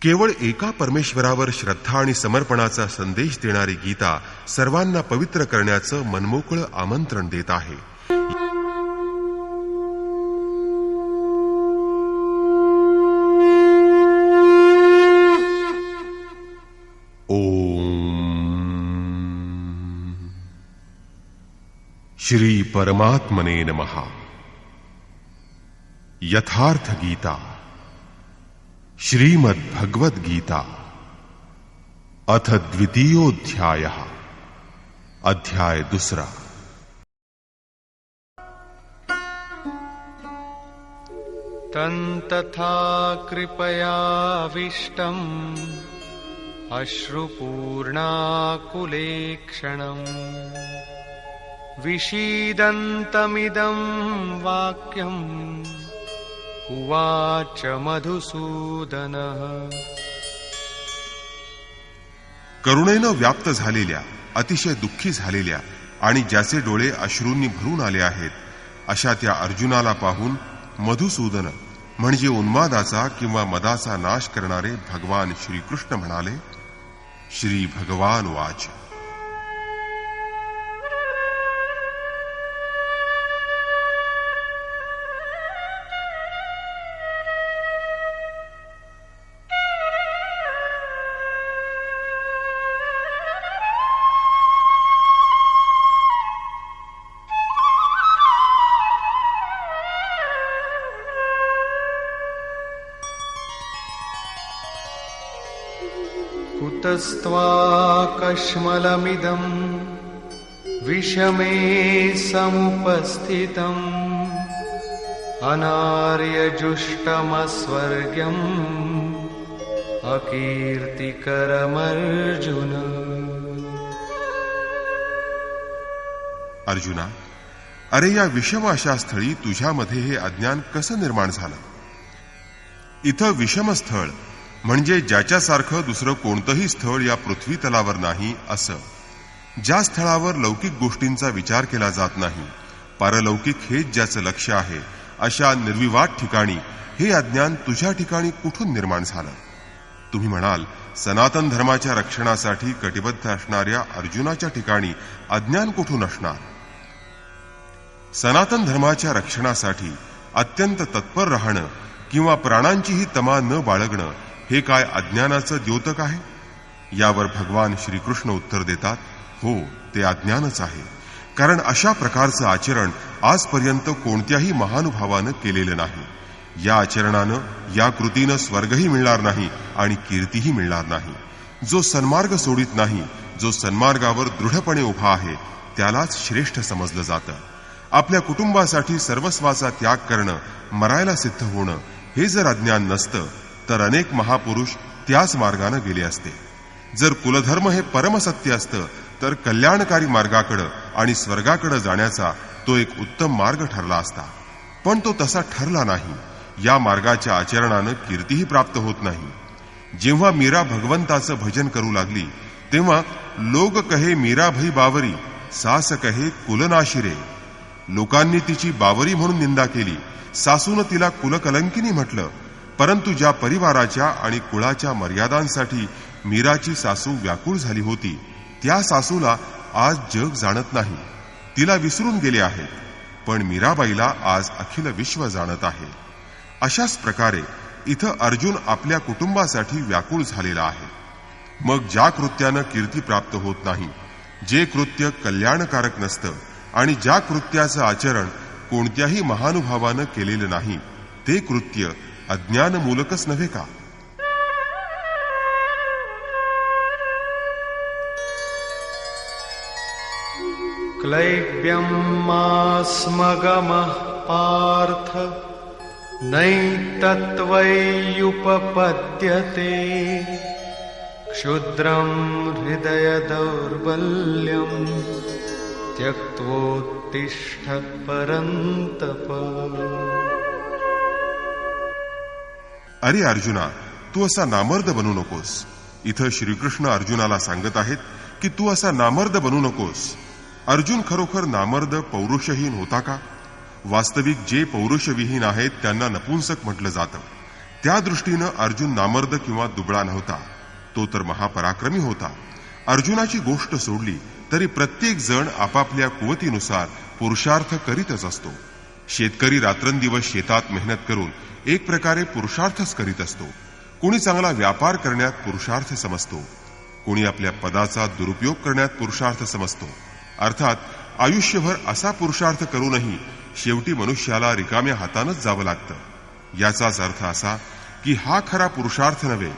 केवळ एका परमेश्वरावर श्रद्धा आणि समर्पणाचा संदेश देणारी गीता सर्वांना पवित्र करण्याचं मनमोकळं आमंत्रण देत आहे. श्री परमात्मने नमः. यथार्थ गीता श्रीमद् भगवद गीता अथ द्वितीयोऽध्यायः. अध्याय दूसरा. तन्तथा कृपयाविष्टम् अश्रुपूर्णाकुलेक्षणम् विषीदन्तमिदं वाक्यम् उवाच मधुसूदनः. करुणेनं व्याप्त झालेल्या, अतिशय दुःखी झालेल्या आणि ज्याचे डोळे अश्रूंनी भरून आले आहेत अशा त्या अर्जुनाला पाहून मधुसूदन म्हणजे उन्मादाचा किंवा मदाचा नाश करणारे भगवान श्रीकृष्ण म्हणाले. श्री भगवान वाच. कुतस्त्वाकश्मलमिदं विषमे समुपस्थितम् अनार्यजुष्टमस्वर्ग्यम् अकीर्तिकरमर्जुन. अर्जुना, अरे या विषम अशा स्थळी तुझ्यामध्ये हे अज्ञान कसं निर्माण झालं? इथं विषम स्थळ म्हणजे ज्याच्यासारखं दुसरं कोणतंही स्थळ या पृथ्वी तलावर नाही असं. ज्या स्थळावर लौकिक गोष्टींचा विचार केला जात नाही, पारलौकिक हेच ज्याचं लक्ष आहे, अशा निर्विवाद ठिकाणी हे अज्ञान तुझ्या ठिकाणी कुठून निर्माण झालं? तुम्ही म्हणाल, सनातन धर्माच्या रक्षणासाठी कटिबद्ध असणाऱ्या अर्जुनाच्या ठिकाणी अज्ञान कुठून असणार? सनातन धर्माच्या रक्षणासाठी अत्यंत तत्पर राहणं किंवा प्राणांचीही तमा न बाळगणं हे काय अज्ञानाचं द्योतक आहे? यावर भगवान श्रीकृष्ण उत्तर देतात, हो, ते अज्ञानच आहे. कारण अशा प्रकारचं आचरण आजपर्यंत कोणत्याही महानुभावानं केलेलं नाही. या आचरणानं, या कृतीनं स्वर्गही मिळणार नाही आणि कीर्तीही मिळणार नाही. जो सन्मार्ग सोडित नाही, जो सन्मार्गावर दृढपणे उभा आहे, त्यालाच श्रेष्ठ समजलं जातं. आपल्या कुटुंबासाठी सर्वस्वाचा त्याग करणं, मरायला सिद्ध होणं हे जर अज्ञान नसतं तर अनेक महापुरुष त्याच मार्गाने गेले असते. जर कुलधर्म हे परमसत्य असतं तर कल्याणकारी मार्गाकडे आणि स्वर्गाकडे जाण्याचा तो एक उत्तम मार्ग ठरला असता. पण तो तसा ठरला नाही. या मार्गाच्या आचरणानं कीर्तीही प्राप्त होत नाही. जेव्हा मीरा भगवंताचं भजन करू लागली तेव्हा लोग कहे मीरा भई बावरी, सास कहे कुलनाशिरे. लोकांनी तिची बावरी म्हणून निंदा केली. सासूनं तिला कुलकलंकिनी म्हटलं. परंतु ज्या परिवाराच्या आणि कुळाच्या मर्यादांसाठी मीराची सासू व्याकुळ झाली होती, त्या सासूला आज जग जाणत नाही. तिला विसरून गेले आहेत. पण मीराबाईला आज अखिल विश्व जाणत आहे. अशाच प्रकारे इथं अर्जुन आपल्या कुटुंबासाठी व्याकुळ झालेला आहे. मग ज्या कृत्यानं कीर्ती प्राप्त होत नाही, जे कृत्य कल्याणकारक नसतं आणि ज्या कृत्याचं आचरण कोणत्याही महानुभावानं केलेलं नाही, ते कृत्य अज्ञानमूलकच नव्हे का? क्लैब्यं मास्मगमः पार्थ नैतत्त्वय्युपपद्यते क्षुद्रं हृदय दौर्बल्यं त्यक्त्वोत्तिष्ठ परन्तप. अरे अर्जुना, तू असा नामर्द बनू नकोस. इथं श्रीकृष्ण अर्जुनाला सांगत आहेत की तू असा नामर्द बनू नकोस. अर्जुन खरोखर नामर्द, पौरुषहीन होता का? वास्तविक जे पौरुषविहीन आहेत त्यांना नपुंसक म्हटलं जातं. त्या दृष्टीनं अर्जुन नामर्द किंवा दुबळा नव्हता, तो तर महापराक्रमी होता. अर्जुनाची गोष्ट सोडली तरी प्रत्येक जण आपापल्या कुवतीनुसार पुरुषार्थ करीतच असतो. शेतकरी रात्रंदिवस शेतात मेहनत करून एक प्रकारे पुरुषार्थच करीत असतो. कोणी चांगला व्यापार करण्यात पुरुषार्थ समजतो, कोणी आपल्या पदाचा दुरुपयोग करण्यात पुरुषार्थ समजतो. अर्थात आयुष्यभर असा पुरुषार्थ करूनही शेवटी मनुष्याला रिकाम्या हातानंच जावं लागतं. याचाच अर्थ असा की हा खरा पुरुषार्थ नव्हे,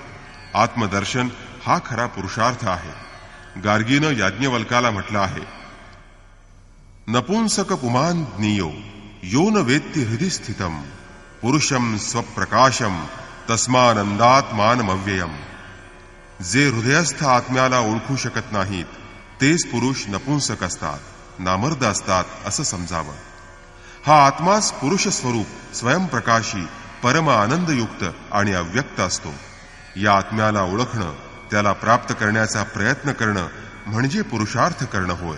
आत्मदर्शन हा खरा पुरुषार्थ आहे. गार्गीनं याज्ञवल्काला म्हटलं आहे, नपुंसक पुमान ज्ञेयो यो न वेत्ति हृदि स्थितम पुरुषम स्वप्रकाशम तस्मानंदात्मानमव्ययम. जे हृदयस्थ आत्म्याला ओळखू शकत नाहीत तेच पुरुष नपुंसक असतात, नामर्द असतात असं समजावं. हा आत्माच पुरुष स्वरूप स्वयंप्रकाशी, परम आनंदयुक्त आणि अव्यक्त असतो. या आत्म्याला ओळखणं, त्याला प्राप्त करण्याचा प्रयत्न करणं म्हणजे पुरुषार्थ करणं होय.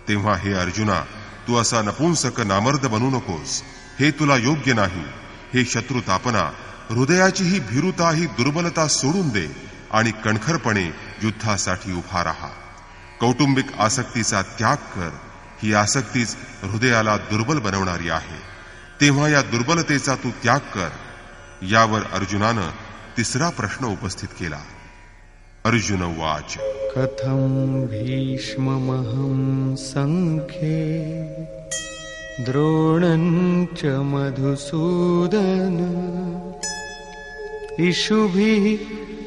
तेव्हा हे अर्जुना, तू असा नपुंसक नामर्द बनू नकोस. हे तुला योग्य नाही. हे शत्रुतापना, हृदयाची ही भीरुता, ही दुर्बलता सोडून दे आणि कणखरपणे युद्धासाठी उभा राहा. कौटुंबिक आसक्तीचा त्याग कर. ही आसक्तीच हृदयाला दुर्बल बनवणारी आहे. तेव्हा या दुर्बलतेचा तू त्याग कर. यावर अर्जुनानं तिसरा प्रश्न उपस्थित केला. अर्जुन उवाच, कथं भीष्ममहं संख्ये द्रोणं च मधुसूदन इषुभिः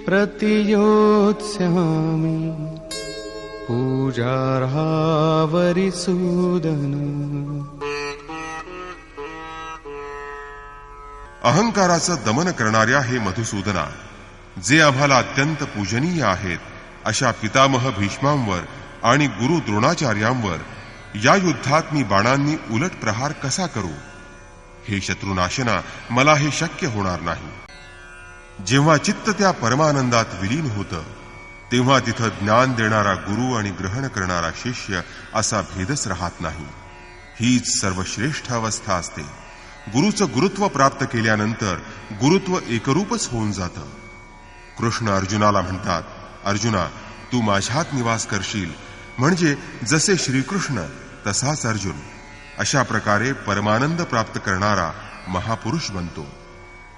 प्रतियोत्स्यामि पूजार्हा वरिसूदन. अहंकाराचं दमन करणाऱ्या हे मधुसूदना, जे आम्हाला अत्यंत पूजनीय आहेत अशा पितामह भीष्मांवर आणि गुरु द्रोणाचार्यांवर या युद्धात मी बाणांनी उलट प्रहार कसा करू? हे शत्रुनाशना, मला हे शक्य होणार नाही. जेव्हा चित्त त्या परमानंदात विलीन होतं तेव्हा तिथं ज्ञान देणारा गुरु आणि ग्रहण करणारा शिष्य असा भेदच राहत नाही. हीच सर्वश्रेष्ठ अवस्था असते. गुरुचं गुरुत्व प्राप्त केल्यानंतर गुरुत्व एकरूपच होऊन जातं. कृष्ण अर्जुनाला म्हणतात, अर्जुना, तू माझ्यात निवास करशील म्हणजे जसे श्रीकृष्ण तसाच अर्जुन. अशा प्रकारे परमानंद प्राप्त करणारा महापुरुष बनतो.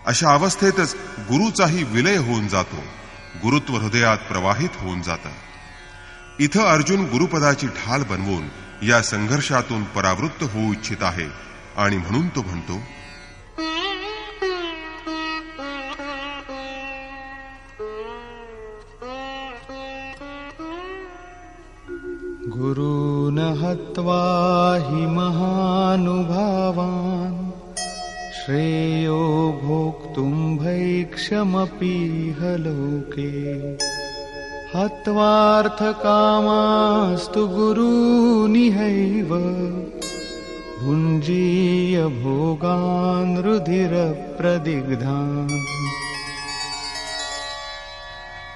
अशा अवस्थेतच गुरुचाही विलय होऊन जातो. गुरुत्व हृदयात प्रवाहित होऊन जातं. इथं अर्जुन गुरुपदाची ढाल बनवून या संघर्षातून परावृत्त होऊ इच्छित आहे आणि म्हणून तो म्हणतो, गुरून् हत्वा हि महानुभावान् श्रेयो भोक्तुं भैक्षमपीह लोके हत्वार्थकामास्तु गुरूनिहैव भुञ्जीय भोगान् रुधिरप्रदिग्धान्.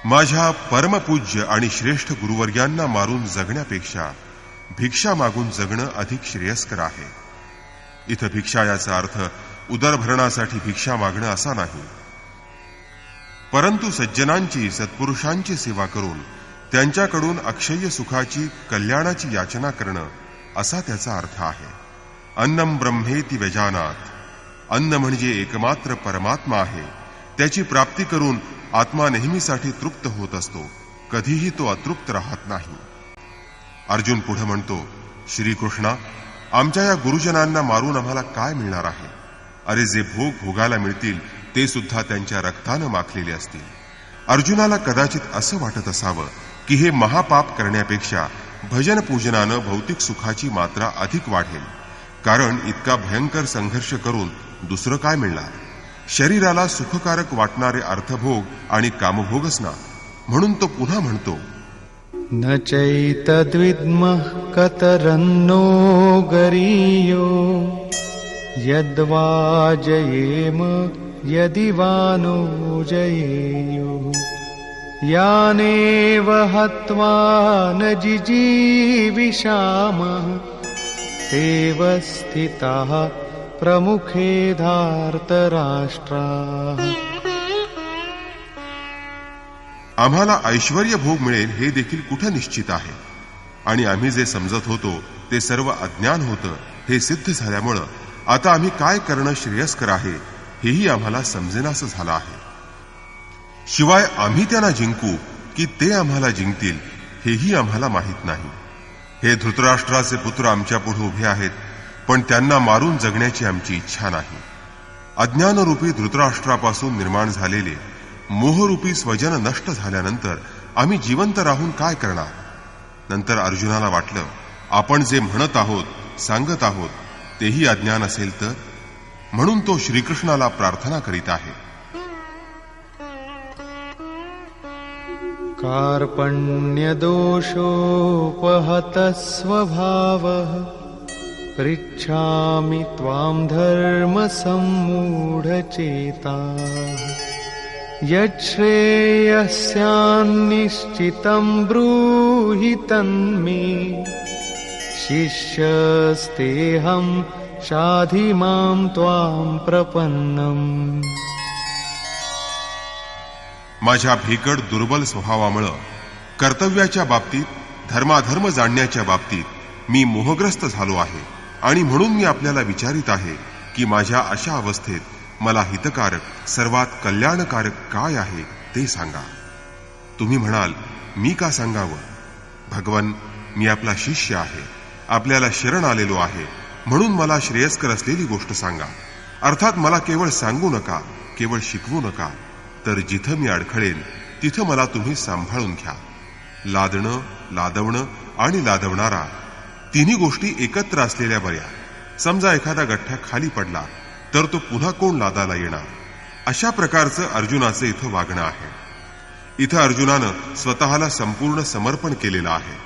माझ्या परमपूज्य आणि श्रेष्ठ गुरुवर्यांना मारून जगण्यापेक्षा भिक्षा मागून जगणं अधिक श्रेयस्कर आहे. इथं भिक्षा याचा अर्थ उदरभरणासाठी भिक्षा मागणं असा नाही, परंतु सज्जनांची, सत्पुरुषांची सेवा करून त्यांच्याकडून अक्षय्य सुखाची, कल्याणाची याचना करणं असा त्याचा अर्थ आहे. अन्नम ब्रह्मेति व्यजानात. अन्न म्हणजे एकमात्र परमात्मा आहे. त्याची प्राप्ती करून आत्मा नेहमीसाठी तृप्त होत असतो. कधीही तो अतृप्त राहत नाही. अर्जुन पुढे म्हणतो, श्रीकृष्णा, आमच्या या गुरुजनांना मारून आम्हाला काय मिळणार आहे? अरे, जे भोग भोगायला मिळतील ते सुद्धा त्यांच्या रक्तानं माखलेले असतील. अर्जुनाला कदाचित असं वाटत असावं की हे महापाप करण्यापेक्षा भजन पूजनानं भौतिक सुखाची मात्रा अधिक वाढेल. कारण इतका भयंकर संघर्ष करून दुसरं काय मिळणार? शरीराला सुखकारक वाटणारे अर्थभोग आणि कामभोगच ना. म्हणून तो पुन्हा म्हणतो, न चैतद्विद्मः कतरन्नो गरीयो यद्वा जयेम यदि वा नो जयेयो यानेव हत्वा न जिजीविषामः तेव स्थिताः प्रमुखे धार्तराष्ट्राः. आम्हाला ऐश्वर्य भोग मिळेल हे देखील कुठं निश्चित आहे, आणि आम्ही जे समजत होतो ते सर्व अज्ञान होतं हे सिद्ध झाल्यामुळं आता आम्ही काय करणं श्रेयस्कर आहे हेही आम्हाला समजेनासं झालं आहे. शिवाय आम्ही त्यांना जिंकू की ते आम्हाला जिंकतील हेही आम्हाला माहीत नाही. हे धृतराष्ट्राचे पुत्र आमच्या पुढे उभे आहेत, पण त्यांना मारून जगण्याची आमची इच्छा नाही. अज्ञानरूपी धृतराष्ट्रापासून निर्माण झालेले मोहरूपी स्वजन नष्ट झाल्यानंतर आम्ही जिवंत राहून काय करणार. नंतर अर्जुनाला वाटलं, आपण जे म्हणत आहोत सांगत आहोत तेही अज्ञान असेल तर, म्हणून तो श्रीकृष्णाला प्रार्थना करीत आहे. कार्पण्यदोषोपहतः स्वभावः पृच्छामि त्वां धर्मसम्मूढचेताः यच्छ्रेयस्यान्निश्चितं ब्रूहि तन्मे शिष्यस्तेऽहं शाधि मां त्वां प्रपन्नम्. माझ्या भेकड दुर्बल स्वभावामुळं कर्तव्याच्या बाबतीत, धर्माधर्म जाणण्याच्या बाबतीत मी मोहग्रस्त झालो आहे, आणि म्हणून मी आपल्याला विचारित आहे की माझ्या अशा अवस्थेत मला हितकारक, सर्वात कल्याणकारक काय आहे ते सांगा. तुम्ही म्हणाल, मी का सांगावं? भगवन, मी आपला शिष्य आहे, आपल्याला शरण आलेलो आहे, म्हणून मला श्रेयस्कर असलेली गोष्ट सांगा. अर्थात मला केवळ सांगू नका, केवळ शिकवू नका, तर जिथं मी अडखळेन तिथं मला तुम्ही सांभाळून घ्या. लादणं, लादवणं आणि लादवणारा तिन्ही गोष्टी एकत्र असलेल्या बऱ्या. समजा एखादा गठ्ठा खाली पडला तर तो पुन्हा कोण लादाला येणार? अशा प्रकारचं अर्जुनाचं इथं वागणं आहे. इथं अर्जुनानं स्वतःला संपूर्ण समर्पण केलेलं आहे.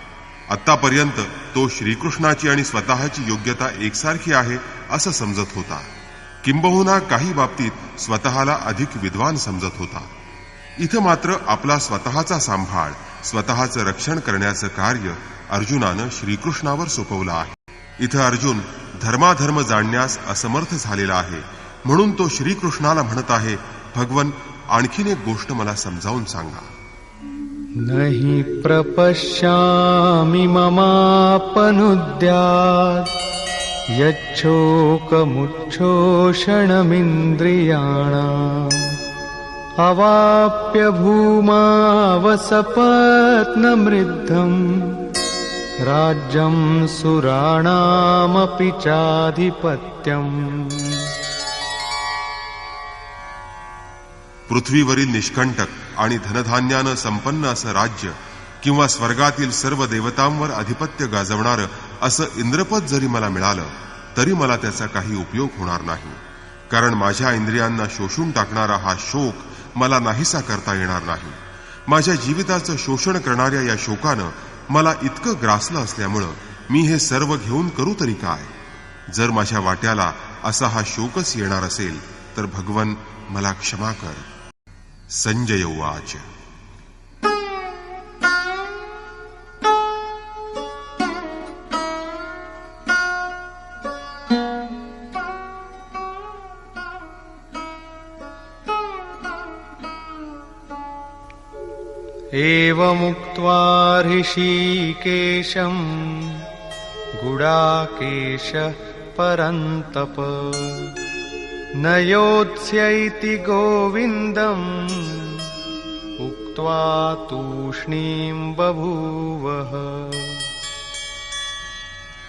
आत्तापर्यंत तो श्रीकृष्णाची आणि स्वतःची योग्यता एकसारखी आहे असं समजत होता. किंबहुना काही बाबतीत स्वतःला अधिक विद्वान समजत होता. इथं मात्र आपला स्वतःचा सांभाळ, स्वतःचं रक्षण करण्याचं कार्य अर्जुनानं श्रीकृष्णावर सोपवलं आहे. इथं अर्जुन धर्माधर्म जाणण्यास असमर्थ झालेला आहे, म्हणून तो श्रीकृष्णाला म्हणत आहे, भगवन, आणखीन एक गोष्ट मला समजावून सांगा. नहि प्रपश्यामि ममापनुद्यात् यच्छोकमुच्छोषणमिन्द्रियाणाम् अवाप्य भूमावसपत्नमृद्धम् राज्यं सुराणामपि चाधिपत्यम्. पृथ्वीवरील निष्कंटक आणि धनधान्यानं संपन्न असं राज्य, किंवा स्वर्गातील सर्व देवतांवर अधिपत्य गाजवणारं असं इंद्रपद जरी मला मिळालं तरी मला त्याचा काही उपयोग होणार नाही. कारण माझ्या इंद्रियांना शोषून टाकणारा हा शोक मला नाहीसा करता येणार नाही. माझ्या जीविताचं शोषण करणाऱ्या या शोकानं मला इतकं ग्रासलं असल्यामुळं मी हे सर्व घेऊन करू तरी काय? जर माझ्या वाट्याला असा हा शोकच येणार असेल तर भगवन, मला क्षमा कर. संजय उवाच. एवमुक्त्वा ऋषिकेशं गुडाकेशः परन्तप न योत्स्यैति गोविन्दम् उक्त्वा तूष्णीं बभूवः.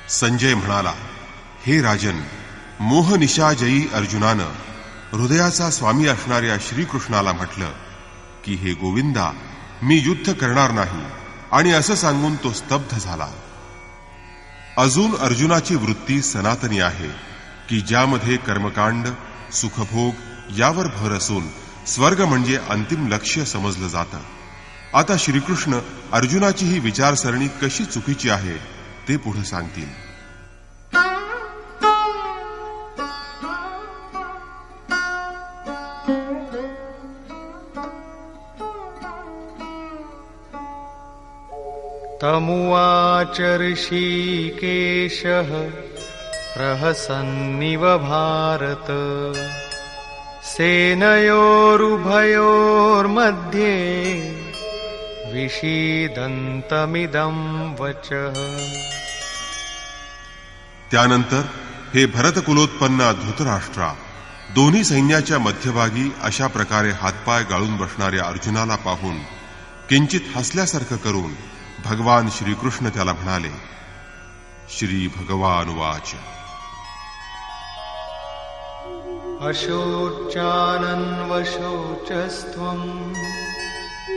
संजय म्हणाला, हे राजन, मोहनिशाजयी अर्जुनानं हृदयाचा स्वामी असणाऱ्या श्रीकृष्णाला म्हटलं की, हे गोविंदा, मी युद्ध करणार नाही, आणि असं सांगून तो स्तब्ध झाला. अजून अर्जुनाची वृत्ती सनातनी आहे की ज्यामध्ये कर्मकांड, सुखभोग यावर भर असून स्वर्ग म्हणजे अंतिम लक्ष्य समजलं जातं. आता श्रीकृष्ण अर्जुनाची ही विचारसरणी कशी चुकीची आहे ते पुढे सांगतील. तमुवाच ऋषिकेशः प्रहसन्निव भारत सेनयोरुभयोर्मध्ये विषीदन्तमिदं वचः। त्यानंतर हे भरतकुलोत्पन्ना धृतराष्ट्रा, दोन्ही सैन्याच्या मध्यभागी अशा प्रकारे हातपाय गाळून बसणाऱ्या अर्जुनाला पाहून किंचित हसल्यासारखं करून भगवान श्रीकृष्ण त्याला म्हणाले. श्री भगवान वाच. अशोचानन्वशोचस्त्वं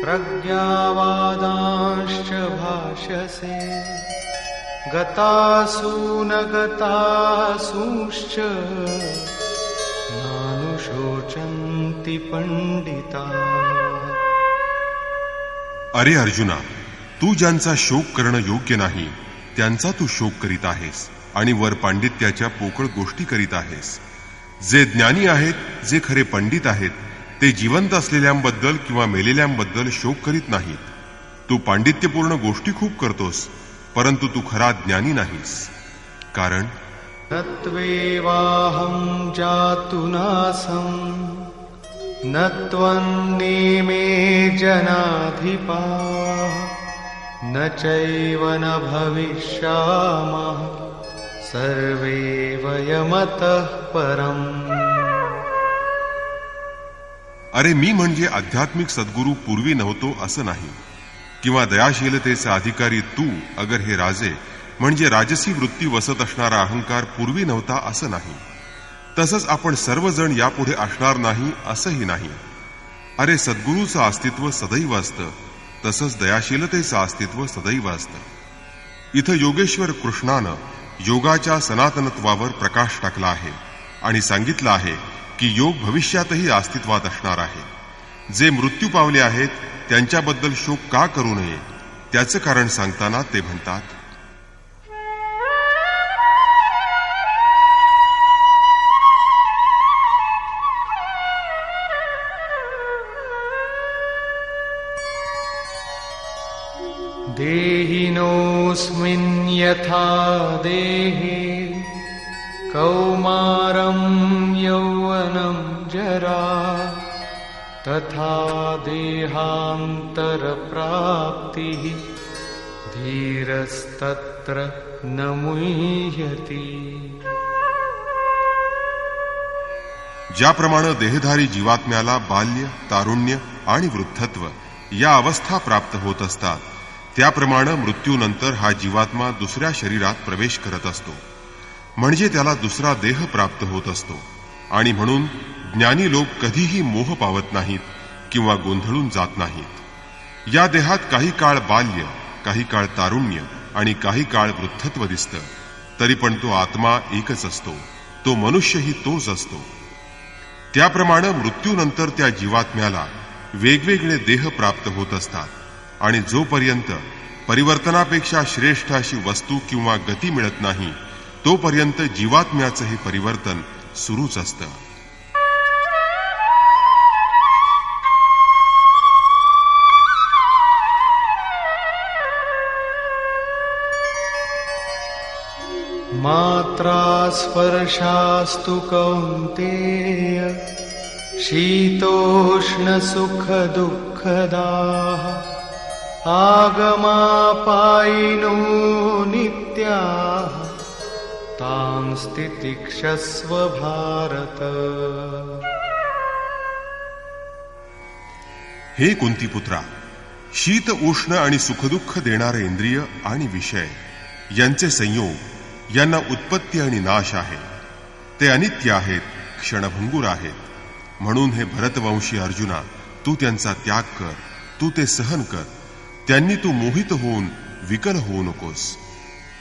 प्रज्ञावादांश्च भाषसे, गतासून गतासूंश्च नानुशोचन्ति पंडिताः. अरे अर्जुना, तू ज्यांचा शोक करणं योग्य नाही त्यांचा तू शोक करीत आहेस आणि वर पांडित्याच्या पोकळ गोष्टी करीत आहेस. जे ज्ञानी आहेत, जे खरे पंडित आहेत, ते जिवंत असलेल्यांबद्दल किंवा मेलेल्यांबद्दल शोक करीत नाहीत. तू पांडित्यपूर्ण गोष्टी खूप करतोस, परंतु तू खरा ज्ञानी नाहीस. कारण तत्वेवाहं जातुनासं न त्वन्नेमे जनाधिपाः, न चैव न भविष्यामः सर्वे वयमतः परम्. अरे मी म्हणजे आध्यात्मिक सद्गुरू पूर्वी नव्हतो असं नाही, किंवा दयाशीलतेचा अधिकारी तू अगर हे राजे म्हणजे राजसी वृत्ती वसत असणारा अहंकार पूर्वी नव्हता असं नाही. तसंच आपण सर्वजण यापुढे असणार नाही असंही नाही. अरे सद्गुरूचं अस्तित्व सदैव असतं, तसंच दयाशीलतेचं अस्तित्व सदैव असतं. इथं योगेश्वर कृष्णानं योगाच्या सनातनत्वावर प्रकाश टाकला आहे आणि सांगितलं आहे की योग भविष्यातही अस्तित्वात असणार आहे. जे मृत्यू पावले आहेत त्यांच्याबद्दल शोक का करू नये त्याचं कारण सांगताना ते म्हणतात. देहिनोऽस्मिन् यथा देहे कौमारं यौवनं जरा, तथा देहान्तरप्राप्तिः धीरस्तत्र न मुह्यति. ज्याप्रमाणे देहधारी जीवात्म्याला बाल्य, तारुण्य आणि वृद्धत्व या अवस्था प्राप्त होत असतात, त्याप्रमाणे मृत्यूनंतर हा जीवात्मा दुसऱ्या शरीरात प्रवेश करत असतो, म्हणजे त्याला दुसरा देह प्राप्त होत असतो. आणि म्हणून ज्ञानी लोक कधीही मोह पावत नाहीत किंवा गोंधळून जात नाहीत. या देहात काही काळ बाल्य, काही काळ तारुण्य आणि काही काळ वृद्धत्व दिसतं, तरी पण तो आत्मा एकच असतो, तो मनुष्यही तोच असतो. त्याप्रमाणे मृत्यूनंतर त्या जीवात्म्याला वेगवेगळे देह प्राप्त होत असतात आणि जोपर्यंत परिवर्तनापेक्षा श्रेष्ठ अशी वस्तू किंवा गती मिळत नाही तोपर्यंत जीवात्म्याचं हे परिवर्तन सुरूच असतं. मात्रा स्पर्शास्तु कौन्तेय शीतोष्ण सुख दुःखदाः, आगमापायिनो नित्याः तां स्थितिक्षस्व भारत. हे कुंतीपुत्रा, शीत उष्ण आणि सुखदुःख देणारे इंद्रिय आणि विषय यांचे संयोग यांना उत्पत्ती आणि नाश आहे. ते अनित्य आहेत, क्षणभंगूर आहेत. म्हणून हे भरतवंशी अर्जुना, तू त्यांचा त्याग कर, तू ते सहन कर. त्यांनी तू मोहित होऊन विकल होऊ नकोस.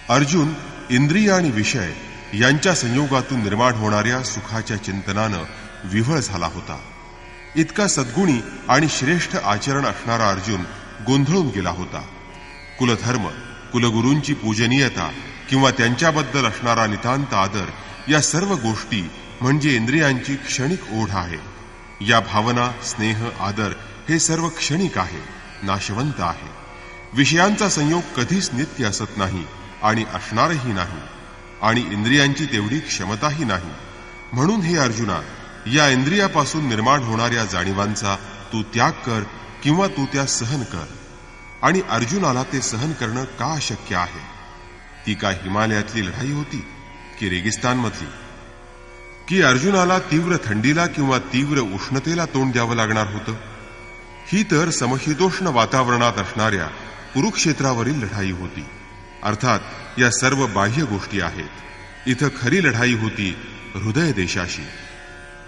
अर्जुन इंद्रिय आणि विषय यांच्या संयोगातून निर्माण होणाऱ्या सुखाच्या चिंतनानं विव्हळ झाला होता. इतका सद्गुणी आणि श्रेष्ठ आचरण असणारा अर्जुन गोंधळून गेला होता. कुलधर्म, कुलगुरूंची पूजनीयता किंवा त्यांच्याबद्दल असणारा नितांत आदर या सर्व गोष्टी म्हणजे इंद्रियांची क्षणिक ओढ आहे. या भावना, स्नेह, आदर हे सर्व क्षणिक आहे, नाशवंत आहे. विषयांचा संयोग कधीच नित्य असत नाही आणि असणारही नाही, आणि इंद्रियांची तेवढी क्षमताही नाही. म्हणून हे अर्जुना, या इंद्रियापासून निर्माण होणाऱ्या जाणीवांचा तू त्याग कर किंवा तू त्या सहन कर. आणि अर्जुनाला ते सहन करणं का अशक्य आहे? ती काय हिमालयातली लढाई होती की रेगिस्तानमधली? की अर्जुनाला तीव्र थंडीला किंवा तीव्र उष्णतेला तोंड द्यावं लागणार होतं? ही तर समशीतोष्ण वातावरणात असणाऱ्या कुरुक्षेत्रावरील लढाई होती. अर्थात या सर्व बाह्य गोष्टी आहेत. इथं खरी लढाई होती हृदय देशाशी.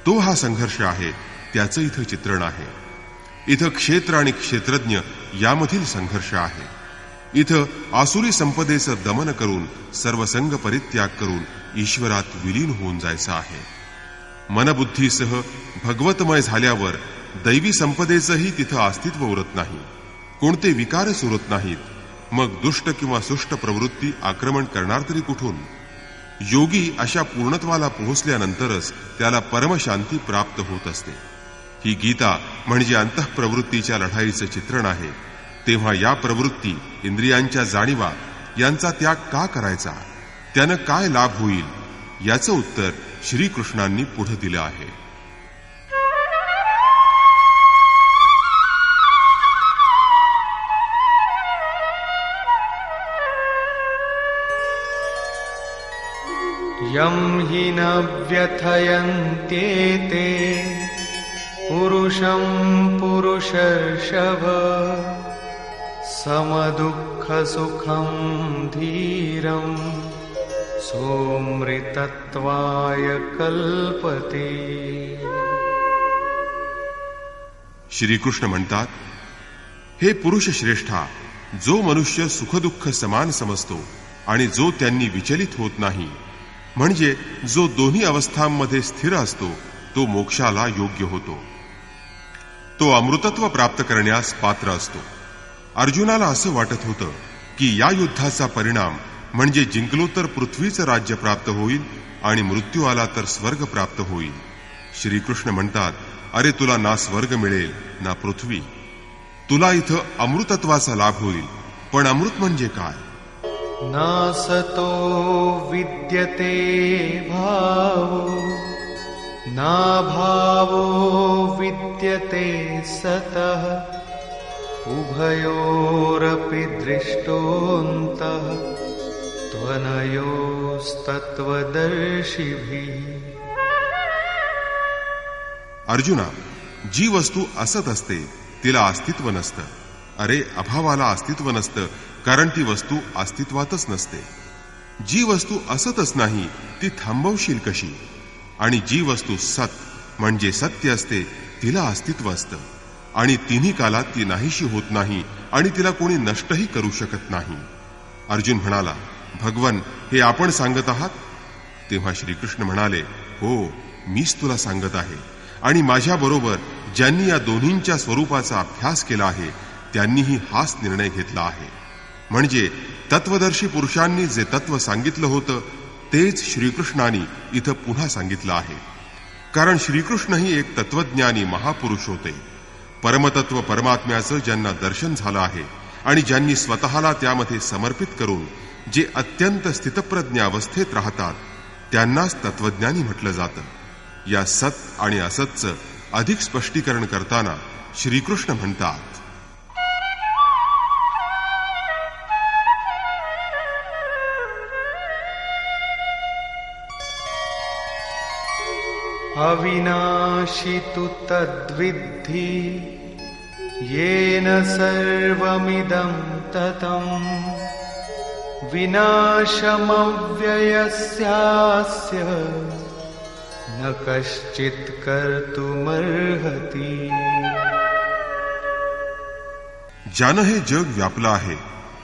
तो हा संघर्ष आहे, त्याचं इथं चित्रण आहे. इथं क्षेत्र आणि क्षेत्रज्ञ यामधील संघर्ष आहे. इथं आसुरी संपदेचं दमन करून सर्वसंग परित्याग करून ईश्वरात विलीन होऊन जायचं आहे. मनबुद्धीसह भगवतमय झाल्यावर दैवी संपदेचंही तिथं अस्तित्व उरत नाही. कोणते विकारच उरत नाहीत. मग दुष्ट किंवा सुष्ट प्रवृत्ती आक्रमण करणार तरी कुठून? योगी अशा पूर्णत्वाला पोहोचल्यानंतरच त्याला परमशांती प्राप्त होत असते. ही गीता म्हणजे अंतःप्रवृत्तीच्या लढाईचं चित्रण आहे. तेव्हा या प्रवृत्ती, इंद्रियांच्या जाणीवा यांचा त्याग का करायचा? त्यानं काय लाभ होईल? याचं उत्तर श्रीकृष्णांनी पुढे दिलं आहे. यं हि न व्यथयन्त्येते पुरुषं पुरुषर्षभ समदुःखसुखं धीरं सोमृतत्वाय कल्पते. श्रीकृष्ण म्हणतात, हे पुरुष श्रेष्ठा, जो मनुष्य सुखदुःख समान समजतो आणि जो त्यांनी विचलित होत नाही, म्हणजे जो दोन्ही अवस्थांमध्ये स्थिर असतो, तो मोक्षाला योग्य होतो. तो अमृतत्व प्राप्त करण्यास पात्र असतो. अर्जुनाला असं वाटत होतं की या युद्धाचा परिणाम म्हणजे जिंकलो तर पृथ्वीचं राज्य प्राप्त होईल आणि मृत्यू आला तर स्वर्ग प्राप्त होईल. श्रीकृष्ण म्हणतात, अरे तुला ना स्वर्ग मिळेल ना पृथ्वी. तुला इथं अमृतत्वाचा लाभ होईल. पण अमृत म्हणजे काय? नासतो विद्यते भावो नाभावो विद्यते सतः उभयोरपि दृष्टोऽन्तः त्वनयोस्तत्त्वदर्शिभिः. अर्जुना, जी वस्तू असत असते तिला अस्तित्व नसतं. अरे, अभावाला अस्तित्व नसतं, कारण ती वस्तू अस्तित्वातच नसते. जी वस्तू असतच नाही ती थांबवशील कशी? आणि जी वस्तू सत म्हणजे सत्य असते तिला अस्तित्व असतं आणि तिन्ही कालात ती नाहीशी होत नाही आणि तिला कोणी नष्टही करू शकत नाही. अर्जुन म्हणाला, भगवन, हे आपण सांगत आहात? तेव्हा श्रीकृष्ण म्हणाले, हो, मीच तुला सांगत आहे. आणि माझ्याबरोबर ज्यांनी या दोन्हींच्या स्वरूपाचा अभ्यास केला आहे त्यांनीही हाच निर्णय घेतला आहे. म्हणजे तत्वदर्शी पुरुषांनी जे तत्व सांगितलं होतं तेच श्रीकृष्णांनी इथं पुन्हा सांगितलं आहे. कारण श्रीकृष्णही एक तत्वज्ञानी महापुरुष होते. परमतत्व परमात्म्याचं ज्यांना दर्शन झालं आहे आणि ज्यांनी स्वतःला त्यामध्ये समर्पित करून जे अत्यंत स्थितप्रज्ञ अवस्थेत राहतात त्यांनाच तत्वज्ञानी म्हटलं जातं. या सत आणि असतचं अधिक स्पष्टीकरण करताना श्रीकृष्ण म्हणतात, अविनाशी तु तद्विद्धि येन सर्वमिदं ततं विनाशमव्ययस्यास्य न कश्चित् कर्तुमर्हति. ज्यानं हे जग व्यापलं आहे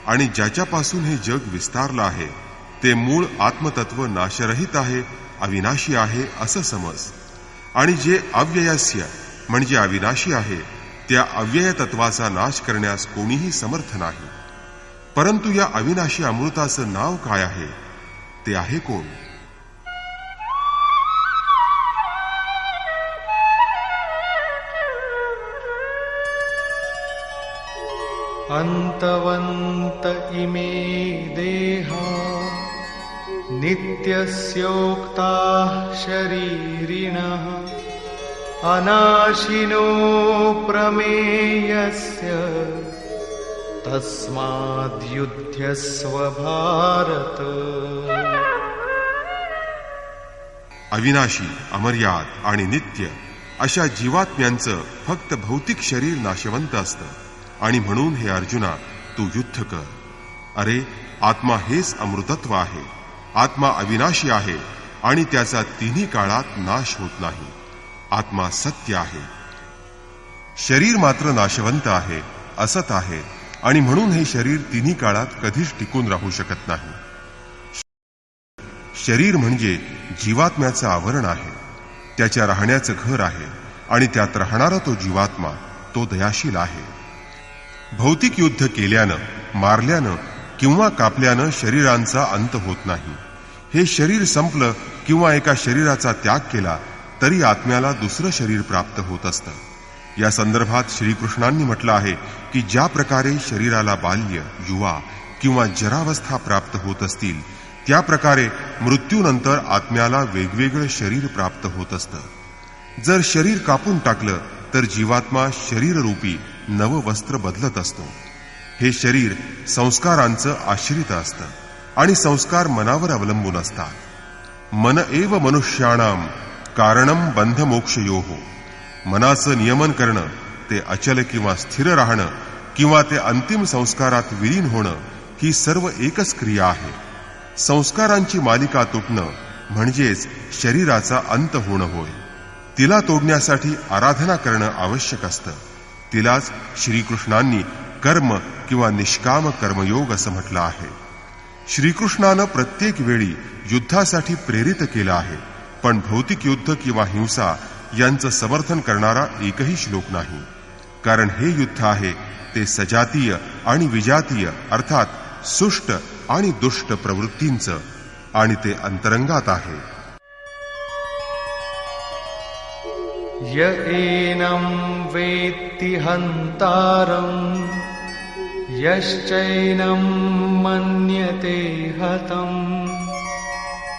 आणि ज्याच्यापासून हे जग विस्तारलं आहे ते मूळ आत्मतत्व नाशरहित आहे, अविनाशी आहे असं समज. आणि जे अव्ययस्य म्हणजे अविनाशी आहे त्या अव्यय तत्वाचा नाश करण्यास कोणीही समर्थ नाही. परंतु या अविनाशी अमृताचं नाव काय आहे? ते आहे कोण? अंतवंत इमे देहा नित्यस्योक्ताः शरीरिणः अनाशिनो प्रमेयस्य तस्माद्युध्यस्व भारत. अविनाशी, अमर्याद आणि नित्य अशा जीवात्म्यांचं फक्त भौतिक शरीर नाशवंत असतं आणि म्हणून हे अर्जुना तू युद्ध कर. अरे, आत्मा हेच अमृतत्व आहे. आत्मा अविनाशी आहे आणि त्याचा तिन्ही काळात नाश होत नाही. आत्मा सत्य आहे. शरीर मात्र नाशवंत आहे, असत आहे आणि म्हणून हे शरीर तिन्ही काळात कधीच टिकून राहू शकत नाही. शरीर म्हणजे जीवात्म्याचं आवरण आहे, त्याच्या राहण्याचं घर आहे आणि त्यात राहणारा तो जीवात्मा तो दयाशील आहे. भौतिक युद्ध केल्यानं, मारल्यानं किंवा कापल्यानं शरीरांचा अंत होत नाही. हे शरीर संपलं किंवा एका शरीराचा त्याग केला तरी आत्म्याला दुसरं शरीर प्राप्त होत असतं. या संदर्भात श्रीकृष्णांनी म्हटलं आहे की ज्या प्रकारे शरीराला बाल्य, युवा किंवा जरावस्था प्राप्त होत असतील त्या प्रकारे मृत्यूनंतर आत्म्याला वेगवेगळं शरीर प्राप्त होत असतं. जर शरीर कापून टाकलं तर जीवात्मा शरीररूपी नवं वस्त्र बदलत असतो. हे शरीर संस्कारांचं आश्रित असतं आणि संस्कार मनावर अवलंबून असतात. मन एव मनुष्याणाम कारणम बंधमोक्षयोः. मनाचं नियमन करणं, ते अचल किंवा स्थिर राहणं किंवा ते अंतिम संस्कारात विलीन होणं ही सर्व एकच क्रिया आहे. संस्कारांची मालिका तुटणं म्हणजेच शरीराचा अंत होणं होय. तिला तोडण्यासाठी आराधना करणं आवश्यक असतं. तिलाच श्रीकृष्णांनी कर्म किंवा निष्काम कर्मयोग असं म्हटलं आहे. श्रीकृष्णानं प्रत्येक वेळी युद्धासाठी प्रेरित केलं आहे, पण भौतिक युद्ध किंवा हिंसा यांचं समर्थन करणारा एकही श्लोक नाही. कारण हे युद्ध आहे ते सजातीय आणि विजातीय अर्थात सुष्ट आणि दुष्ट प्रवृत्तींचं आणि ते अंतरंगात आहे. य एनं वेत्ति हन्तारम् यश्चैनं मन्यते हतम्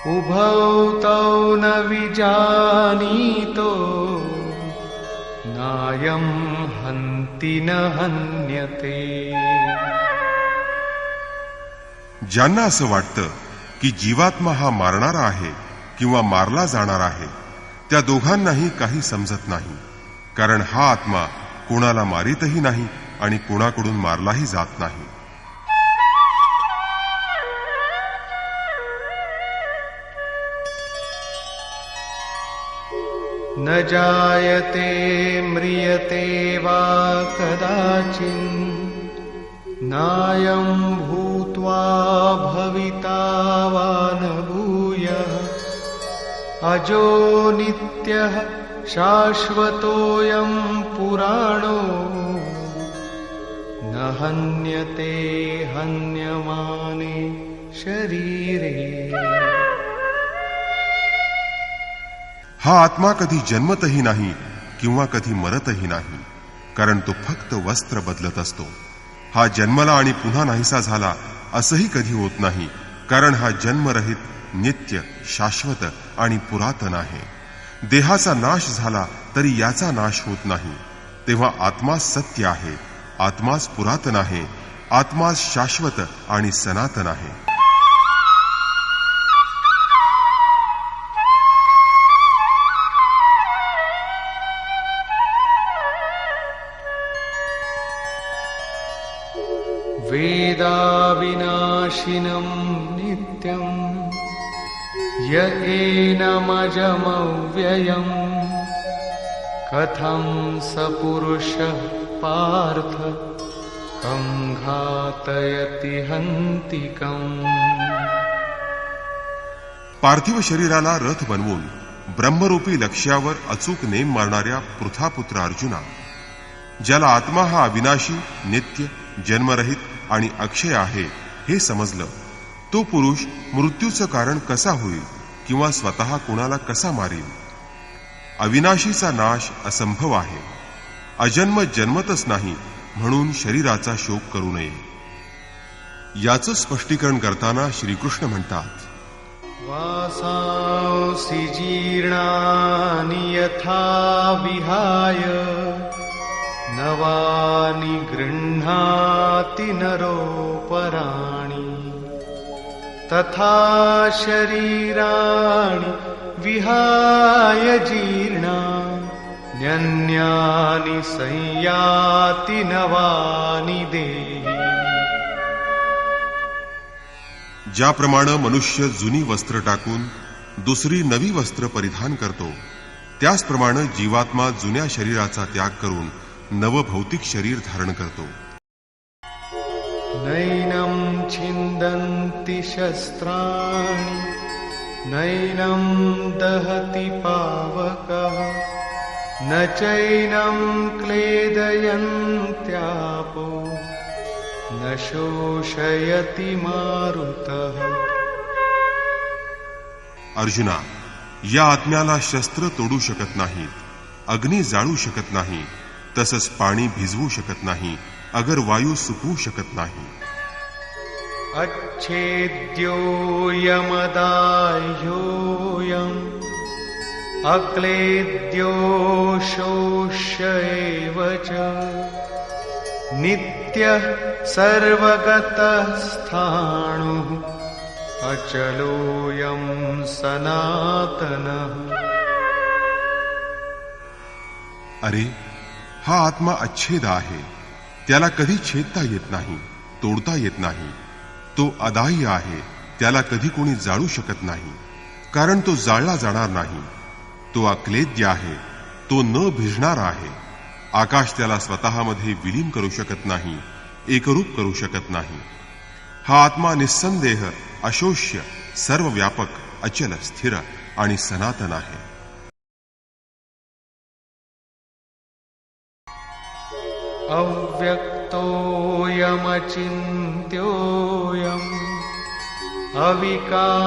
उभौ तौ न विजानीतो नायं हन्ति न हन्यते. ज्यांना असं वाटतं की जीवात्मा हा मारणारा आहे किंवा मारला जाणार आहे त्या दोघांनाही काही समजत नाही. कारण हा आत्मा कोणाला मारितही नाही आणि कोणाकडून मारलाही जात नाही. न जायते म्रियते वा कदाचित् नायं भूत्वा भविता वा न भूयः अजो नित्यः शाश्वतोऽयं पुराणो न हन्यते हन्यमाने शरीरे. हा आत्मा कधी जन्मतही नाही किंवा कधी मरतही नाही, कारण तो फक्त वस्त्र बदलत असतो. हा जन्मला आणि पुन्हा नाहीसा झाला असंही कधी होत नाही, कारण हा जन्मरहित, नित्य, शाश्वत आणि पुरातन आहे. देहाचा नाश झाला तरी याचा नाश होत नाही. तेव्हा आत्मा सत्य आहे, आत्माच पुरातन आहे, आत्माच शाश्वत आणि सनातन आहे. वेदाविनाशिनं नित्यं य एनमजमव्ययम् कथं स पुरुषः पार्थ कं घातयति हन्तिकम्. पार्थिव शरीराला रथ बनवून ब्रह्मरूपी लक्ष्यावर अचूक नेम मारणाऱ्या पृथापुत्र अर्जुना, ज्याला आत्मा हा अविनाशी, नित्य, जन्मरहित आणि अक्षय आहे हे समजलं, तो पुरुष मृत्यूचं कारण कसा होईल किंवा स्वतः कुणाला कसा मारील. अविनाशीचा नाश असंभव आहे. अजन्म जन्मतच नाही, म्हणून शरीराचा शोक करू नये. याचं स्पष्टीकरण करताना श्रीकृष्ण म्हणतात, वासांसि जीर्णानि यथा विहाय नवानि गृह्णाति नरोपराणि तथा शरीराणि विहाय जीर्णान्यन्यानि संयाति नवानि देहि। ज्याप्रमाणे मनुष्य जुनी वस्त्र टाकून दुसरी नवी वस्त्र परिधान करतो, त्याचप्रमाणे जीवात्मा जुन्या शरीराचा त्याग करून नव भौतिक शरीर धारण करतो. नैनं छिन्दन्ति शस्त्राणि नैनं दहति पावकः न चैनं क्लेदयन्त्यापो न शोषयति मारुतः. अर्जुना, या आत्म्याला शस्त्र तोडू शकत नाहीत, अग्नी जाळू शकत नाही, तसंच पाणी भिजवू शकत नाही, अगर वायू सुकवू शकत नाही. अच्छेद्योऽयमदाह्योऽयम् अक्लेद्यो शोष्य एव च नित्यः सर्वगतः स्थाणुः अचलोऽयं सनातनः. अरे, हा आत्मा अच्छेद आहे, त्याला कधी छेदता येत नाही, तोडता येत नाही. तो अदाह्य आहे, त्याला कधी कोणी जाळू शकत नाही, कारण तो जाळला जाणार नाही. तो अक्लेद्य आहे, तो न भिजणार आहे. आकाश त्याला स्वतःमध्ये विलीन करू शकत नाही, एकरूप करू शकत नाही. हा आत्मा निस्संदेह, अशोष्य, सर्वव्यापक, अचल, स्थिर आणि सनातन आहे. अव्यक्तोऽयमचिन्त्योऽयम् अविकार्योऽयमुच्यते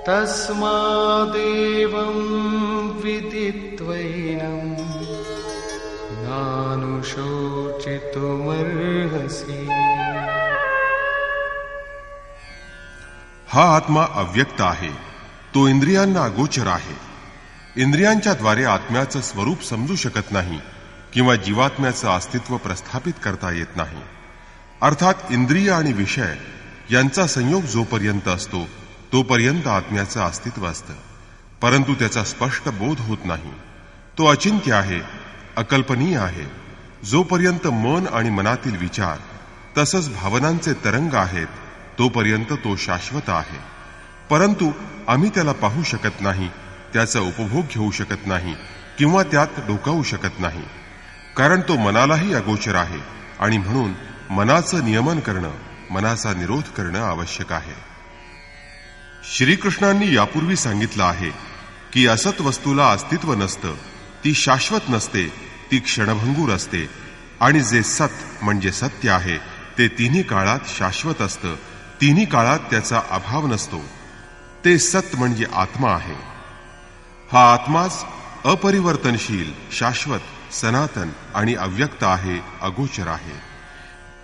तस्मादेवं विदित्वैनं नानुशोचितुमर्हसि. हा आत्मा अव्यक्त आहे, तो इंद्रियांना अगोचर आहे. इंद्रियांच्या द्वारे आत्म्याचं स्वरूप समजू शकत नाही किंवा जीवात्म्याचं अस्तित्व प्रस्थापित करता येत नाही. अर्थात इंद्रिय आणि विषय यांचा संयोग जोपर्यंत असतो तोपर्यंत आत्म्याचं अस्तित्व असतं, परंतु त्याचा स्पष्ट बोध होत नाही. तो अचिंत्य आहे, अकल्पनीय आहे. जोपर्यंत मन आणि मनातील विचार तसंच भावनांचे तरंग आहेत तोपर्यंत तो शाश्वत आहे. परंतु आम्ही त्याला पाहू शकत नाही, त्याचा उपभोग घेऊ शकत नाही किंवा त्यात डोकावू शकत नाही, कारण तो मनालाही अगोचर आहे आणि म्हणून मनाचं नियमन करणं, मनाचा निरोध करणं आवश्यक आहे. श्रीकृष्णांनी यापूर्वी सांगितलं आहे की असत वस्तूला अस्तित्व नसतं, ती शाश्वत नसते, ती क्षणभंगूर असते. आणि जे सत म्हणजे सत्य आहे ते तिन्ही काळात शाश्वत असतं, तिन्ही काळात त्याचा अभाव नसतो. ते सत म्हणजे आत्मा आहे. हा आत्माच अपरिवर्तनशील, शाश्वत, सनातन आणि अव्यक्त आहे, अगोचर आहे.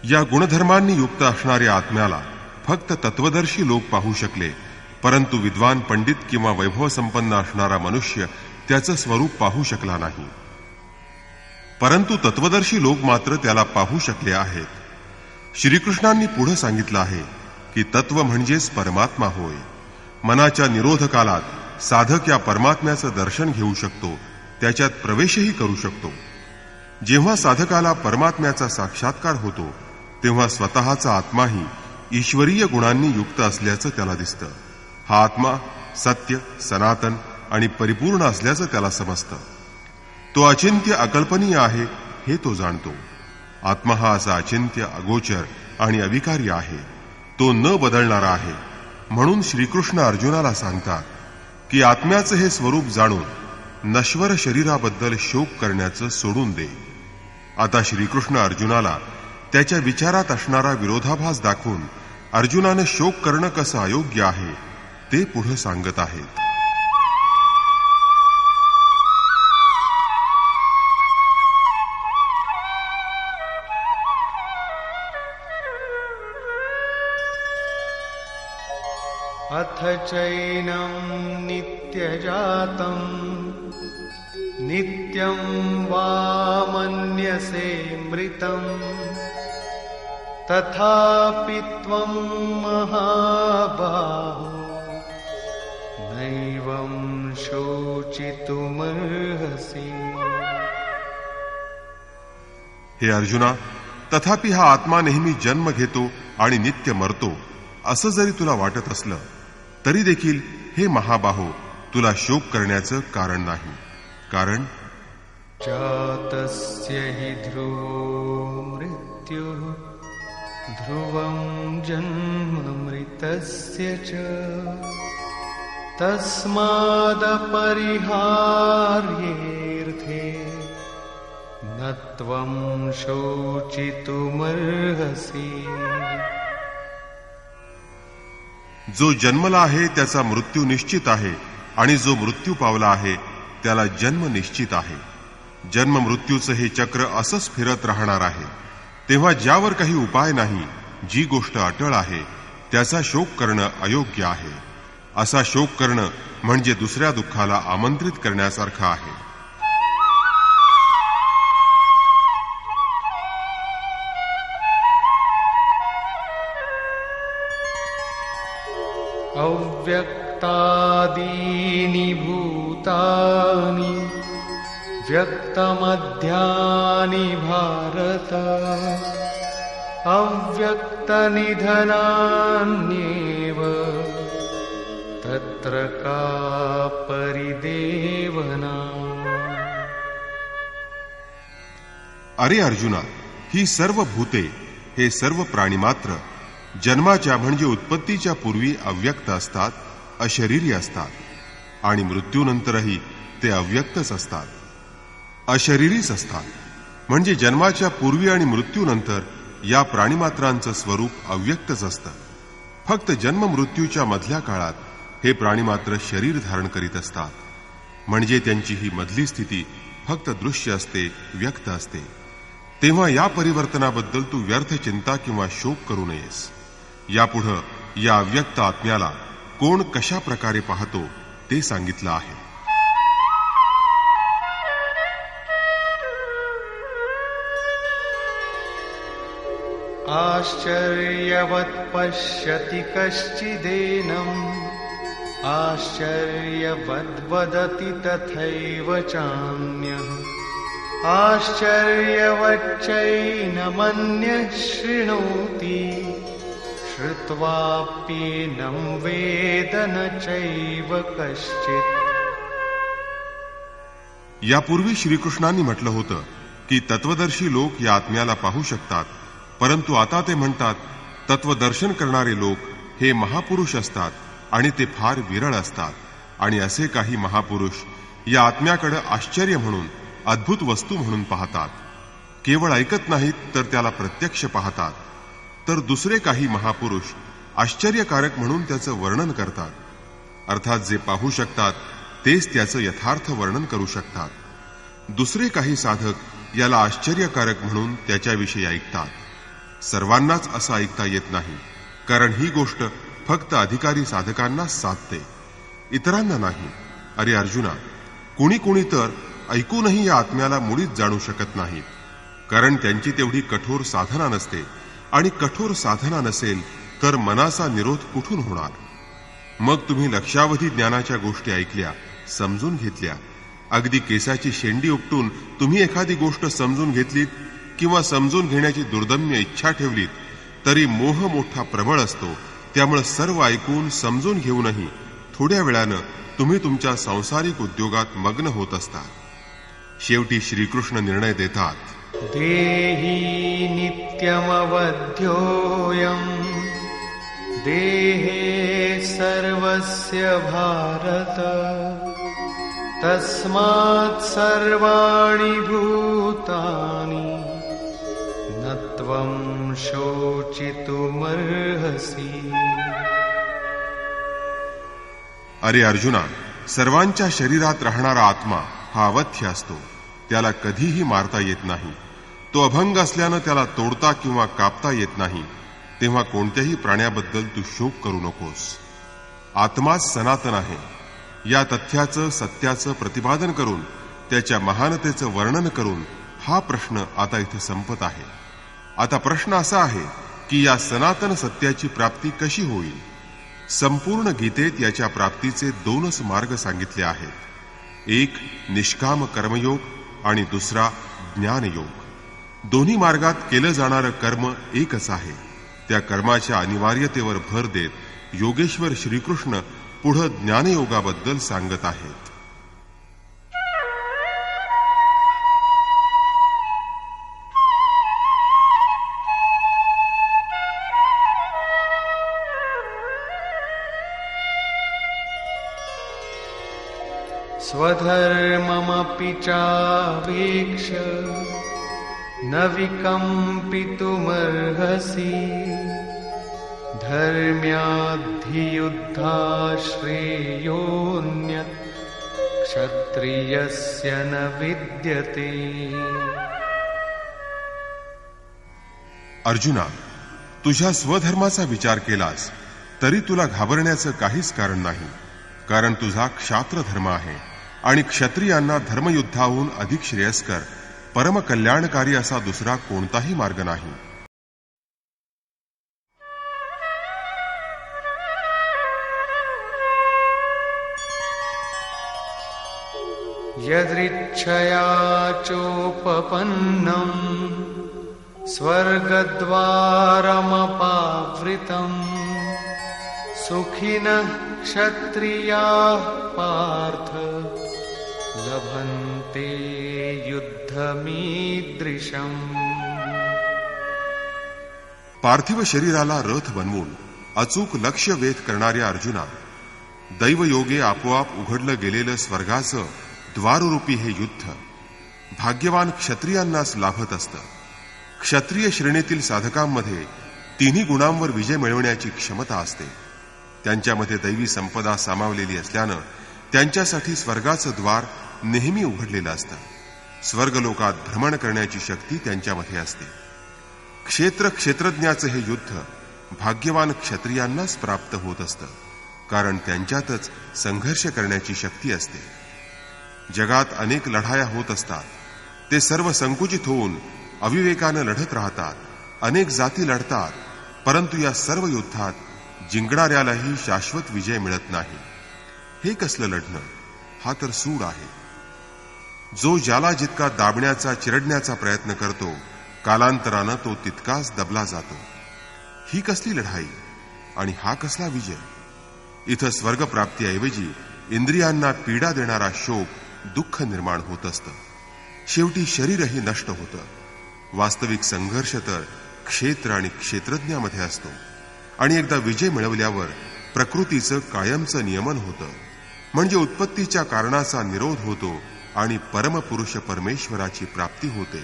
या गुणधर्मांनी युक्त असणाऱ्या आत्म्याला फक्त तत्वदर्शी लोक पाहू शकले, परंतु विद्वान पंडित किंवा वैभवसंपन्न असणारा मनुष्य त्याचं स्वरूप पाहू शकला नाही. परंतु तत्वदर्शी लोक मात्र त्याला पाहू शकले आहेत. श्रीकृष्णांनी पुढे सांगितलं आहे की तत्व म्हणजेच परमात्मा होय. मनाच्या निरोध कालात साधक या परमात्म्याचं दर्शन घेऊ शकतो, त्याच्यात प्रवेशही करू शकतो. जेव्हा साधकाला परमात्म्याचा साक्षात्कार होतो तेव्हा स्वतःचा आत्माही ईश्वरीय गुणांनी युक्त असल्याचं त्याला दिसतं. हा आत्मा सत्य, सनातन आणि परिपूर्ण असल्याचं त्याला समजतं. तो अचिंत्य, अकल्पनीय आहे हे तो जाणतो. आत्मा हा असा अचिंत्य, अगोचर आणि अविकारी आहे. तो न बदलणारा आहे. म्हणून श्रीकृष्ण अर्जुनाला सांगतात की आत्म्याचं हे स्वरूप जाणून नश्वर शरीराबद्दल शोक करण्याचं सोडून दे. आता श्रीकृष्ण अर्जुनाला त्याच्या विचारात असणारा विरोधाभास दाखवून अर्जुनानं शोक करणं कसं अयोग्य आहे ते पुढे सांगत आहेत. अथ चैनं नित्यजातं नित्यं वा मन्यसे मृतम् तथापि त्वं महाबाहो नैवं शोचितुमर्हसि। हे अर्जुना, तथापि हा आत्मा नेहमी जन्म घेतो आणि नित्य मरतो असं जरी तुला वाटत असलं तरी देखील हे महाबाहो तुला शोक करण्याचं कारण नाही. कारण जातस्य हि ध्रुवो मृत्युः ध्रुवं जन्म मृतस्य च तस्मादपरिहार्येऽर्थे न त्वं शोचितुमर्हसि। जो जन्मला आहे त्याचा मृत्यू निश्चित आहे आणि जो मृत्यू पावला आहे त्याला जन्म निश्चित आहे. जन्म मृत्यूचं हे चक्र असंच फिरत राहणार आहे. तेव्हा ज्यावर काही उपाय नाही, जी गोष्ट अटळ आहे त्याचा शोक करणं अयोग्य आहे. असा शोक करणं म्हणजे दुसऱ्या दुःखाला आमंत्रित करण्यासारखं आहे. अव्यक्तादीनि भूतानि व्यक्तमध्यानि भारत अव्यक्तनिधनान्येव तत्र का परिदेवना। अरे अर्जुना, ही सर्व भूते, हे सर्व प्राणीमात्र जन्माच्या म्हणजे उत्पत्तीच्या पूर्वी अव्यक्त असतात, अशरीरी असतात आणि मृत्यूनंतरही ते अव्यक्तच असतात, अशरीरीच असतात. म्हणजे जन्माच्या पूर्वी आणि मृत्यूनंतर या प्राणीमात्रांचं स्वरूप अव्यक्तच असतं. फक्त जन्म मृत्यूच्या मधल्या काळात हे प्राणीमात्र शरीर धारण करीत असतात. म्हणजे त्यांची ही मधली स्थिती फक्त दृश्य असते, व्यक्त असते. तेव्हा या परिवर्तनाबद्दल तू व्यर्थ चिंता किंवा शोक करू नयेस. यापुढं या अव्यक्त आत्म्याला कोण कशा प्रकारे पाहतो ते सांगितलं आहे. आश्चर्यवत् पश्यति कश्चिदेनम् आश्चर्यवद्वदति तथैव चान्यः आश्चर्यवच्चैनमन्यः शृणोति श्रुत्वाप्येनं वेद न चैव कश्चित्। यापूर्वी श्रीकृष्णांनी म्हटलं होतं की तत्वदर्शी लोक या आत्म्याला पाहू शकतात, परंतु आता ते म्हणतात तत्वदर्शन करणारे लोक हे महापुरुष असतात आणि ते फार विरळ असतात. आणि असे काही महापुरुष या आत्म्याकडे आश्चर्य म्हणून, अद्भुत वस्तू म्हणून पाहतात. केवळ ऐकत नाहीत तर त्याला प्रत्यक्ष पाहतात. तर दुसरे काही महापुरुष आश्चर्यकारक म्हणून त्याचं वर्णन करतात. अर्थात जे पाहू शकतात तेच त्याचं यथार्थ वर्णन करू शकतात. दुसरे काही साधक याला आश्चर्यकारक म्हणून त्याच्याविषयी ऐकतात. सर्वांनाच असं ऐकता येत नाही, कारण ही गोष्ट फक्त अधिकारी साधकांनाच साधते, इतरांना नाही. अरे अर्जुना, कुणी कुणी तर ऐकूनही या आत्म्याला मुळीच जाणू शकत नाहीत, कारण त्यांची तेवढी कठोर साधना नसते. आणि कठोर साधना नसेल तर मनाचा निरोध कुठून होणार? मग तुम्ही लक्षावधी ज्ञानाच्या गोष्टी ऐकल्या, समजून घेतल्या. अगदी केसाची शेंडी उपटून तुम्ही एखादी गोष्ट समजून घेतलीत किंवा समजून घेण्याची दुर्दम्य इच्छा ठेवलीत तरी मोह मोठा प्रबळ असतो. त्यामुळे सर्व ऐकून समजून घेऊनही थोड्या वेळानं तुम्ही तुमच्या सांसारिक उद्योगात मग्न होत असता. शेवटी श्रीकृष्ण निर्णय देतात, देही नित्यमवध्योऽयम् देहे सर्वस्य भारत तस्मात् सर्वाणि भूतानि न त्वं शोचितुमर्हसि। अरे अर्जुना, सर्वांच्या शरीरात राहणारा आत्मा हा अवध्य असतो. त्याला कधीही मारता येत नाही. तो अभंग असल्यानं त्याला तोडता किंवा कापता येत नाही. तेव्हा कोणत्याही प्राण्याबद्दल तू शोक करू नकोस. आत्माच सनातन आहे. या तथ्याचं, सत्याचं प्रतिपादन करून त्याच्या महानतेचं वर्णन करून हा प्रश्न आता इथे संपत आहे. आता प्रश्न असा आहे की या सनातन सत्याची प्राप्ती कशी होईल. संपूर्ण गीतेत याच्या प्राप्तीचे दोनच मार्ग सांगितले आहेत. एक निष्काम कर्मयोग आणि दुसरा ज्ञानयोग. दोन्ही मार्गात केलं जाणारं कर्म एकच आहे. त्या कर्माच्या अनिवार्यतेवर भर देत योगेश्वर श्रीकृष्ण पुढे ज्ञानयोगाबद्दल सांगत आहेत. स्वधर्ममपि चावेक्ष न विकम्पितुमर्हसि धर्म्याद्धियुद्धाश्रेयोऽन्यत् क्षत्रियस्य न विद्यते. अर्जुना, तुझ्या स्वधर्माचा विचार केलास तरी तुला घाबरण्याचं काहीच कारण नाही. कारण तुझा क्षात्र धर्म आहे आणि क्षत्रियांना धर्मयुद्धाहून अधिक श्रेयस्कर परमकल्याणकारी असा दुसरा कोणताही मार्ग नाही. यदृच्छया चोपपन्नम् स्वर्गद्वारमपावृतम् सुखिनः क्षत्रियाः पार्थ लभन्ते युद्धमीदृशम्. पार्थिव शरीराला रथ बनवून अचूक लक्ष्य वेध करणाऱ्या अर्जुना, दैवयोगे आपोआप उघडलं गेलेलं स्वर्गाचं द्वाररूपी हे युद्ध भाग्यवान क्षत्रियांनाच लाभत असतं. क्षत्रिय श्रेणीतील साधकांमध्ये तिन्ही गुणांवर विजय मिळवण्याची क्षमता असते. त्यांच्यामध्ये दैवी संपदा सामावलेली असल्यानं त्यांच्यासाठी स्वर्गाचं द्वार नेहमी उघडलेलं असतं. स्वर्गलोकात भ्रमण करण्याची शक्ती त्यांच्यामध्ये असते. क्षेत्रज्ञाचं हे युद्ध भाग्यवान क्षत्रियांनाच प्राप्त होत असतं, कारण त्यांच्यातच संघर्ष करण्याची शक्ती असते. जगात अनेक लढाया होत असतात. ते सर्व संकुचित होऊन अविवेकानं लढत राहतात. अनेक जाती लढतात, परंतु या सर्व युद्धात जिंकणाऱ्यालाही शाश्वत विजय मिळत नाही. हे कसलं लढणं? हा तर सूड आहे. जो ज्याला जितका दाबण्याचा चिरडण्याचा प्रयत्न करतो, कालांतरानं तो तितकाच दबला जातो. ही कसली लढाई आणि हा कसला विजय? इथं स्वर्गप्राप्तीऐवजी इंद्रियांना पीडा देणारा शोक, दुःख निर्माण होत असतं. शेवटी शरीरही नष्ट होतं. वास्तविक संघर्ष तर क्षेत्र आणि क्षेत्रज्ञामध्ये असतो. आणि एकदा विजय मिळवल्यावर प्रकृतीचं कायमचं नियमन होतं. म्हणजे उत्पत्तीच्या कारणाचा निरोध होतो आणि परमपुरुष परमेश्वराची प्राप्ती होते.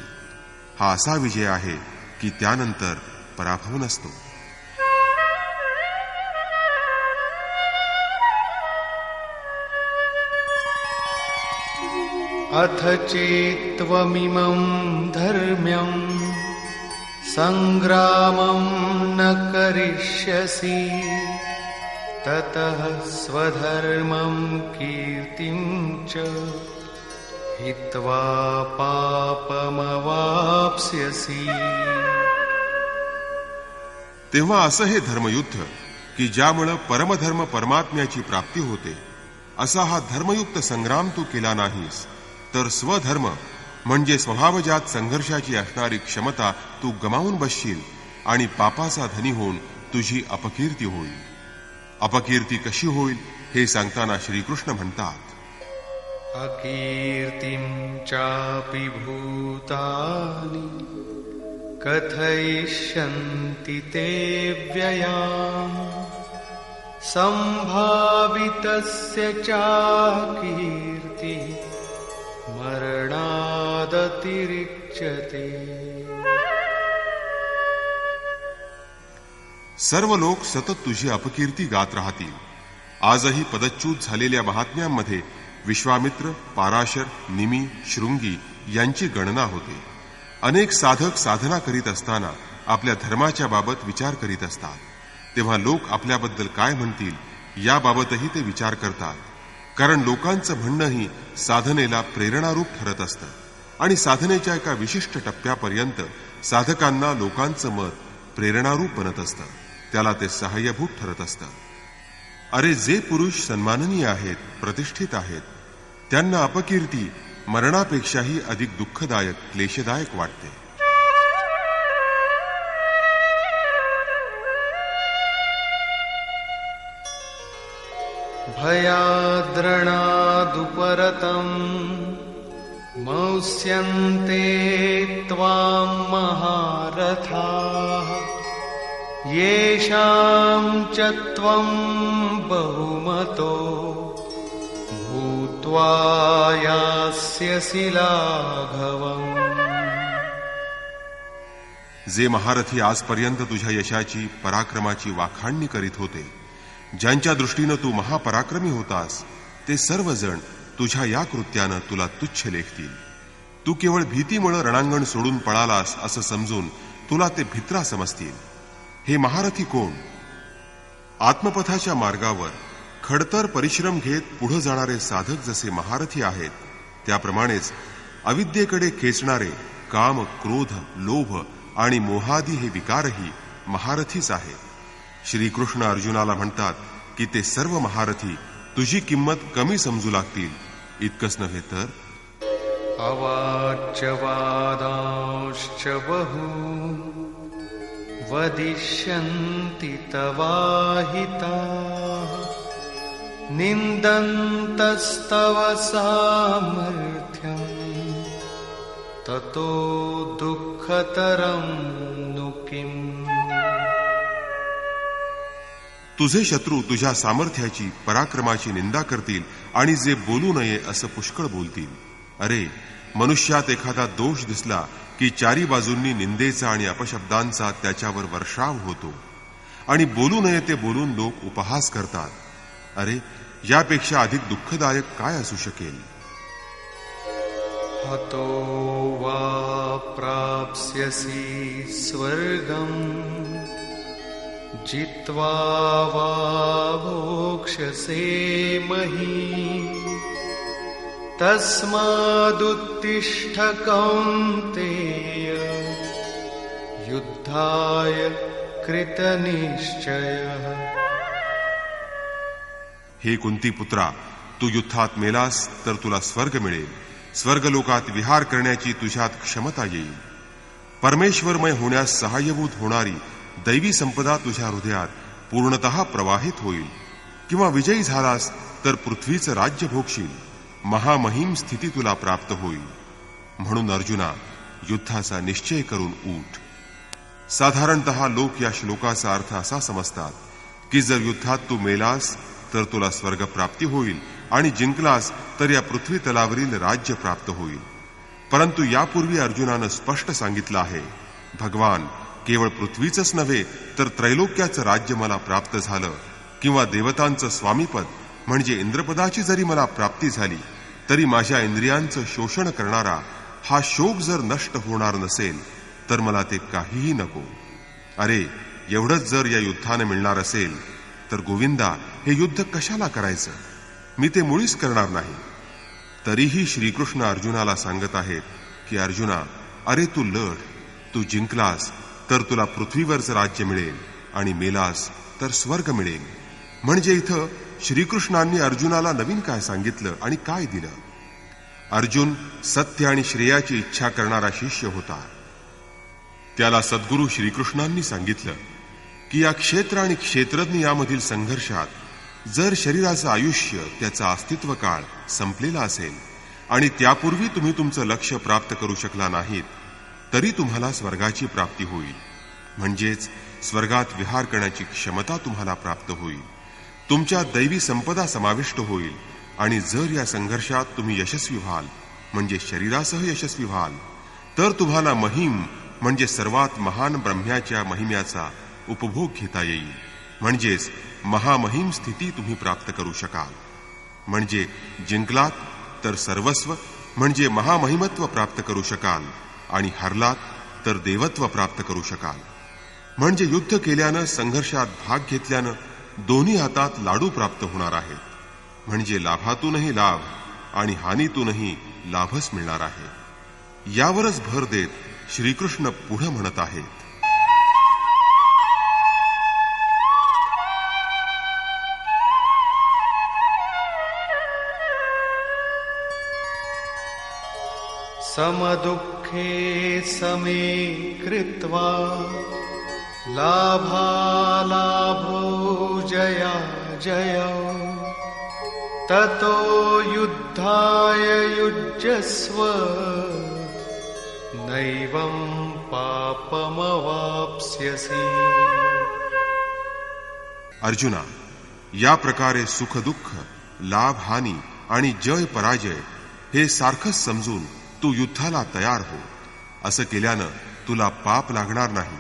हा असा विजय आहे की त्यानंतर पराभव नसतो. अथ चेत्त्वमिमं धर्म्यं संग्रामं न करिष्यसि ततः स्वधर्मं कीर्तिं च हित्वा पापमवाप्स्यसि. तेव्हा असं हे धर्मयुद्ध की ज्यामुळे परमधर्म परमात्म्याची प्राप्ती होते, असा हा धर्मयुक्त संग्राम तू केला नाहीस, तर स्वधर्म म्हणजे स्वभावजात संघर्षाची असणारी क्षमता तू गमावून बसशील आणि पापाचा धनी होऊन तुझी अपकीर्ती होईल. अपकीर्ती कशी होईल हे सांगताना श्रीकृष्ण म्हणतात, अकीर्तिं चापि भूतानि कथयिष्यन्ति ते व्ययाम् संभावितस्य चाकीर्ति मरणादतिरिच्यते. सर्व लोक सतत तुझी अपकीर्ती गात राहतील. आजही पदच्युत झालेल्या महात्म्यांमध्ये विश्वामित्र, पाराशर, निमी, शृंगी यांची गणना होते. अनेक साधक साधना करीत असताना आपल्या धर्माच्या बाबत विचार करीत असतात. तेव्हा लोक आपल्याबद्दल काय म्हणतील याबाबतही ते विचार करतात. कारण लोकांचं म्हणणंही साधनेला प्रेरणारूप ठरत असतं आणि साधनेच्या एका विशिष्ट टप्प्यापर्यंत साधकांना लोकांचं मत प्रेरणारूप बनत असतं, त्याला ते सहाय्यभूत ठरत असतं. अरे, जे पुरुष सन्माननीय आहेत, प्रतिष्ठित आहेत, त्यांना अपकीर्ती मरणापेक्षाही अधिक दुःखदायक, क्लेशदायक वाटते. भयाद्रणादुपरतम् मौस्यन्ते त्वां महारथाः येषां च त्वं बहुमतो भूत्वा यास्यसि लाघवम्. जे महारथी आजपर्यंत तुझ्या यशाची, पराक्रमाची वाखाणणी करीत होते, ज्यांच्या दृष्टीनं तू महापराक्रमी होतास, ते सर्वजण तुझ्या या कृत्यानं तुला तुच्छ लेखतील. तू केवळ भीतीमुळे रणांगण सोडून पळालास असं समजून तुला ते भित्रा समजतील. हे महारथी कोण? आत्मपथाच्या मार्गावर खडतर परिश्रम घेत पुढे जाणारे साधक जसे महारथी आहेत, त्याप्रमाणेच अविद्येकडे खेचणारे काम, क्रोध, लोभ आणि मोहादी हे विकारही महारथीच आहेत. श्रीकृष्ण अर्जुनाला म्हणतात की ते सर्व महारथी तुझी किंमत कमी समजू लागतील. इतकंच नव्हे तर अवाच्यवादांश्च बहु वदिष्यन्ति तवाहिताः निन्दन्तस्तव सामर्थ्यम् ततो दुःखतरं नु किम्. तुझे शत्रू तुझ्या सामर्थ्याची, पराक्रमाची निंदा करतील आणि जे बोलू नये असं पुष्कळ बोलतील. अरे, मनुष्यात एखादा दोष दिसला की चारी बाजूंनी निंदेचा आणि अपशब्दांचा त्याच्यावर वर्षाव होतो आणि बोलू नये ते बोलून लोक उपहास करतात. अरे, यापेक्षा अधिक दुःखदायक काय असू शकेल? हतो वा प्राप्स्यसि स्वर्गम् जित्वा वा भोक्ष्यसे महीम् तस्मादुत्तिष्ठ कौन्तेय युद्धाय कृतनिश्चयः. हे कुंतीपुत्रा, तू युद्धात मेलास तर तुला स्वर्ग मिळेल. स्वर्गलोकात विहार करण्याची तुझ्यात क्षमता येईल. परमेश्वरमय होण्यास सहाय्यभूत होणारी दैवी संपदा तुझ्या हृदयात पूर्णतः प्रवाहित होईल. किंवा विजयी झालास तर पृथ्वीचं राज्य भोगशील. महामहिम स्थिती तुला प्राप्त होईल. म्हणून अर्जुना, युद्धाचा निश्चय करून उठ. साधारणतः लोक या श्लोकाचा अर्थ असा समजतात की जर युद्धात तू मेलास तर तुला स्वर्ग प्राप्ती होईल आणि जिंकलास तर या पृथ्वी तलावरील राज्य प्राप्त होईल. परंतु यापूर्वी अर्जुनानं स्पष्ट सांगितलं आहे, भगवान, केवळ पृथ्वीचंच नव्हे तर त्रैलोक्याचं राज्य मला प्राप्त झालं किंवा देवतांचं स्वामीपद म्हणजे इंद्रपदाची जरी मला प्राप्ती झाली तरी माझ्या इंद्रियांचं शोषण करणारा हा शोक जर नष्ट होणार नसेल तर मला ते काहीही नको. अरे, एवढंच जर या युद्धानं मिळणार असेल तर गोविंदा, हे युद्ध कशाला करायचं? मी ते मुळीच करणार नाही. तरीही श्रीकृष्ण अर्जुनाला सांगत आहेत की अर्जुना, अरे तू लढ. तू जिंकलास तर तुला पृथ्वीवरचं राज्य मिळेल आणि मेलास तर स्वर्ग मिळेल. म्हणजे इथं श्रीकृष्णांनी अर्जुनाला नवीन काय सांगितलं आणि काय दिलं? अर्जुन सत्य आणि श्रेयाची इच्छा करणारा शिष्य होता. त्याला सद्गुरू श्रीकृष्णांनी सांगितलं की या क्षेत्र आणि क्षेत्रज्ञ यामधील संघर्षात जर शरीराचं आयुष्य, त्याचा अस्तित्व काळ संपलेला असेल आणि त्यापूर्वी तुम्ही तुमचं लक्ष्य प्राप्त करू शकला नाहीत तरी तुम्हाला स्वर्गाची प्राप्ती होईल. म्हणजेच स्वर्गात विहार करण्याची क्षमता तुम्हाला प्राप्त होईल. तुमच्या दैवी संपदा समाविष्ट होईल आणि जर या संघर्षात तुम्ही यशस्वी व्हाल, म्हणजे शरीरासह यशस्वी व्हाल, तर तुम्हाला महिम म्हणजे सर्वात महान ब्रह्म्याच्या महिम्याचा उपभोग घेता येईल. म्हणजेच महामहिम स्थिती तुम्ही प्राप्त करू शकाल. म्हणजे जिंकलात तर सर्वस्व म्हणजे महामहिमत्व प्राप्त करू शकाल आणि हरलात तर देवत्व प्राप्त करू शकाल. म्हणजे युद्ध केल्यानं, संघर्षात भाग घेतल्यानं दोन्ही हातात लाडू प्राप्त होणार आहेत. म्हणजे लाभातूनही लाभ आणि हानीतूनही लाभच मिळणार आहे. यावरच भर देत श्रीकृष्ण पुढे म्हणत आहेत, समदुःखे समे कृत्वा लाभालाभो जया जयौ ततो युद्धाय युज्यस्व नैवं पापमवाप्स्यसि. अर्जुना, या प्रकारे सुख दुःख, लाभ हानी आणि जय पराजय हे सारखंच समजून तू युद्धाला तयार हो. असं केल्यानं तुला पाप लागणार नाही.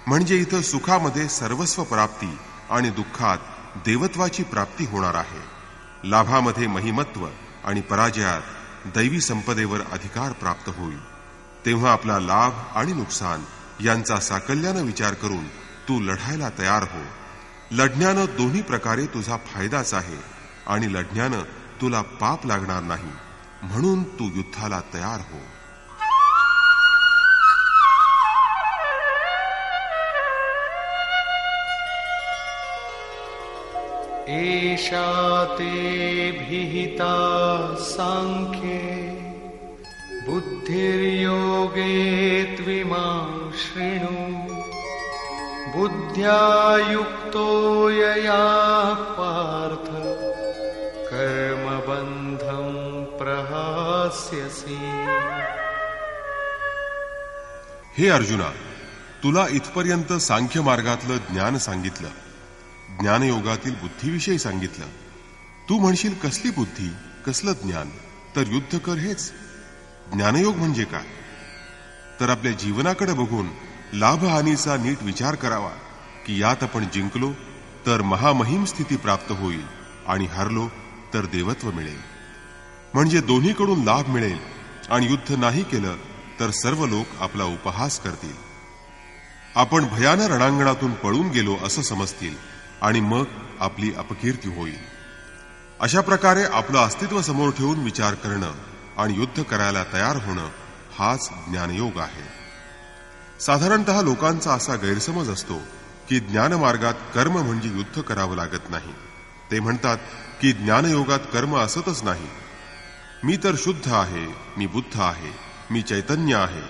म्हणजे इथं सुखामध्ये सर्वस्व प्राप्ती आणि दुःखात देवत्वाची प्राप्ती होणार आहे. लाभामध्ये महिमत्व आणि पराजयात दैवी संपदेवर अधिकार प्राप्त होईल. तेव्हा आपला लाभ आणि नुकसान यांचा साकल्यानं विचार करून तू लढायला तयार हो. लढण्यानं दोन्ही प्रकारे तुझा फायदाच आहे आणि लढण्यानं तुला पाप लागणार नाही. म्हणून तू युद्धाला तयार हो. एषा ते विहिता सांख्ये बुद्धिर्योगे त्विमां शृणु बुद्ध्या युक्तो यया पार्थ कर्मबन्धं प्रहास्यसि. हे अर्जुना, तुला इथपर्यंत सांख्य मार्गातलं ज्ञान सांगितलं, ज्ञानयोगातील बुद्धीविषयी सांगितलं. तू म्हणशील कसली बुद्धी, कसलं ज्ञान? तर युद्ध कर हेच. ज्ञानयोग म्हणजे काय? तर आपल्या जीवनाकडे बघून लाभ हानीचा नीट विचार करावा की यात आपण जिंकलो तर महामहिम स्थिती प्राप्त होईल आणि हरलो तर देवत्व मिळेल. म्हणजे दोन्हीकडून लाभ मिळेल आणि युद्ध नाही केलं तर सर्व लोक आपला उपहास करतील. आपण भयानक रणांगणातून पळून गेलो असं समजतील आणि मग आपली अपकीर्ती होईल. अशा प्रकारे आपलं अस्तित्व समोर ठेवून विचार करणं आणि युद्ध करायला तयार होणं हाच ज्ञानयोग आहे. साधारणतः लोकांचा असा गैरसमज असतो की ज्ञानमार्गात कर्म म्हणजे युद्ध करावं लागत नाही. ते म्हणतात की ज्ञानयोगात कर्म असतच नाही. मी तर शुद्ध आहे, मी बुद्ध आहे, मी चैतन्य आहे,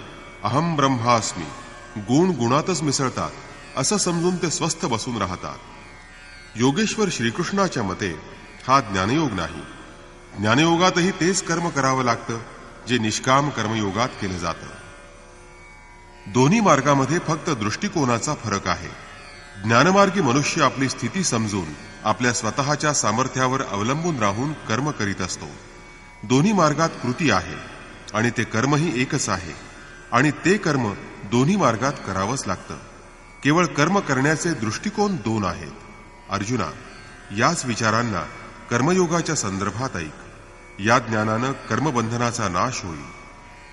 अहम ब्रह्मास्मी, गुण गुणातच मिसळतात असं समजून ते स्वस्थ बसून राहतात. योगेश्वर श्रीकृष्णाच्या मते हा ज्ञानयोग नाही. ज्ञानयोगातही तेच कर्म करावं लागतं जे निष्काम कर्मयोगात केलं जातं. दोन्ही मार्गामध्ये फक्त दृष्टिकोनाचा फरक आहे. ज्ञानमार्गी मनुष्य आपली स्थिती समजून आपल्या स्वतःच्या सामर्थ्यावर अवलंबून राहून कर्म करीत असतो. दोन्ही मार्गात कृती आहे आणि ते कर्मही एकच आहे आणि ते कर्म दोन्ही मार्गात करावंच लागतं. केवळ कर्म करण्याचे दृष्टिकोन दोन आहेत. अर्जुना, याच विचारांना कर्मयोगाच्या संदर्भात ऐक. या ज्ञानानं कर्मबंधनाचा नाश होईल.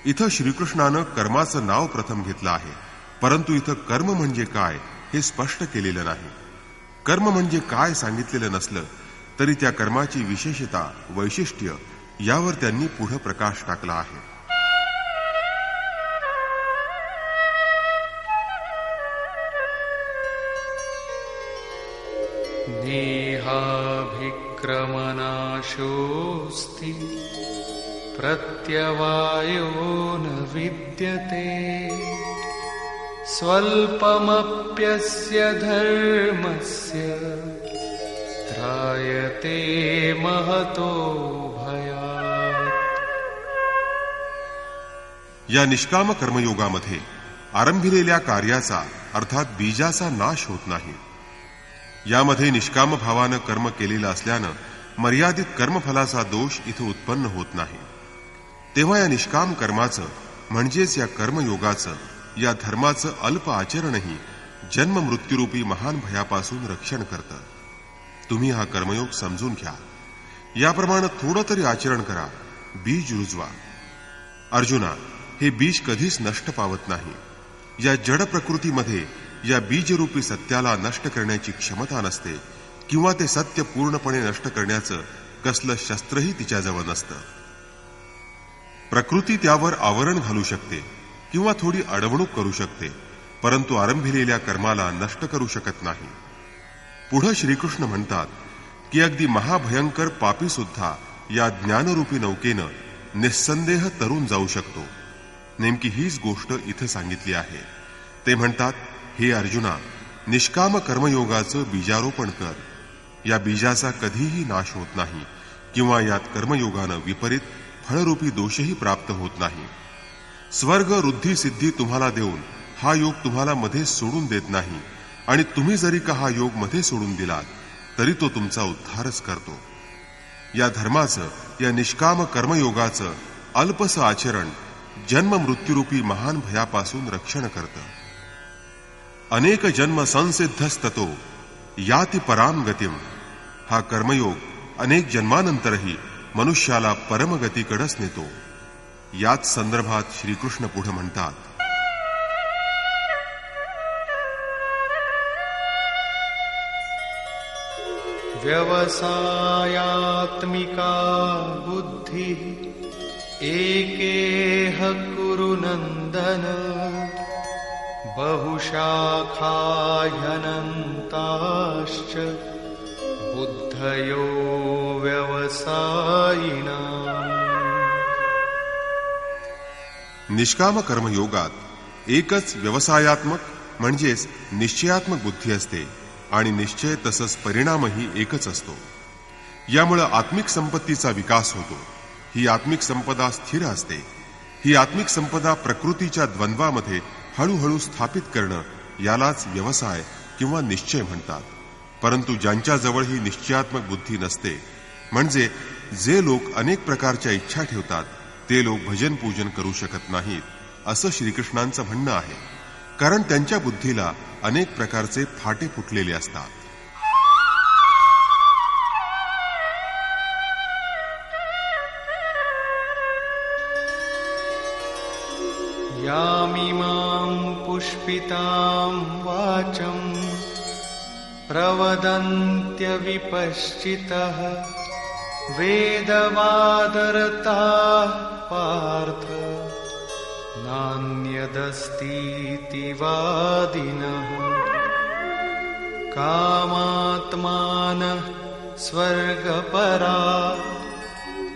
इथं श्रीकृष्णानं कर्माचं नाव प्रथम घेतलं आहे, परंतु इथं कर्म म्हणजे काय हे स्पष्ट केलेलं नाही. कर्म म्हणजे काय सांगितलेलं नसलं तरी त्या कर्माची विशेषता, वैशिष्ट्य यावर त्यांनी पुढे प्रकाश टाकला आहे. नेहाभिक्रमनाशोऽस्ति प्रत्यवायो न विद्यते स्वल्पमप्यस्य धर्मस्य त्रायते महतो भयात्. या निष्काम कर्मयोगामध्ये आरंभिलेल्या कार्याचा अर्थात बीजाचा नाश होत नाही. यामध्ये निष्काम भावानं कर्म केलेलं असल्यानं मर्यादित कर्मफलाचा दोष इथं उत्पन्न होत नाही. तेव्हा या निष्काम कर्माचं म्हणजेच या कर्मयोगाचं, या धर्माचं अल्प आचरणही जन्म मृत्यूरूपी महान भयापासून रक्षण करतं. तुम्ही हा कर्मयोग समजून घ्या. याप्रमाणे थोडं तरी आचरण करा. बीज रुजवा. अर्जुना, हे बीज कधीच नष्ट पावत नाही. या जड प्रकृतीमध्ये या बीजरूपी सत्याला नष्ट करण्याची क्षमता नसते किंवा ते सत्य पूर्णपणे नष्ट करण्याचं कसलं शस्त्रही तिच्याजवळ नसतं. प्रकृती त्यावर आवरण घालू शकते किंवा थोडी अडवणूक करू शकते, परंतु आरंभिलेल्या कर्माला नष्ट करू शकत नाही. पुढे श्रीकृष्ण म्हणतात की अगदी महाभयंकर पापी सुद्धा या ज्ञानरूपी नौकेनं निस्संदेह तरून जाऊ शकतो. नेमकी हीच गोष्ट इथे सांगितली आहे. ते म्हणतात, हे अर्जुना, निष्काम कर्मयोगाचं बीजारोपण कर. या बीजाचा कधीही नाश होत नाही किंवा यात कर्मयोगानं विपरीत फळरूपी दोषही प्राप्त होत नाही. स्वर्ग रुद्धी सिद्धी तुम्हाला देऊन हा योग तुम्हाला मध्ये सोडून देत नाही, आणि तुम्ही जरी का हा योग मध्ये सोडून दिलात तरी तो तुमचा उद्धारच करतो. या धर्माचं, या निष्काम कर्मयोगाचं अल्पसं आचरण जन्म मृत्यूरूपी महान भयापासून रक्षण करतं. अनेक जन्म संसिद्धस्ततो याति पराम गतिम. हा कर्मयोग अनेक जन्मानंतरही मनुष्याला परमगतीकडेच नेतो. याच संदर्भात श्रीकृष्ण पुढे म्हणतात, व्यवसायात्मिका बुद्धि एकेह कुरु नन्दन बहुशाखा ह्यनन्ताश्च बुद्धयो व्यवसायिनाम्. निष्काम कर्मयोगात एकच व्यवसायात्मक म्हणजेच निश्चयात्मक बुद्धी असते आणि निश्चय तसंच परिणामही एकच असतो. यामुळे आत्मिक संपत्तीचा विकास होतो. ही आत्मिक संपदा स्थिर असते. ही आत्मिक संपदा प्रकृतीच्या द्वंद्वामध्ये हळूहळू स्थापित करणं यालाच व्यवसाय किंवा निश्चय म्हणतात. परंतु ज्यांच्याजवळ ही निश्चयात्मक बुद्धी नसते, म्हणजे जे लोक अनेक प्रकारच्या इच्छा ठेवतात, ते लोक भजन पूजन करू शकत नाहीत, असं श्रीकृष्णांचं म्हणणं आहे. कारण त्यांच्या बुद्धीला अनेक प्रकारचे फाटे फुटलेले असतात. यामिमां पुष्पितां वाचं प्रवदन्त्य विपश्चितः वेदवादरताः पार्थ नान्यदस्तीति वादिनः. कामात्मानः स्वर्गपरा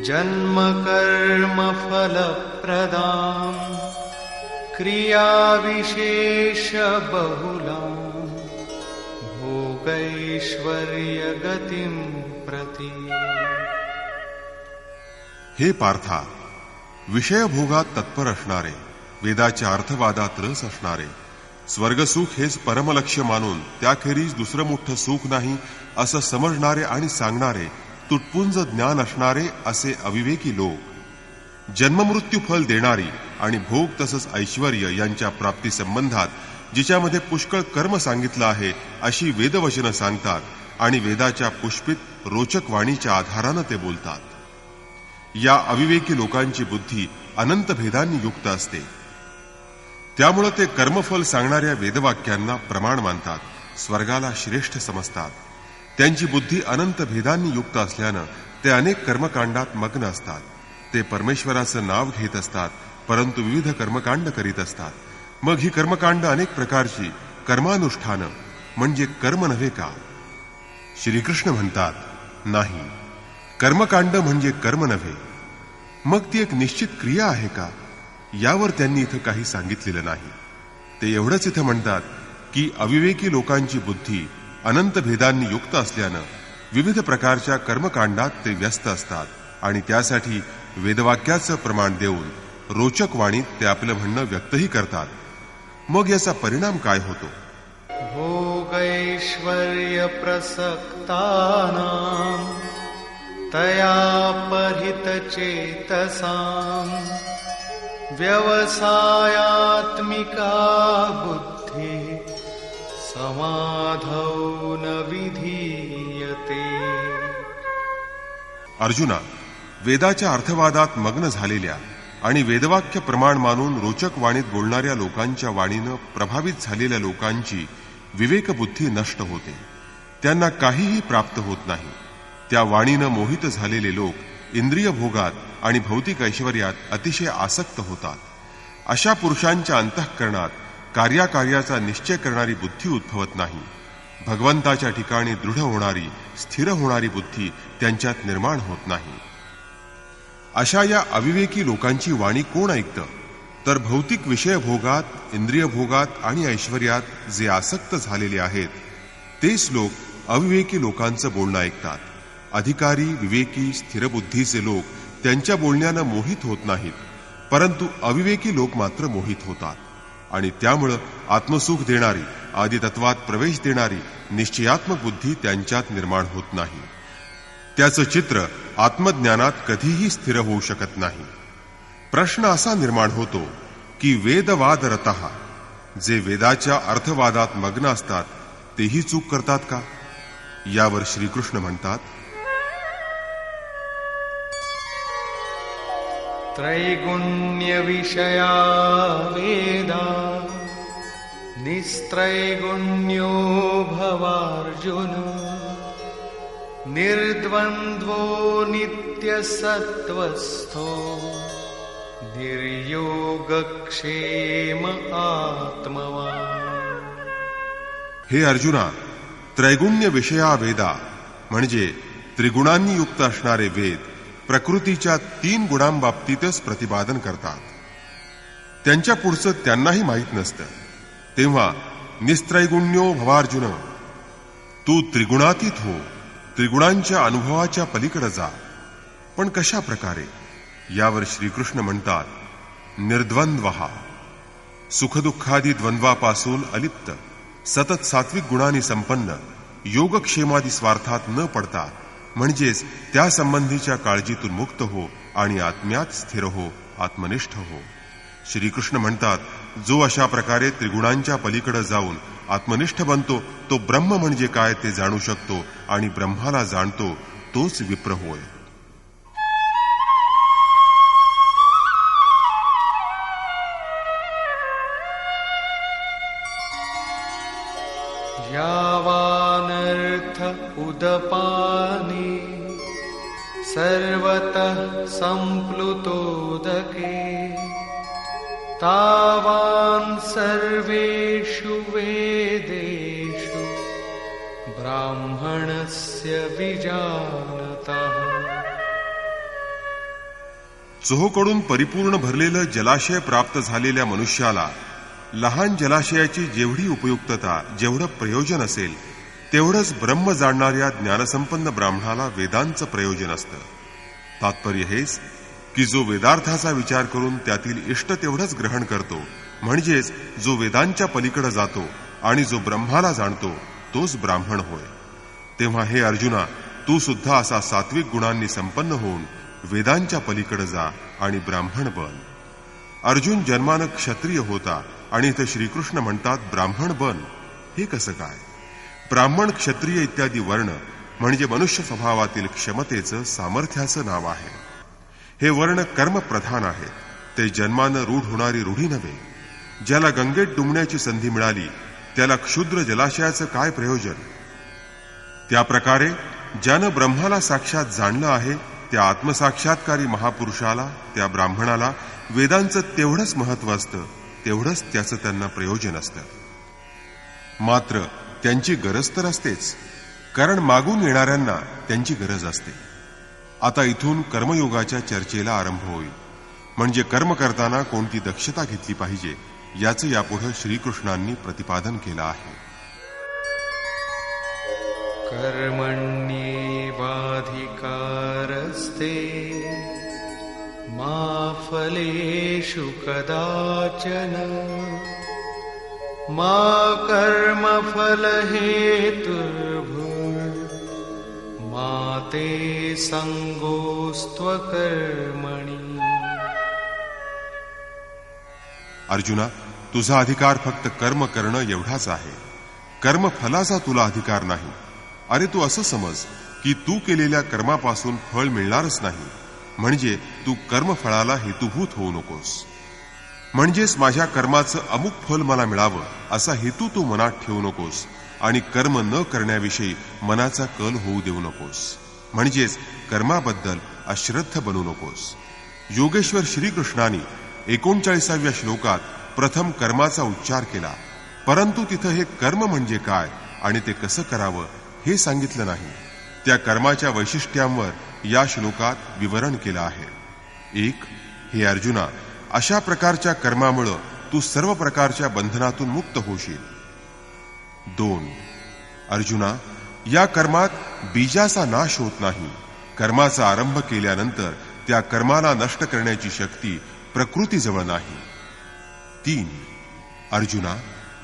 जन्मकर्मफलप्रदाम् क्रियाविशेषबहुलाम् भोगैश्वर्यगतिं प्रति. हे पार्था, विषयभोगात तत्पर असणारे, वेदाच्या अर्थवादात रस असणारे, स्वर्गसुख हेच परमलक्ष्य मानून त्याखेरीज दुसरं मोठं सुख नाही असं समजणारे आणि सांगणारे तुटपुंज ज्ञान असणारे असे अविवेकी लोक, जन्ममृत्यू फल देणारी आणि भोग तसंच ऐश्वर्य यांच्या प्राप्ती संबंधात जिच्यामध्ये पुष्कळ कर्म सांगितलं आहे अशी वेदवचनं सांगतात आणि वेदाच्या पुष्पित रोचक वाणीच्या आधारानं ते बोलतात. या अविवेकी लोकांची बुद्धी अनंत भेदांनी युक्त असते. त्यामुळे ते कर्मफल सांगणाऱ्या वेदवाक्यांना प्रमाण मानतात, स्वर्गाला श्रेष्ठ समजतात. त्यांची बुद्धी अनंत भेदांनी युक्त असल्यानं ते अनेक कर्मकांडात मग्न असतात. ते परमेश्वराचं नाव घेत असतात, परंतु विविध कर्मकांड करीत असतात. मग ही कर्मकांड अनेक प्रकारची कर्मानुष्ठानं म्हणजे कर्म नव्हे का? श्रीकृष्ण म्हणतात, नाही, कर्मकांड म्हणजे कर्म नव्हे. मग ती एक निश्चित क्रिया आहे का? यावर त्यांनी इथं काही सांगितलेलं नाही. ते एवढंच इथं म्हणतात की अविवेकी लोकांची बुद्धी अनंत भेदांनी युक्त असल्यानं विविध प्रकारच्या कर्मकांडात ते व्यस्त असतात आणि त्यासाठी वेदवाक्याचं प्रमाण देऊन रोचक वाणीत ते आपलं म्हणणं व्यक्तही करतात. मग याचा परिणाम काय होतो? भोगैश्वर्य प्रसक्तानां तया परितचेतसां व्यवसायात्मिका बुद्धिः समाधौ न विधीयते. अर्जुना, वेदाच्या अर्थवादात मग्न झालेल्या आणि वेदवाक्य प्रमाण मानून रोचक वाणीत बोलणाऱ्या लोकांच्या वाणीनं प्रभावित झालेल्या लोकांची विवेकबुद्धी नष्ट होते. त्यांना काहीही प्राप्त होत नाही. त्या वाणीनं मोहित झालेले लोक इंद्रिय भोगात आणि भौतिक ऐश्वर्यात अतिशय आसक्त होतात. अशा पुरुषांच्या अंतःकरणात कार्याकार्याचा निश्चय करणारी बुद्धी उद्भवत नाही. भगवंताच्या ठिकाणी दृढ होणारी, स्थिर होणारी बुद्धी त्यांच्यात निर्माण होत नाही. अशा या अविवेकी लोकांची वाणी कोण ऐकतं? तर भौतिक विषय भोगात, इंद्रिय भोगात आणि ऐश्वर्यात जे आसक्त झालेले आहेत तेच लोक अविवेकी लोकांचं बोलणं ऐकतात. अधिकारी, विवेकी, स्थिरबुद्धीचे लोक त्यांच्या बोलण्यानं मोहित होत नाहीत, परंतु अविवेकी लोक मात्र मोहित होतात. आणि त्यामुळं आत्मसुख देणारी, आदितत्वात प्रवेश देणारी निश्चयात्मक बुद्धी त्यांच्यात निर्माण होत नाही. त्याचं चित्र आत्मज्ञानात कधीही स्थिर होऊ शकत नाही. प्रश्न असा निर्माण होतो की वेदवादरतः जे वेदाच्या अर्थवादात मग्न असतात तेही चूक करतात का? यावर श्रीकृष्ण म्हणतात, त्रैगुण्य विषया वेदा निस्त्रैगुण्यो भवार्जुन निर्द्वन्द्वो नित्यसत्त्वस्थो निर्योगक्षेम आत्मवान्. हे अर्जुना, त्रैगुण्य विषया वेदा म्हणजे त्रिगुणांनी युक्त असणारे वेद प्रकृतीच्या 3 गुणांबाबतीतच प्रतिपादन करतात. त्यांच्या पुढचं त्यांनाही माहीत नसतं. तेव्हा निस्त्रैगुण्यो भवार्जुन, तू त्रिगुणातीत हो, त्रिगुणांच्या अनुभवाच्या पलीकडे जा. पण कशा प्रकारे? यावर श्रीकृष्ण म्हणतात, निर्द्वंद्वः, सुखदुःखादी द्वंद्वापासून अलिप्त, सतत सात्विक गुणांनी संपन्न, योगक्षेमादी स्वार्थात न पडता, म्हणजेच त्या संबंधीच्या काळजीतून मुक्त हो आणि आत्म्यात स्थिर हो, आत्मनिष्ठ हो. श्रीकृष्ण म्हणतात, जो अशा प्रकारे त्रिगुणांच्या पलीकडे जाऊन आत्मनिष्ठ बनतो तो ब्रह्म म्हणजे काय ते जाणू शकतो आणि ब्रह्माला जाणतो तोच विप्र होय. यावानर्थ उदपाने सर्वतः सम्प्लुतोदके तावान् सर्वेषु वेदेषु ब्राह्मणस्य विजानतः. चोहोकडून परिपूर्ण भरलेलं जलाशय प्राप्त झालेल्या मनुष्याला लहान जलाशयाची जेवढी उपयुक्तता, जेवढं प्रयोजन असेल तेवढंच ब्रह्म जाणणाऱ्या ज्ञानसंपन्न ब्राह्मणाला वेदांचं प्रयोजन असतं. तात्पर्य हेच की जो वेदार्थाचा विचार करून त्यातील इष्ट तेवढंच ग्रहण करतो, म्हणजेच जो वेदांच्या पलीकडे जातो आणि जो ब्रह्माला जाणतो तोच ब्राह्मण होय. तेव्हा हे अर्जुना, तू सुद्धा असा सात्विक गुणांनी संपन्न होऊन वेदांच्या पलीकडे जा आणि ब्राह्मण बन. अर्जुन जन्मानं क्षत्रिय होता आणि इथं श्रीकृष्ण म्हणतात ब्राह्मण बन. हे कसं काय? ब्राह्मण, क्षत्रिय इत्यादी वर्ण म्हणजे मनुष्य स्वभावातील क्षमतेचं, सामर्थ्याचं नाव आहे. हे वर्ण कर्मप्रधान आहेत. ते जन्मानं रूढ होणारी रूढी नव्हे. ज्याला गंगेत डुंबण्याची संधी मिळाली त्याला क्षुद्र जलाशयाचं काय प्रयोजन? त्याप्रकारे ज्यानं ब्रह्माला साक्षात जाणलं आहे त्या आत्मसाक्षात्कारी महापुरुषाला, त्या ब्राह्मणाला वेदांचं तेवढंच महत्व असतं, तेवढंच त्याचं त्यांना प्रयोजन असतं. मात्र त्यांची गरज तर असतेच, कारण मागून येणाऱ्यांना त्यांची गरज असते. आता इथून कर्मयोगाच्या चर्चेला आरंभ होईल. म्हणजे कर्म करताना कोणती दक्षता घेतली पाहिजे याचं यापुढे श्रीकृष्णांनी प्रतिपादन केलं आहे. कर्मण्येवाधिकारस्ते मा फलेषु कदाचन मा कर्मफलहेतुर्भुर् मा ते संगोस्त्वकर्मणि. अर्जुना, तुझा अधिकार फक्त कर्म करणं एवढाच आहे. कर्मफलाचा तुला अधिकार नाही. अरे तू असं समज की तू केलेल्या कर्मापासून फळ मिळणारच नाही, म्हणजे तू कर्मफळाला हेतुभूत होऊ नकोस. म्हणजेच माझ्या कर्माचं अमुक फल मला मिळावं असा हेतू तू मनात ठेवू नकोस आणि कर्म न करण्याविषयी मनाचा कल होऊ देऊ नकोस. म्हणजेच कर्माबद्दल अश्रद्ध बनू नकोस. योगेश्वर श्रीकृष्णाने 39व्या श्लोकात प्रथम कर्माचा उच्चार केला, परंतु तिथं हे कर्म म्हणजे काय आणि ते कसं करावं हे सांगितलं नाही. त्या कर्माच्या वैशिष्ट्यांवर या श्लोकात विवरण केलं आहे. 1. हे अर्जुना, अशा प्रकारच्या कर्मामुळं तू सर्व प्रकारच्या बंधनातून मुक्त होशील. 2. अर्जुना, या कर्मात बीजाचा नाश होत नाही. कर्माचा आरंभ केल्यानंतर त्या कर्माला नष्ट करण्याची शक्ती प्रकृतीजवळ नाही. 3. अर्जुना,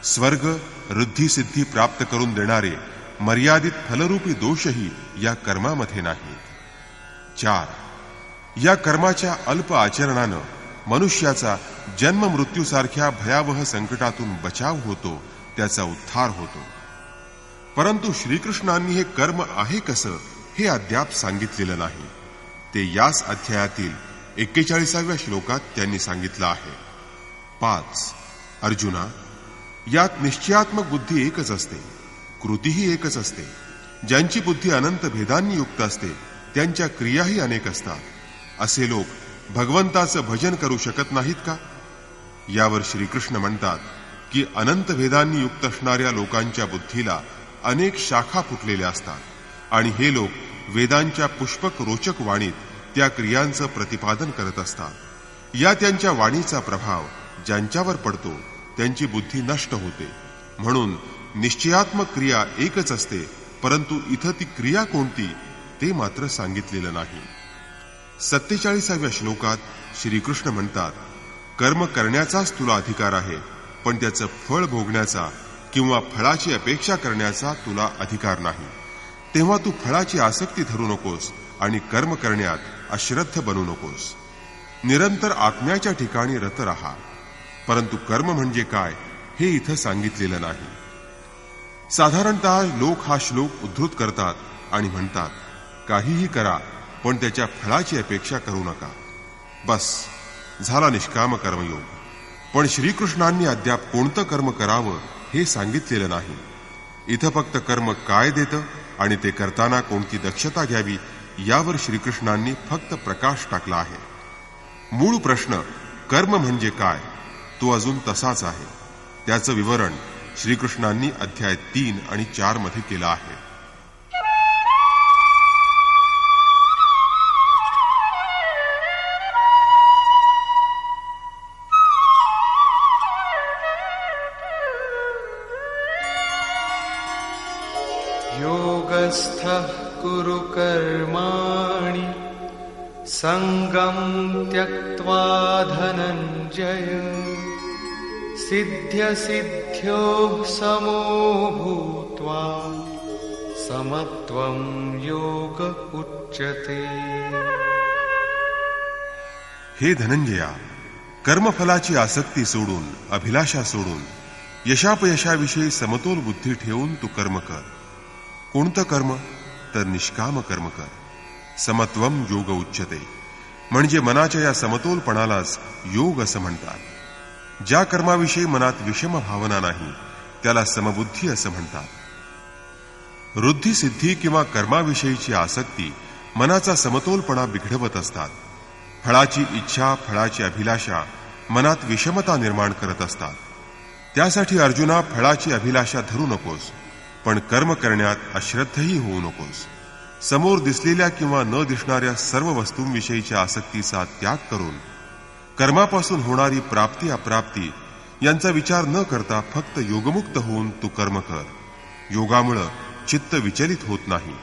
स्वर्ग रिद्धी-सिद्धी प्राप्त करून देणारे मर्यादित फलरूपी दोषही या कर्मामध्ये नाहीत. 4. या कर्माच्या अल्प आचरणानं मनुष्याचा जन्म मृत्यूसारख्या भयावह संकटातून बचाव होतो, त्याचा उद्धार होतो. परंतु श्रीकृष्णांनी हे कर्म आहे कसं हे अद्याप सांगितलेलं नाही. ते याच अध्यायातील 41व्या श्लोकात त्यांनी सांगितलं आहे. 5. अर्जुना, यात निश्चयात्मक बुद्धी एकच असते, कृतीही एकच असते. ज्यांची बुद्धी अनंत भेदांनी युक्त असते त्यांच्या क्रियाही अनेक असतात. असे लोक भगवंताचं भजन करू शकत नाहीत का? यावर श्रीकृष्ण म्हणतात की अनंत भेदांनी युक्त असणाऱ्या लोकांच्या बुद्धीला अनेक शाखा फुटलेल्या असतात आणि हे लोक वेदांच्या पुष्पक रोचक वाणीत त्या क्रियांचं प्रतिपादन करत असतात. या त्यांच्या वाणीचा प्रभाव ज्यांच्यावर पडतो त्यांची बुद्धी नष्ट होते. म्हणून निश्चयात्मक क्रिया एकच असते, परंतु इथं ती क्रिया कोणती ते मात्र सांगितलेलं नाही. 47व्या श्लोकात श्रीकृष्ण म्हणतात, कर्म करण्याचाच तुला अधिकार आहे, पण त्याचं फळ भोगण्याचा किंवा फळाची अपेक्षा करण्याचा तुला अधिकार नाही. तेव्हा तू फळाची आसक्ती धरू नकोस आणि कर्म करण्यात अश्रद्ध बनू नकोस. निरंतर आत्म्याच्या ठिकाणी रत राहा. परंतु कर्म म्हणजे काय हे इथं सांगितलेलं नाही. साधारणतः लोक हा श्लोक उद्धृत करतात आणि म्हणतात, काहीही करा पण त्याच्या फळाची अपेक्षा करू नका. बस झाला निष्काम कर्मयोग. पण श्रीकृष्णांनी अद्याप कोणतं कर्म करावं हे सांगितलेलं नाही. इथं फक्त कर्म काय देतं आणि ते करताना कोणती दक्षता घ्यावी यावर श्रीकृष्णांनी फक्त प्रकाश टाकला आहे. मूळ प्रश्न कर्म म्हणजे काय तो अजून तसाच आहे. त्याचं विवरण श्रीकृष्णांनी अध्याय 3 आणि 4 मध्ये केलं आहे. योगस्थः कुरु कर्माणि संगं त्यक्त्वा धनञ्जय सिद्ध्यसिद्ध्योः समो भूत्वा समत्वं योग उच्यते. हे धनंजया, कर्मफलाची आसक्ती सोडून, अभिलाषा सोडून यशापयशाविषयी समतोल बुद्धी ठेवून तू कर्म कर. कोणतं कर्म? तर निष्काम कर्म कर. समत्वम योग उच्यते, म्हणजे मनाच्या या समतोलपणालाच योग असं म्हणतात. ज्या कर्माविषयी मनात विषम भावना नाही त्याला समबुद्धी असं म्हणतात. वृद्धी सिद्धी किंवा कर्माविषयीची आसक्ती मनाचा समतोलपणा बिघडवत असतात. फळाची इच्छा, फळाची अभिलाषा मनात विषमता निर्माण करत असतात. त्यासाठी अर्जुना, फळाची अभिलाषा धरू नकोस, पण कर्म करण्यात अश्रद्धही होऊ नकोस. समोर दिसलेल्या किंवा न दिसणाऱ्या सर्व वस्तूंविषयीच्या आसक्तीचा त्याग करून कर्मापासून होणारी प्राप्ती अप्राप्ती यांचा विचार न करता फक्त योगमुक्त होऊन तू कर्म कर. योगामुळं चित्त विचलित होत नाही.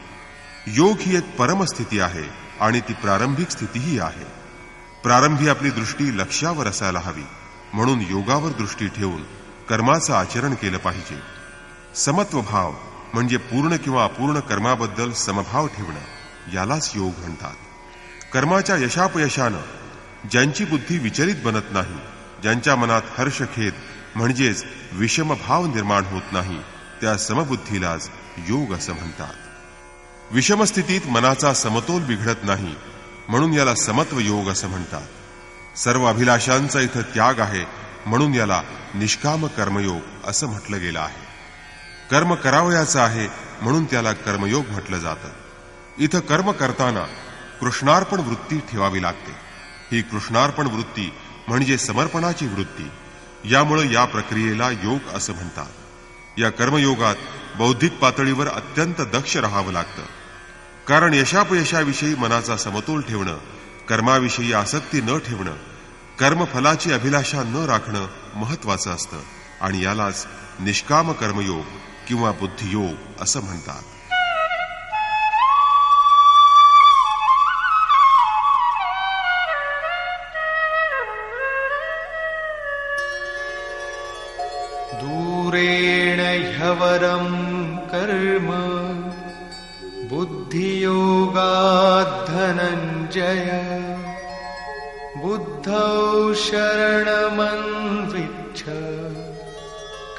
योग ही एक परमस्थिती आहे आणि ती प्रारंभिक स्थितीही आहे. प्रारंभी आपली दृष्टी लक्ष्यावर असायला हवी, म्हणून योगावर दृष्टी ठेवून कर्माचं आचरण केलं पाहिजे. समत्व भाव म्हणजे पूर्ण किंवा अपूर्ण कर्माबद्दल समभाव ठेवणं, यालाच योग म्हणतात. कर्माच्या यशापयशानं ज्यांची बुद्धी विचलित बनत नाही, ज्यांच्या मनात हर्षखेद म्हणजेच विषम भाव निर्माण होत नाही, त्या समबुद्धीलाच योग असं म्हणतात. विषमस्थितीत मनाचा समतोल बिघडत नाही, म्हणून याला समत्व योग असं म्हणतात. सर्व अभिलाषांचा इथं त्याग आहे, म्हणून याला निष्काम कर्मयोग असं म्हटलं गेलं आहे. कर्म करावयाचं आहे म्हणून त्याला कर्मयोग म्हटलं जातं. इथं कर्म करताना कृष्णार्पण वृत्ती ठेवावी लागते. ही कृष्णार्पण वृत्ती म्हणजे समर्पणाची वृत्ती. यामुळे या प्रक्रियेला योग असं म्हणतात. या कर्मयोगात बौद्धिक पातळीवर अत्यंत दक्ष राहावं लागतं. कारण यशापयशाविषयी मनाचा समतोल ठेवणं, कर्माविषयी आसक्ती न ठेवणं, कर्मफलाची अभिलाषा न राखणं महत्वाचं असतं. आणि यालाच निष्काम कर्मयोग किंवा बुद्धियोग असं म्हणतात. दूरेण ह्यवरं कर्म बुद्धियोगात् धनञ्जय बुद्धौ शरणमन्विच्छ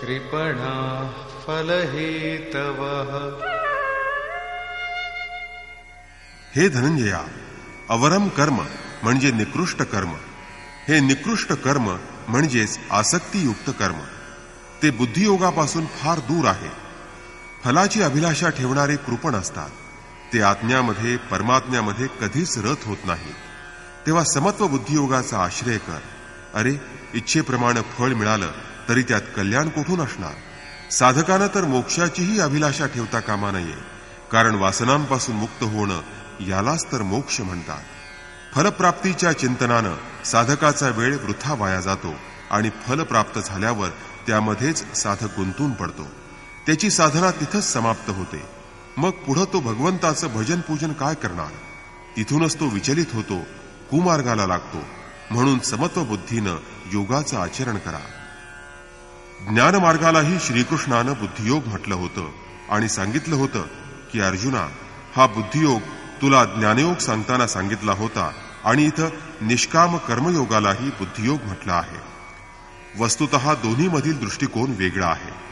कृपणाः फलहेतवः. हे धनंजया, अवरम कर्म म्हणजे निकृष्ट कर्म. हे निकृष्ट कर्म म्हणजेच आसक्तीयुक्त कर्म. ते बुद्धियोगापासून फार दूर आहे. फलाची अभिलाषा ठेवणारे कृपण असतात. ते आज्ञामध्ये परमाज्ञामध्ये कधीच रत होत नाहीत. तेव्हा समत्व बुद्धियोगाचा आश्रय कर. अरे, इच्छेप्रमाणे फळ मिळालं तरी त्यात कल्याण कुठून असणार? साधकानं तर मोक्षाचीही अभिलाषा ठेवता कामा नये. कारण वासनांपासून मुक्त होणं यालाच तर मोक्ष म्हणतात. फलप्राप्तीच्या चिंतनानं साधकाचा वेळ वृथा वाया जातो आणि फल प्राप्त झाल्यावर त्यामध्येच साधक गुंतून पडतो. त्याची साधना तिथंच समाप्त होते. मग पुढं तो भगवंताचं भजन पूजन काय करणार? तिथूनच तो विचलित होतो, कुमार्गाला लागतो. म्हणून समत्व बुद्धीनं योगाचं आचरण करा. ज्ञानमार्गालाही श्रीकृष्णानं बुद्धियोग म्हटलं होतं आणि सांगितलं होतं की अर्जुना, हा बुद्धियोग तुला ज्ञानयोग सांगताना सांगितला होता आणि इथं निष्काम कर्मयोगालाही बुद्धियोग म्हटलं आहे. वस्तुतः दोन्हीमधील दृष्टिकोन वेगळा आहे.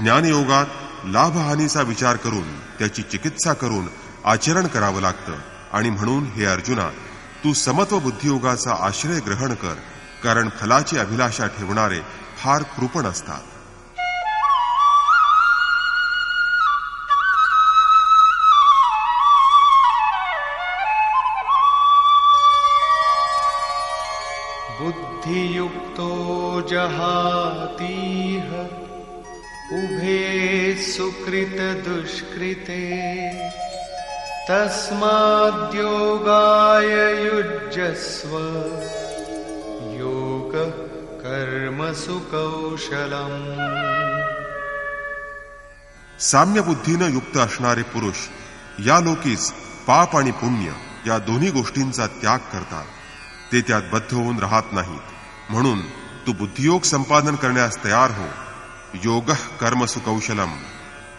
ज्ञानयोगात लाभहानीचा विचार करून त्याची चिकित्सा करून आचरण करावं लागतं. आणि म्हणून हे अर्जुना, तू समत्व बुद्धियोगाचा आश्रय ग्रहण कर. कारण फलाची अभिलाषा ठेवणारे फार कृपण असतात. बुद्धियुक्तो जहातीह उभे सुकृत दुष्कृते तस्माद्योगाय युज्यस्व योग कर्मसु कौशलम्. साम्य बुद्धीनं युक्त असणारे पुरुष या लोकीच पाप आणि पुण्य या दोन्ही गोष्टींचा त्याग करतात. ते त्यात बद्ध होऊन राहत नाहीत. म्हणून तू बुद्धियोग संपादन करण्यास तयार हो. योगः कर्मसु कौशलम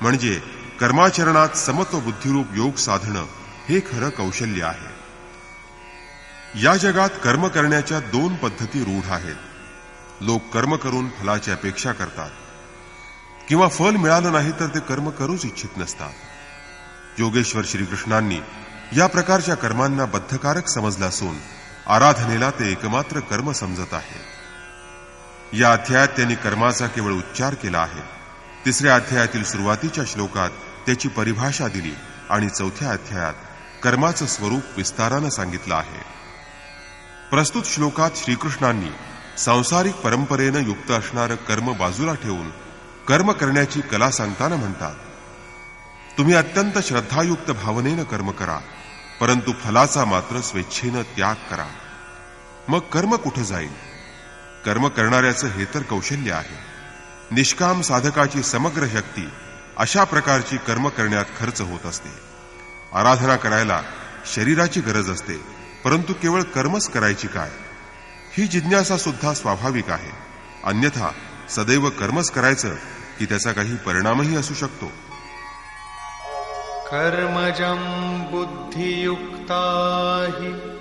म्हणजे कर्माचरणात समत्व बुद्धिरूप योग साधणं हे खरं कौशल्य आहे. या जगात कर्म करण्याच्या दोन पद्धती रूढ आहेत. लोक कर्म करून फलाची अपेक्षा करतात किंवा फल मिळालं नाही तर ते कर्म करूच इच्छित नसतात. योगेश्वर श्रीकृष्णांनी या प्रकारच्या कर्मांना बद्धकारक समजलं असून आराधनेला ते एकमात्र कर्म समजत आहे. या अध्यायात त्यांनी कर्माचा केवळ उच्चार केला आहे. 3ऱ्या अध्यायातील सुरुवातीच्या श्लोकात त्याची परिभाषा दिली आणि 4थ्या अध्यायात कर्माचं स्वरूप विस्तारानं सांगितलं आहे. प्रस्तुत श्लोकात श्रीकृष्णांनी सांसारिक परंपरेनं युक्त असणारं कर्म बाजूला ठेवून कर्म करण्याची कला सांगताना म्हणतात, तुम्ही अत्यंत श्रद्धायुक्त भावनेनं कर्म करा, परंतु फलाचा मात्र स्वेच्छेनं त्याग करा. मग कर्म कुठं जाईल? कर्म करणाऱ्याचं हे तर कौशल्य आहे. निष्काम साधकाची समग्र शक्ती अशा प्रकारची कर्म करण्यात खर्च होत असते. आराधना करायला शरीराची गरज असते, परंतु केवळ कर्मच करायची काय? ही जिज्ञासा सुद्धा स्वाभाविक आहे. अन्यथा सदैव कर्मच करायचं की त्याचा काही परिणामही असू शकतो. कर्मजं बुद्धियुक्ता हि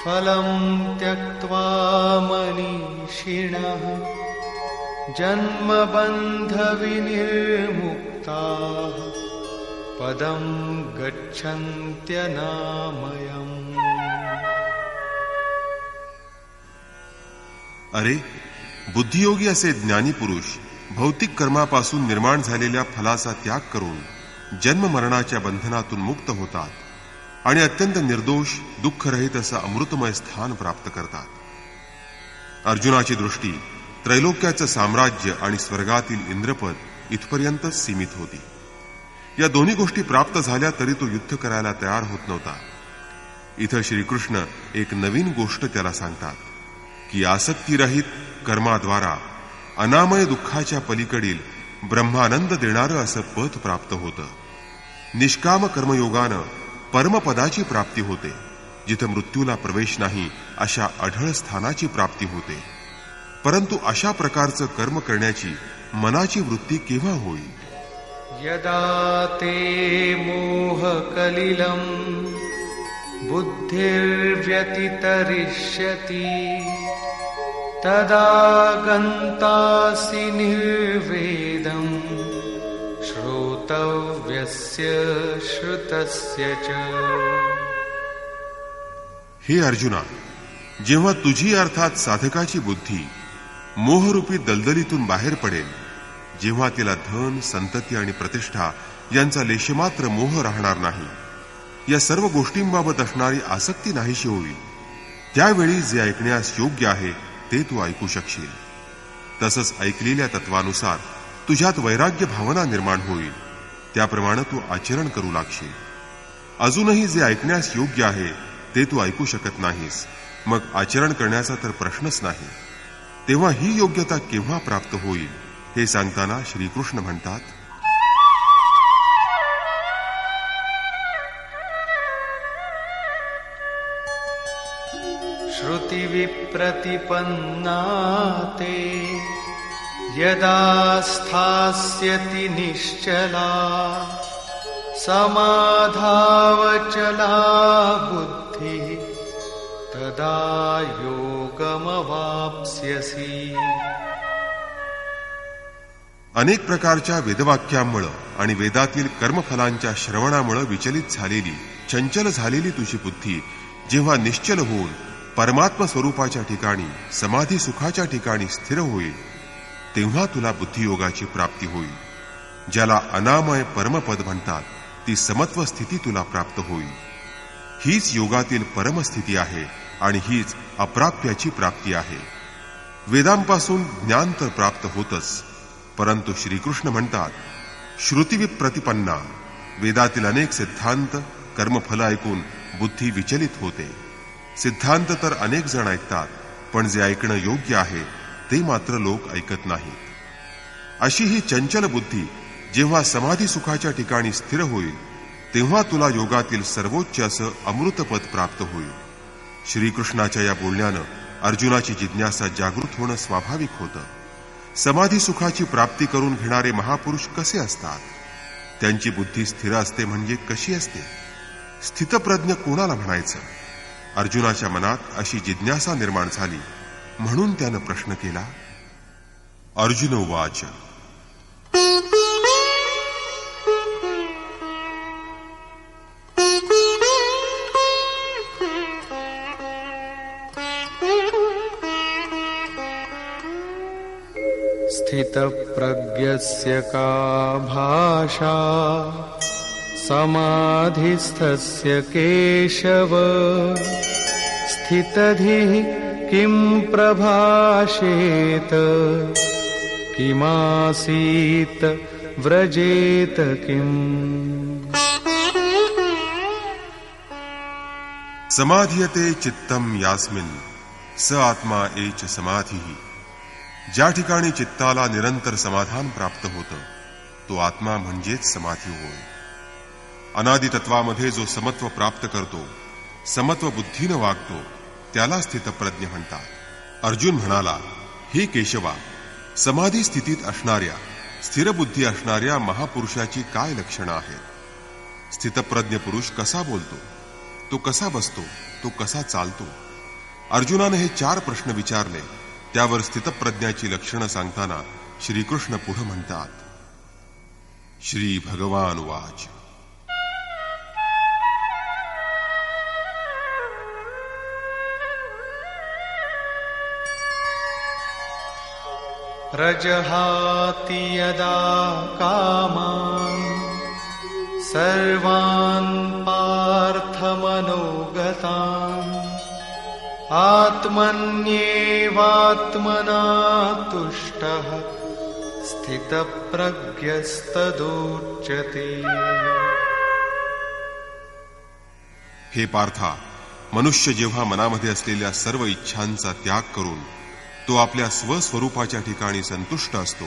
फलं त्यक्त्वा मनीषिणः जन्मबन्धविनिर्मुक्ताः पदं गच्छन्त्यनामयम्. अरे, बुद्धियोगी असे ज्ञानी पुरुष भौतिक कर्मापासून निर्माण झालेल्या फलाचा त्याग करून जन्म मरणाच्या बंधनातून मुक्त होतात आणि अत्यंत निर्दोष दुःखरहित असं अमृतमय स्थान प्राप्त करतात. अर्जुनाची दृष्टी त्रैलोक्याचं साम्राज्य आणि स्वर्गातील इंद्रपद इथपर्यंतच सीमित होती. या दोन्ही गोष्टी प्राप्त झाल्या तरी तो युद्ध करायला तयार होत नव्हता. इथं श्रीकृष्ण एक नवीन गोष्ट त्याला सांगतात की आसक्तीरहित कर्माद्वारा अनामय दुःखाच्या पलीकडील ब्रह्मानंद देणारं असं पद प्राप्त होतं. निष्काम कर्मयोगानं परमपदाची प्राप्ती होते, जिथं मृत्यूला प्रवेश नाही अशा अढळ स्थानाची प्राप्ती होते. परंतु अशा प्रकारचं कर्म करण्याची मनाची वृत्ती केव्हा होईल? यदा ते मोहकलिलं बुद्धिर्व्यतितरिष्यति तदा गन्तासि निर्वेदं श्रोतव्यस्य श्रुतस्य च. हे अर्जुना, जेव्हा तुझी अर्थात साधकाची बुद्धी मोहरूपी दलदलीतून बाहेर पडेल, जेव्हा तिला धन, संतती आणि प्रतिष्ठा यांचा लेशमात्र मोह राहणार नाही, या सर्व गोष्टींबाबत असणारी आसक्ती नाहीशी होईल, त्यावेळी जे ऐकण्यास योग्य आहे ते तू ऐकू शकशील. तसंच ऐकलेल्या तत्वानुसार तुझ्यात वैराग्य भावना निर्माण होईल. त्याप्रमाणे तू आचरण करू लागशील. अजूनही जे ऐकण्यास योग्य आहे ते तू ऐकू शकत नाहीस, मग आचरण करण्याचा तर प्रश्नच नाही. तेव्हा ही योग्यता केव्हा प्राप्त होईल हे सांगताना श्रीकृष्ण म्हणतात, श्रुतिविप्रतिपन्ना ते यदा स्थास्यति निश्चला समाधावचला बुद्धिः तदा योगमवाप्स्यसि. अनेक प्रकारच्या वेदवाक्यांमुळं आणि वेदातील कर्मफलांच्या श्रवणामुळे विचलित झालेली, चंचल झालेली तुझी बुद्धी जेव्हा निश्चल होऊन परमात्म स्वरूपाच्या ठिकाणी, समाधी सुखाच्या ठिकाणी स्थिर होईल, तेव्हा तुला बुद्धियोगाची प्राप्ती होईल. ज्याला अनामय परमपद म्हणतात ती समत्व स्थिती तुला प्राप्त होईल. हीच योगातील परमस्थिती आहे आणि हीच अप्राप्याची प्राप्ती आहे. वेदांपासून ज्ञान तर प्राप्त होतच, परंतु श्रीकृष्ण म्हणतात, श्रुतिविप्रतिपन्ना, वेदातील अनेक सिद्धांत, कर्मफल ऐकून बुद्धी विचलित होते. सिद्धांत तर अनेक जण ऐकतात, पण जे ऐकणं योग्य आहे ते मात्र लोक ऐकत नाहीत. अशी ही चंचल बुद्धी जेव्हा समाधी सुखाच्या ठिकाणी स्थिर होईल, तेव्हा तुला योगातील सर्वोच्च असं अमृतपद प्राप्त होईल. श्रीकृष्णाच्या या बोलण्यानं अर्जुनाची जिज्ञासा जागृत होणं स्वाभाविक होतं. समाधी सुखाची प्राप्ती करून घेणारे महापुरुष कसे असतात? त्यांची बुद्धी स्थिर असते म्हणजे कशी असते? स्थितप्रज्ञ कोणाला म्हणायचं? अर्जुनाच्या मनात अशी जिज्ञासा निर्माण झाली, म्हणून त्यानं प्रश्न केला. अर्जुन उवाच, स्थितप्रज्ञस्य का भाषा समाधिस्थस्य केशव स्थितधिः किं प्रभाषेत किमासीत व्रजेत किम्. समाधीयते चित्तम यास्मिन् स आत्मा एच समाधिः. ज्या ठिकाणी चित्ताला निरंतर समाधान प्राप्त होतं तो आत्मा म्हणजेच समाधी होय. अनादि तत्वामध्ये जो समत्व प्राप्त करतो, समत्व बुद्धीनं वागतो, त्याला स्थितप्रज्ञ म्हणतात. अर्जुन म्हणाला, हे केशवा, समाधी स्थितीत असणाऱ्या, स्थिर बुद्धी असणाऱ्या महापुरुषाची काय लक्षणं आहेत? स्थितप्रज्ञ पुरुष कसा बोलतो, तो कसा बसतो, तो कसा चालतो? अर्जुनाने हे 4 प्रश्न विचारले. त्यावर स्थितप्रज्ञाची लक्षणं सांगताना श्रीकृष्ण पुढे म्हणतात. श्री भगवान वाच, प्रजहाति यदा कामान् सर्वान् पार्थमनोगतान् आत्मन्येवात्मना तुष्टः स्थितप्रज्ञस्तदोच्यते। हे पार्था, मनुष्य जेव्हा मनामध्ये असलेल्या सर्व इच्छांचा त्याग करून तो आपल्या स्वस्वरूपाच्या ठिकाणी संतुष्ट असतो,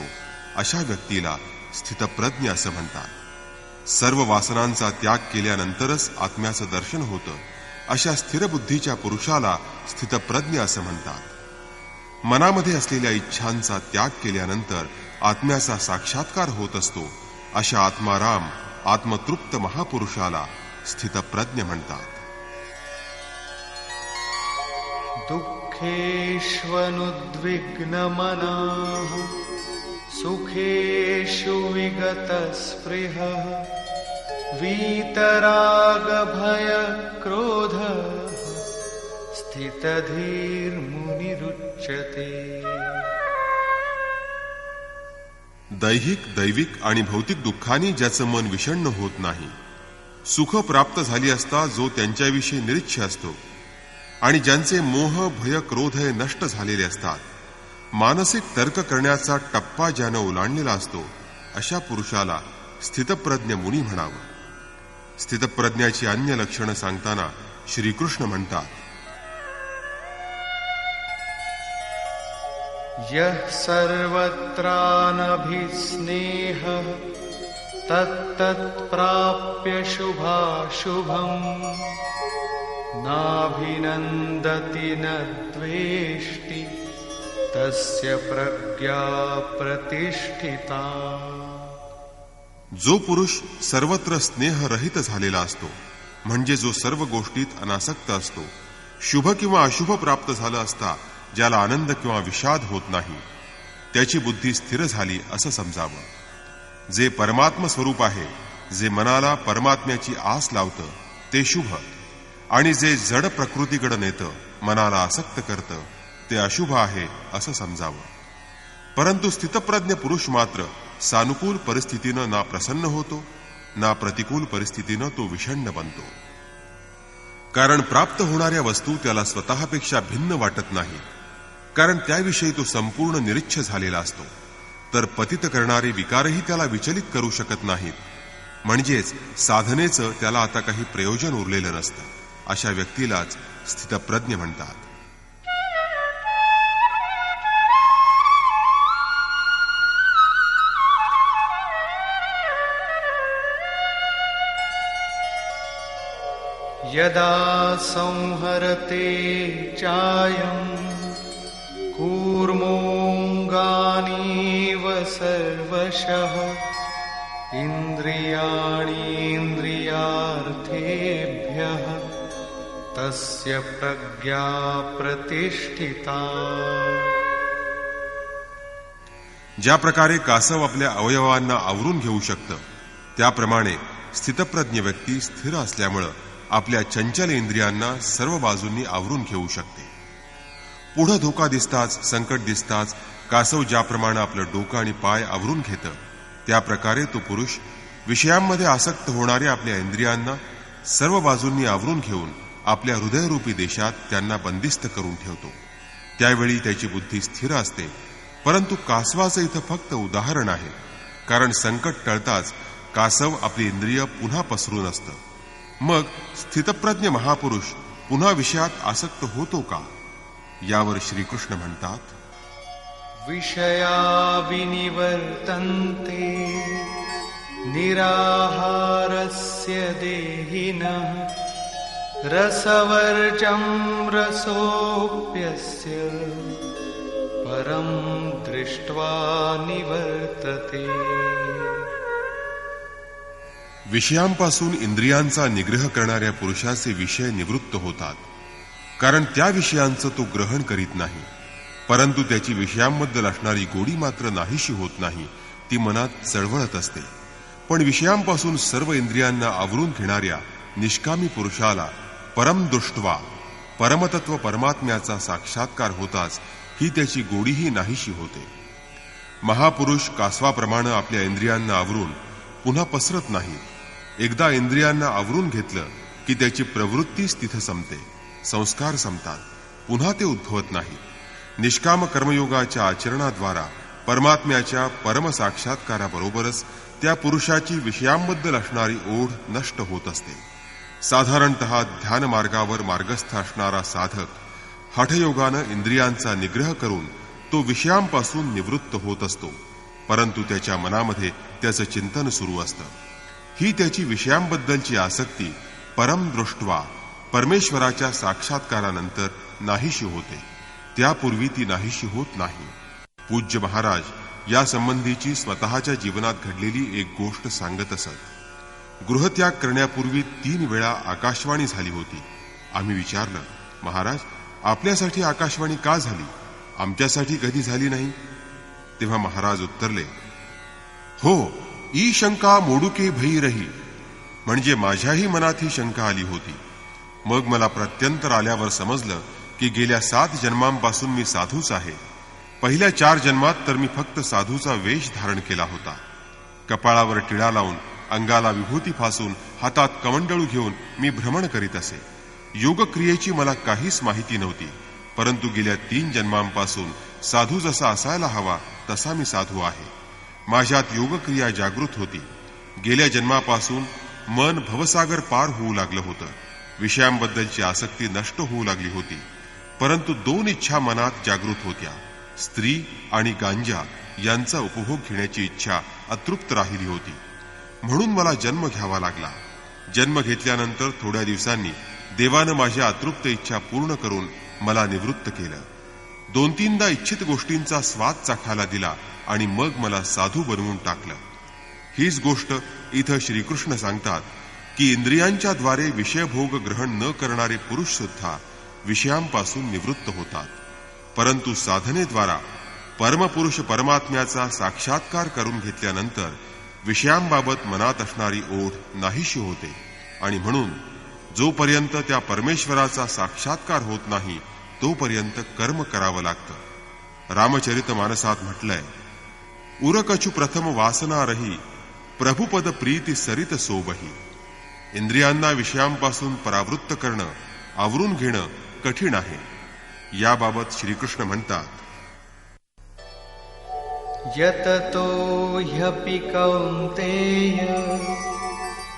अशा व्यक्तीला स्थितप्रज्ञ असं म्हणतात. सर्व वासनांचा त्याग केल्यानंतरच आत्म्याचं दर्शन होतं, अशा स्थिर बुद्धीच्या पुरुषाला स्थितप्रज्ञ असं म्हणतात. मनामध्ये असलेल्या इच्छांचा त्याग केल्यानंतर आत्म्याचा साक्षात्कार होत असतो, अशा आत्माराम आत्मतृप्त महापुरुषाला स्थितप्रज्ञ म्हणतात. दुःखेष्वनुद्विग्नमनाः सुखेषु विगतस्पृहः वीतरागभयक्रोधः स्थितधीर्मुनिरुच्यते. दैहिक, दैविक आणि भौतिक दुःखांनी ज्याचं मन विषण्ण होत नाही, सुख प्राप्त झाली असता जो त्यांच्याविषयी निरीच्छ असतो आणि ज्यांचे मोह, भय, क्रोध हे नष्ट झालेले असतात, मानसिक तर्क करण्याचा टप्पा ज्यानं ओलांडलेला असतो, अशा पुरुषाला स्थितप्रज्ञ मुनी म्हणावं. स्थितप्रज्ञाची अन्य लक्षणं सांगताना श्रीकृष्ण म्हणतात, यः सर्वत्रानभिस्नेहः तत्तत्प्राप्य शुभाशुभम् नाभिनन्दति न द्वेष्टि तस्य प्रज्ञा प्रतिष्ठिता. जो पुरुष सर्वत्र स्नेहरहित झालेला असतो, म्हणजे जो सर्व गोष्टीत अनासक्त असतो, शुभ किंवा अशुभ प्राप्त झालं असता ज्याला आनंद किंवा विषाद होत नाही, त्याची बुद्धी स्थिर झाली असं समजावं. जे परमात्म स्वरूप आहे, जे मनाला परमात्म्याची आस लावतं, ते शुभ, आणि जे जड प्रकृतीकडे नेतं, मनाला आसक्त करतं, ते अशुभ आहे असं समजावं. परंतु स्थितप्रज्ञ पुरुष मात्र सानुकूल परिस्थितीनं ना प्रसन्न होतो, ना प्रतिकूल परिस्थितीनं तो विषण्ण बनतो. कारण प्राप्त होणाऱ्या वस्तू त्याला स्वतःपेक्षा भिन्न वाटत नाही, कारण त्याविषयी तो संपूर्ण निरीच्छ झालेला असतो. तर पतित करणारे विकारही त्याला विचलित करू शकत नाहीत, म्हणजेच साधनेचं त्याला आता काही प्रयोजन उरलेलं नसतं. अशा व्यक्तीलाच स्थितप्रज्ञ म्हणतात. यदा संहरते चायम् कूर्मोऽङ्गानीव सर्वशः इन्द्रियाणीन्द्रियार्थेभ्यः तस्य प्रज्ञा प्रतिष्ठिता. ज्या प्रकारे कासव आपल्या अवयवांना आवरून घेऊ शकतं, त्याप्रमाणे स्थितप्रज्ञ व्यक्ती स्थिर असल्यामुळं आपल्या चंचल इंद्रियांना सर्व बाजूंनी आवरून घेऊ शकते. पुढं धोका दिसताच, संकट दिसताच कासव ज्याप्रमाणे आपलं डोकं आणि पाय आवरून घेतं, त्याप्रकारे तो पुरुष विषयांमध्ये आसक्त होणाऱ्या आपल्या इंद्रियांना सर्व बाजूंनी आवरून घेऊन आपल्या हृदयरूपी देशात त्यांना बंदिस्त करून ठेवतो. त्यावेळी त्याची बुद्धी स्थिर असते. परंतु कासवाचं इथं फक्त उदाहरण आहे, कारण संकट टळताच कासव आपली इंद्रिय पुन्हा पसरून असतं. मग स्थितप्रज्ञ महापुरुष पुन्हा विषयात आसक्त होतो का? यावर श्रीकृष्ण म्हणतात, विषया विनिवर्तन्ते निराहारस्य देहिनः रसवर्जं रसोऽप्यस्य परं दृष्ट्वा निवर्तते. विषयांपासून इंद्रियांचा निग्रह करणाऱ्या पुरुषाचे विषय निवृत्त होतात, कारण त्या विषयांचं तो ग्रहण करीत नाही. परंतु त्याची विषयांबद्दल असणारी गोडी मात्र नाहीशी होत नाही, ती मनात चळवळत असते. पण विषयांपासून सर्व इंद्रियांना आवरून घेणाऱ्या निष्कामी पुरुषाला परम दृष्ट्वा, परमतत्व परमात्म्याचा साक्षात्कार होताच ही त्याची गोडीही नाहीशी होते. महापुरुष कासवाप्रमाणे आपल्या इंद्रियांना आवरून पुन्हा पसरत नाहीत, एकदा इंद्रियांना आवरून घेतलं की त्याची प्रवृत्तीच तिथं संपते, संस्कार संपतात, पुन्हा ते उद्भवत नाही. निष्काम कर्मयोगाच्या आचरणाद्वारा परमात्म्याच्या परमसाक्षात्काराबरोबरच त्या पुरुषाची विषयांबद्दल असणारी ओढ नष्ट होत असते. साधारणतः ध्यान मार्गावर मार्गस्थ असणारा साधक हठयोगानं इंद्रियांचा निग्रह करून तो विषयांपासून निवृत्त होत असतो, परंतु त्याच्या मनामध्ये त्याचं चिंतन सुरू असतं. ही त्याची विषयांबद्दलची आसक्ती परम दृष्ट्वा परमेश्वराच्या साक्षात्कारानंतर नाहीशी होते. त्यापूर्वी ती नाहीशी होत नाही. पूज्य महाराज या संबंधीची स्वतःच्या जीवनात घडलेली एक गोष्ट सांगत असत. गृहत्याग करण्यापूर्वी 3 वेळा आकाशवाणी झाली होती. आम्ही विचारलं, महाराज आपल्यासाठी आकाशवाणी का झाली, आमच्यासाठी कधी झाली नाही? तेव्हा महाराज उत्तरले, हो, ई शंका मोडुके भई रही, म्हणजे माझ्याही मनात ही शंका आली होती. मग मला प्रत्यंतर आल्यावर समजलं की गेल्या 7 जन्मांपासून मी साधूच आहे. पहिल्या 4 जन्मात तर मी फक्त साधूचा वेश धारण केला होता. कपाळावर टिळा लावून, अंगाला विभूती फासून, हातात कमंडळू घेऊन मी भ्रमण करीत असे. योगक्रियेची मला काहीच माहिती नव्हती, परंतु गेल्या 3 जन्मांपासून साधू जसा असायला हवा तसा मी साधू आहे. माझ्यात योगक्रिया जागृत होती. गेल्या जन्मापासून मन भवसागर पार होऊ लागलं होतं. विषयांबद्दलची आसक्ती नष्ट होऊ लागली होती, परंतु 2 इच्छा मनात जागृत होत्या. स्त्री आणि गांजा यांचा उपभोग घेण्याची इच्छा अतृप्त राहिली होती. म्हणून मला जन्म घ्यावा लागला. जन्म घेतल्यानंतर थोड्या दिवसांनी देवानं माझ्या अतृप्त इच्छा पूर्ण करून मला निवृत्त केलं. 2-3दा इच्छित गोष्टींचा स्वाद चाखायला दिला आणि मग मला साधू बनवून टाकलं. हीच गोष्ट इथं श्रीकृष्ण सांगतात की इंद्रियांच्या द्वारे विषयभोग ग्रहण न करणारे पुरुष सुद्धा विषयांपासून निवृत्त होतात, परंतु साधनेद्वारा परमपुरुष परमात्म्याचा साक्षात्कार करून घेतल्यानंतर विषयांबाबत मनात असणारी ओढ नाहीशी होते. आणि म्हणून जोपर्यंत त्या परमेश्वराचा साक्षात्कार होत नाही तोपर्यंत कर्म करावं लागतं. रामचरितमानसात म्हटलंय, उरकछु प्रथम वासना रही, प्रभुपद प्रीती सरित सोबही. इंद्रियांना विषयांपासून परावृत्त करणं, आवरून घेणं कठीण आहे. याबाबत श्रीकृष्ण म्हणतात, यततो ह्यपि कौन्तेय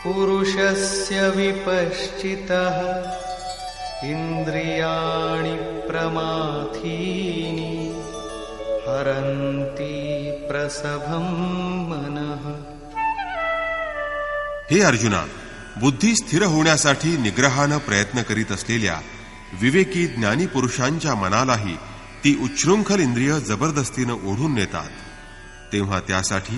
पुरुषस्य विपश्चितः इंद्रियाणि प्रमाथीनि हरन्ति प्रसभं मनः. हे अर्जुना, बुद्धी स्थिर होण्यासाठी निग्रहानं प्रयत्न करीत असलेल्या विवेकी ज्ञानी पुरुषांच्या मनालाही ती उच्छृंखल इंद्रिय जबरदस्तीनं ओढून नेतात. तेव्हा त्यासाठी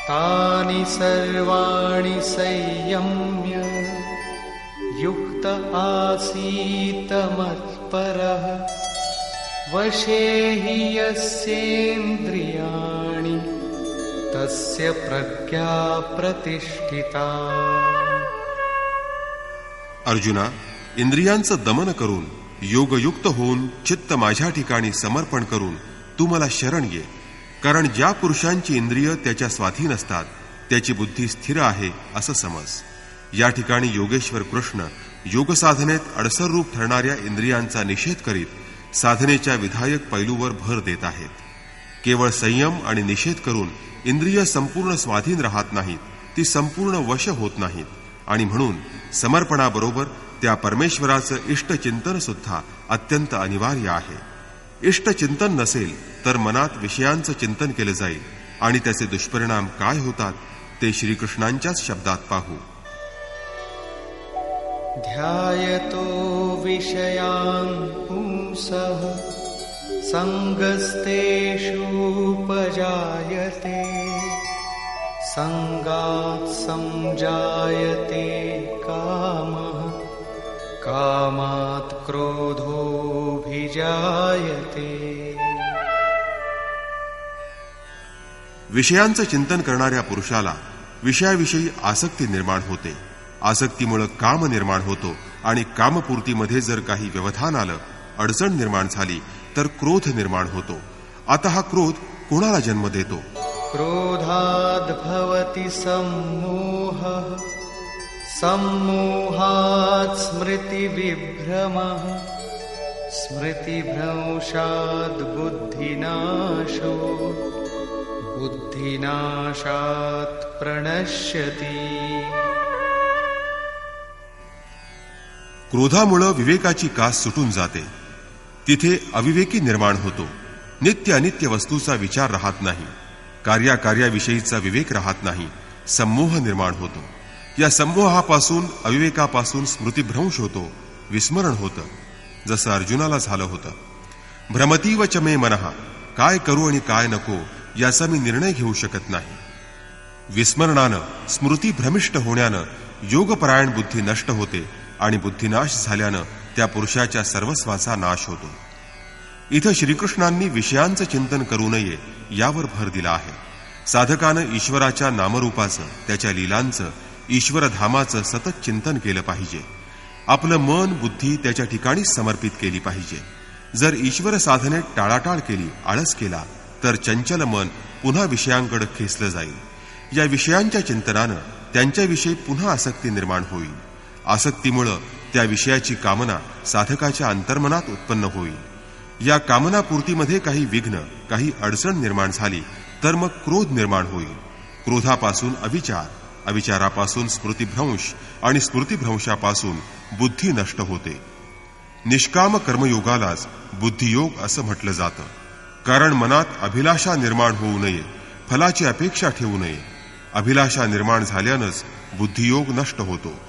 तानि सर्वाणि संयम्य युक्त आसीत मत्परः वशे हि यस्येन्द्रियाणि तस्य प्रज्ञा प्रतिष्ठिता. अर्जुना, इंद्रियांचं दमन करून योगयुक्त होऊन चित्त माझ्या ठिकाणी समर्पण करून तू मला शरण ये. कारण ज्या पुरुषांची इंद्रिय त्याच्या स्वाधीन असतात त्याची बुद्धी स्थिर आहे असं समज. या ठिकाणी योगेश्वर कृष्ण योगसाधनेत अडसर रूप ठरणाऱ्या इंद्रियांचा निषेध करीत साधनेच्या विधायक पैलूवर भर देत आहेत. केवळ संयम आणि निषेध करून इंद्रिय संपूर्ण स्वाधीन राहत नाहीत, ती संपूर्ण वश होत नाहीत. आणि म्हणून समर्पणाबरोबर त्या परमेश्वराचं इष्टचिंतन सुद्धा अत्यंत अनिवार्य आहे. इष्टचिंतन नसेल तर मनात विषयांचं चिंतन केलं जाईल आणि त्याचे दुष्परिणाम काय होतात ते श्रीकृष्णांच्याच शब्दात पाहू. ध्यायतो विषयान् पुंसः संगस्तेषूपजायते संगात् संजायते कामः कामात् क्रोधोऽभिजायते. विषयांचं चिंतन करणाऱ्या पुरुषाला विषयाविषयी आसक्ती निर्माण होते. आसक्तीमुळे काम निर्माण होतो आणि कामपूर्तीमध्ये जर काही व्यवधान आलं, अडचण निर्माण झाली तर क्रोध निर्माण होतो. आता हा क्रोध कोणाला जन्म देतो? क्रोधाद्भवति सम्मोहः सम्मोहात् स्मृतिविभ्रमः स्मृतिभ्रंशात् बुद्धिनाशो बुद्धिनाशात् प्रणश्यति. क्रोधामुळे विवेकाची कास सुटून जाते. तिथे अविवेकी निर्माण होतो. नित्य अनित्य वस्तूचा विचार राहत नाही. कार्याविषयीचा विवेक राहत नाही. संमोह निर्माण होतो. या संमोहापासून अविवेकापासून स्मृतिभ्रंश होतो, विस्मरण होतं, जसं अर्जुनाला झालं होतं. भ्रमतीव च मे मनः, काय करू आणि काय नको याचा मी निर्णय घेऊ शकत नाही. विस्मरणानं, स्मृती भ्रमिष्ट होण्यानं योगपरायण बुद्धी नष्ट होते आणि बुद्धिनाश झाल्यानं त्या पुरुषाच्या सर्वस्वाचा नाश होतो. इथं श्रीकृष्णांनी विषयांचं चिंतन करू नये यावर भर दिला आहे. साधकानं ईश्वराच्या नामरूपाचं, त्याच्या लीलांचं, ईश्वरधामाचं सतत चिंतन केलं पाहिजे. आपलं मन बुद्धी त्याच्या ठिकाणीच समर्पित केली पाहिजे. जर ईश्वर साधनेत टाळाटाळ केली, आळस केला तर चंचल मन पुन्हा विषयांकडे खेचलं जाईल. या विषयांच्या चिंतनानं त्यांच्याविषयी पुन्हा आसक्ती निर्माण होईल. आसक्तीमुळं त्या विषयाची कामना साधकाच्या अंतर्मनात उत्पन्न होईल. या कामनापूर्तीमध्ये काही विघ्न, काही अडचण निर्माण झाली तर मग क्रोध निर्माण होईल. क्रोधापासून अविचार, अविचारापासून स्मृतिभ्रंश आणि स्मृतिभ्रंशापासून बुद्धी नष्ट होते. निष्काम कर्मयोगालाच बुद्धियोग असं म्हटलं जातं. कारण मनात अभिलाषा निर्माण होऊ नये, फलाची अपेक्षा ठेवू नये. अभिलाषा निर्माण झाल्यानंच बुद्धियोग नष्ट होतो.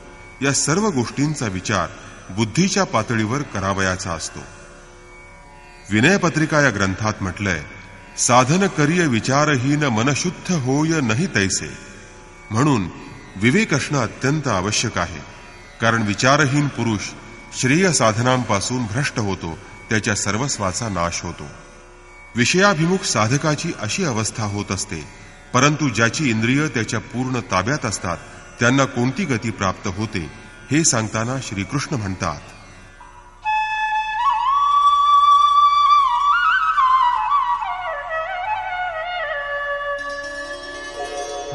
या सर्व गोष्टींचा विचार बुद्धीच्या पातळीवर करावयाचा असतो. विनयपत्रिका या ग्रंथात म्हटलंय, साधन करिय विचारहीन मन शुद्ध होय नाही तैसे. म्हणून विवेक असणं अत्यंत आवश्यक आहे. कारण विचारहीन पुरुष श्रेय साधनांपासून भ्रष्ट होतो, त्याच्या सर्वस्वाचा नाश होतो. विषयाभिमुख साधकाची अशी अवस्था होत असते. परंतु ज्याची इंद्रिय त्याच्या पूर्ण ताब्यात असतात त्यांना कोणती गती प्राप्त होते हे सांगताना श्रीकृष्ण म्हणतात,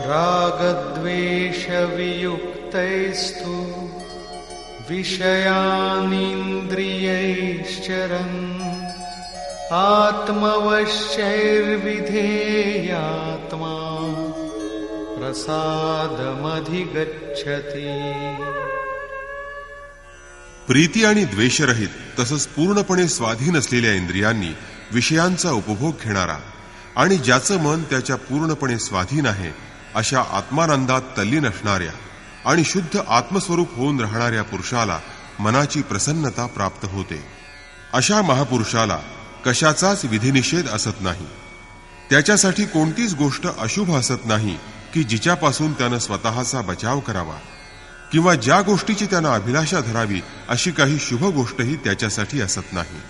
रागद्वेषवियुक्तैस्तु विषयानिन्द्रियैश्चरन् आत्मवश्यैर्विधेयात्मा प्रसादमधिगच्छति. प्रीती आणि द्वेषरहित तसंच पूर्णपणे स्वाधीन असलेल्या इंद्रियांनी विषयांचा उपभोग घेणारा आणि ज्याचं मन त्याच्या पूर्णपणे स्वाधीन आहे अशा आत्मानंदात तल्लीन असणाऱ्या आणि शुद्ध आत्मस्वरूप होऊन राहणाऱ्या पुरुषाला मनाची प्रसन्नता प्राप्त होते. अशा महापुरुषाला कशाचाच विधिनिषेध असत नाही. त्याच्यासाठी कोणतीच गोष्ट अशुभ असत नाही की जिच्यापासून त्यानं स्वतःचा बचाव करावा, किंवा ज्या गोष्टीची त्यानं अभिलाषा धरावी अशी काही शुभ गोष्टही त्याच्यासाठी असत नाही.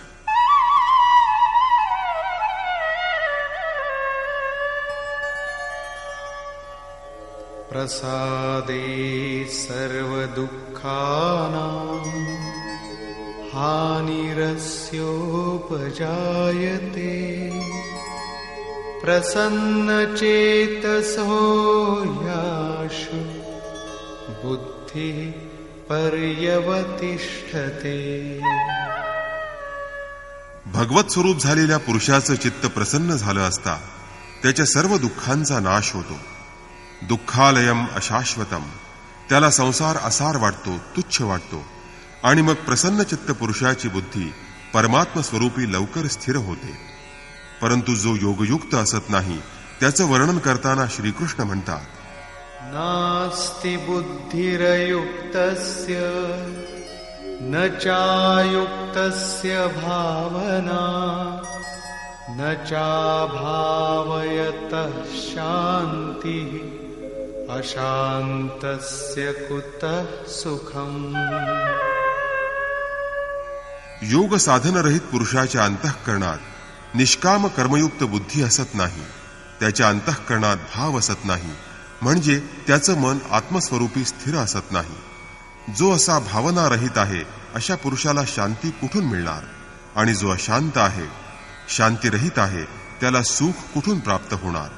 प्रसादे सर्वदुःखानां हानिरस्योपजायते प्रसन्नचेतसो याशु बुद्धिः पर्यवतिष्ठते. भगवत स्वरूप झालेल्या पुरुषाचं चित्त प्रसन्न झालं असता त्याच्या सर्व दुःखांचा नाश होतो. दुःखालयम अशाश्वतम, त्याला संसार असार वाटतो, तुच्छ वाटतो आणि मग प्रसन्न चित्त पुरुषाची बुद्धी परमात्म स्वरूपी लवकर स्थिर होते. परंतु जो योगयुक्त असत नाही त्याचं वर्णन करताना श्रीकृष्ण म्हणतात, नास्ति बुद्धिरयुक्तस्य न चायुक्तस्य भावना न चाभावयतः शान्तिः अशान्तस्य कुतः सुखम्. योग साधनरहित पुरुषाच्या अंतःकरणात निष्काम कर्मयुक्त बुद्धी असत नाही. त्याच्या अंतःकरणात भाव असत नाही, म्हणजे त्याचं मन आत्मस्वरूपी स्थिर असत नाही. जो असा भावना रहित आहे अशा पुरुषाला शांती कुठून मिळणार? आणि जो अशांत आहे, शांतीरहित आहे, त्याला सुख कुठून प्राप्त होणार?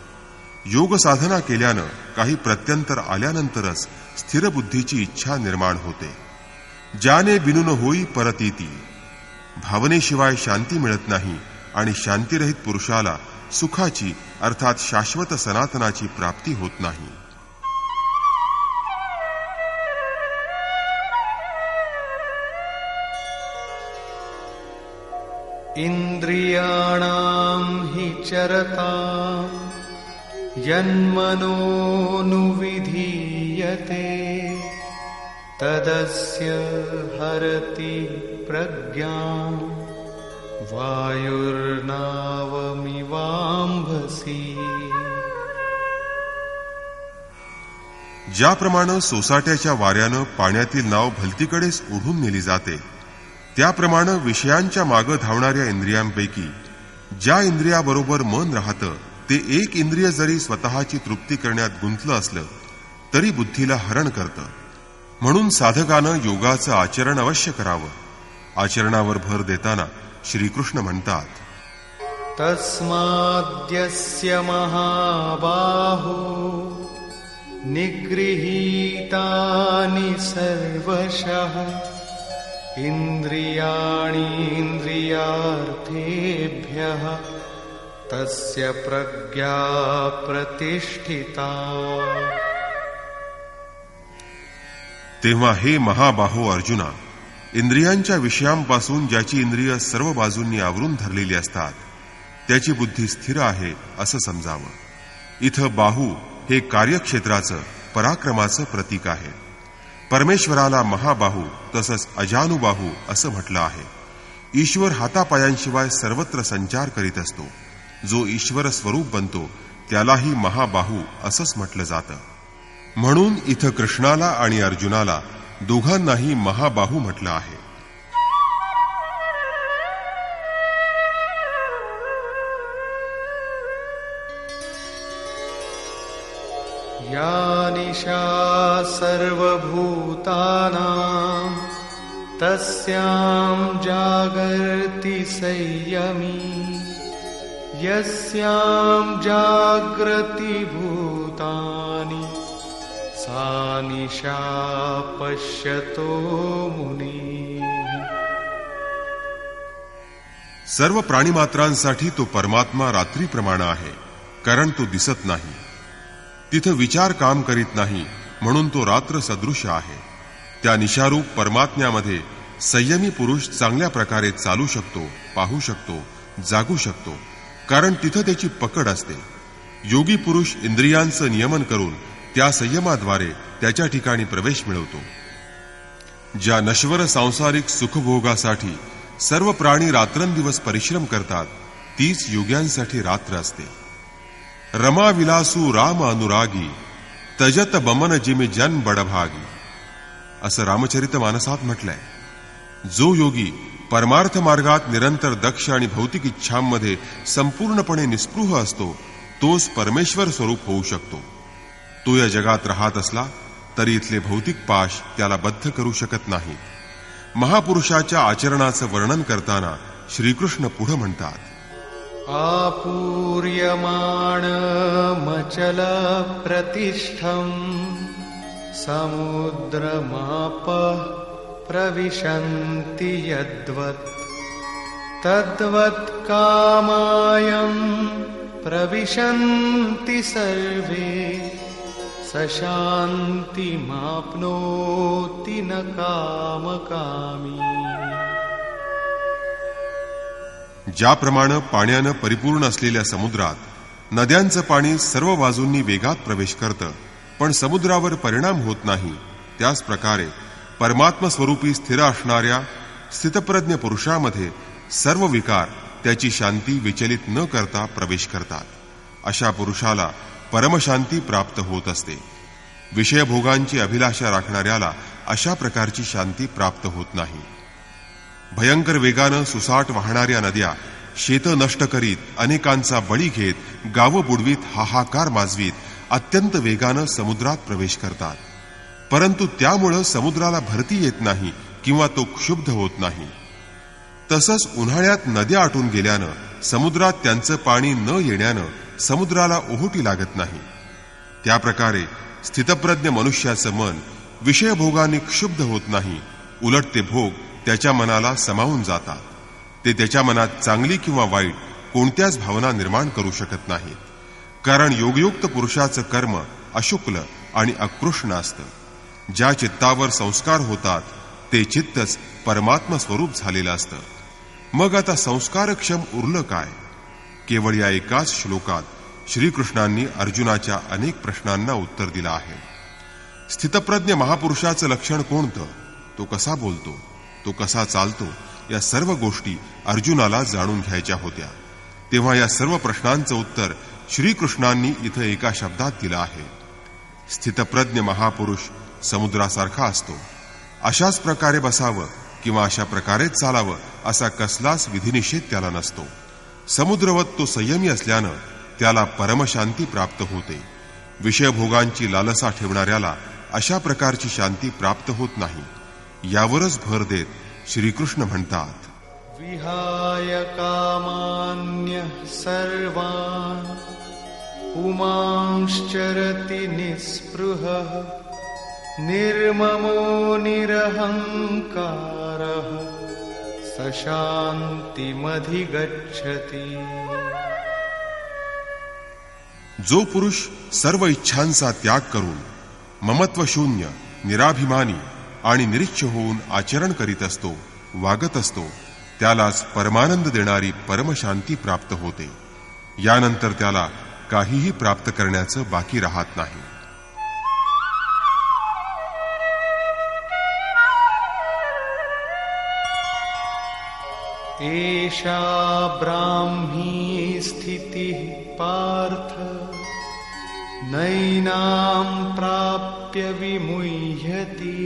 योग साधना केल्यानं काही प्रत्यंतर आल्यानंतरच स्थिर बुद्धीची इच्छा निर्माण होते. ज्याने बिनून होई परतीती. भावनेशिवाय शांती मिळत नाही आणि शांतीरहित पुरुषाला सुखाची अर्थात शाश्वत सनातनाची प्राप्ती होत नाही. इंद्रियाणां हि चरतां यन्मनोनुविधीयते तदस्य हरति प्रज्ञां वायुर्नावमिवाम्भसि. ज्याप्रमाणे सोसाट्याच्या वाऱ्यानं पाण्यातील नाव भलतीकडेच ओढून नेली जाते, त्याप्रमाणे विषयांच्या मागे धावणाऱ्या इंद्रियांपैकी ज्या इंद्रियाबरोबर मन राहतं ते एक इंद्रिय जरी स्वतःची तृप्ती करण्यात गुंतलं असलं तरी बुद्धीला हरण करतं. म्हणून साधकानं योगाचं आचरण अवश्य करावं. आचरणावर भर देताना श्रीकृष्ण म्हणतात, तस्माद्यस्य महाबाहो निगृहीतानि सर्वशः इंद्रियाणीन्द्रियार्थेभ्यः तस्य प्रज्ञा प्रतिष्ठिता. तेव्हा हे महाबाहो अर्जुना, इंद्रियांच्या विषयांपासून ज्याची इंद्रिय सर्व बाजूंनी आवरून धरलेली असतात त्याची बुद्धी स्थिर आहे असं समजावं. इथं बाहू हे कार्यक्षेत्राचं पराक्रमाचं प्रतीक आहे. परमेश्वराला महाबाहू तसंच अजानुबाहू असं म्हटलं आहे. ईश्वर हातापायांशिवाय सर्वत्र संचार करीत असतो. जो ईश्वर स्वरूप बनतो त्यालाही महाबाहू असंच म्हटलं जातं. म्हणून इथं कृष्णाला आणि अर्जुनाला दोघांनाही महाबाहू म्हटलं आहे. या निशा सर्वभूतानां तस्यां जागर्ति संयमी यस्यां जागृति भूतानि सा निशा पश्यतो मुनिः. सर्व प्राणीमात्रांसाठी तो परमात्मा रात्रीप्रमाणे आहे, कारण तो दिसत नाही. तिथं विचार काम करीत नाही, म्हणून तो रात्र सदृश आहे. त्या निशारूप परमात्म्यामध्ये संयमी पुरुष चांगल्या प्रकारे चालू शकतो, पाहू शकतो, जागू शकतो, कारण तिथं त्याची पकड असते. योगी पुरुष इंद्रियांचं नियमन करून त्या संयमाद्वारे त्याच्या ठिकाणी प्रवेश मिळवतो. ज्या नश्वर सांसारिक सुखभोगासाठी सर्व प्राणी रात्रंदिवस परिश्रम करतात तीच योग्यांसाठी रात्र असते. रमा विलासू राम अनुरागी तजत बमन जिमी जन बडभागी असं रामचरित मानसात म्हटलंय. जो योगी परमार्थ मार्गात निरंतर दक्ष आणि भौतिक इच्छांमध्ये संपूर्णपणे निस्पृह असतो तोच परमेश्वर स्वरूप होऊ शकतो. तो या जगात राहत असला तरी इथले भौतिक पाश त्याला बद्ध करू शकत नाही. महापुरुषाच्या आचरणाचं वर्णन करताना श्रीकृष्ण पुढे म्हणतात, आपूर्यमाणमचल प्रतिष्ठं समुद्रमाप प्रविशन्ति यद्वत् तद्वत् कामायं प्रविशन्ति सर्वे स शान्तिमाप्नोति न कामकामी. ज्याप्रमाणे पाण्यानं परिपूर्ण असलेल्या समुद्रात नद्यांचं पाणी सर्व बाजूंनी वेगात प्रवेश करतं पण समुद्रावर परिणाम होत नाही, त्याच प्रकारे परमात्म स्वरूपी स्थिर असणाऱ्या स्थितप्रज्ञ पुरुषामध्ये सर्व विकार त्याची शांती विचलित न करता प्रवेश करतात. अशा पुरुषाला परमशांती प्राप्त होत असते. विषयभोगांची अभिलाषा राखणाऱ्याला अशा प्रकारची शांती प्राप्त होत नाही. भयंकर वेगानं सुसाट वाहणाऱ्या नद्या शेतं नष्ट करीत, अनेकांचा बळी घेत, गावं बुडवीत, हाहाकार माजवीत अत्यंत वेगानं समुद्रात प्रवेश करतात. परंतु त्यामुळं समुद्राला भरती येत नाही किंवा तो क्षुब्ध होत नाही. तसंच उन्हाळ्यात नद्या आटून गेल्यानं, समुद्रात त्यांचं पाणी न येण्यानं समुद्राला ओहोटी लागत नाही. त्या प्रकारे स्थितप्रज्ञ मनुष्याचं मन विषयभोगांनी क्षुब्ध होत नाही. उलट ते भोग त्याच्या मनाला समावून जातात. ते त्याच्या मनात चांगली किंवा वाईट कोणत्याच भावना निर्माण करू शकत नाहीत. कारण योगयुक्त पुरुषाचं कर्म अशुक्ल आणि अकृष्ण असतं. ज्या चित्तावर संस्कार होतात ते चित्तच परमात्म स्वरूप झालेलं असतं. मग आता संस्कारक्षम उरलं काय? केवळ या एकाच श्लोकात श्रीकृष्णांनी अर्जुनाच्या अनेक प्रश्नांना उत्तर दिलं आहे. स्थितप्रज्ञ महापुरुषाचं लक्षण कोणतं? तो कसा बोलतो? तो कसा चालतो? या सर्व गोष्टी अर्जुनाला जाणून घ्यायच्या होत्या. तेव्हा या सर्व प्रश्नांचं उत्तर श्रीकृष्णांनी इथं एका शब्दात दिलं आहे. स्थितप्रज्ञ महापुरुष समुद्रासारखा असतो. अशाच प्रकारे बसावं किंवा अशा प्रकारेच चालावं असा कसलाच विधिनिषेध त्याला नसतो. समुद्रवत तो संयमी असल्यानं त्याला परमशांती प्राप्त होते. विषयभोगांची लालसा ठेवणाऱ्याला अशा प्रकारची शांती प्राप्त होत नाही. यावरच भर देत श्रीकृष्ण म्हणतात, विहाय कामान्यः सर्वान् पुमांश्चरति निःस्पृहः निर्ममो निरहंकारः स शान्तिमधिगच्छति. जो पुरुष सर्व इच्छांचा त्याग करून ममत्वशून्य, निराभिमानी आणि निरीच्छ होऊन आचरण करीत असतो, वागत असतो, त्यालाच परमानंद देणारी परमशांती प्राप्त होते. यानंतर त्याला काहीही प्राप्त करण्याचं बाकी राहत नाही. एषा ब्राह्मी स्थितिः पार्थ नैनां प्राप्य विमुह्यति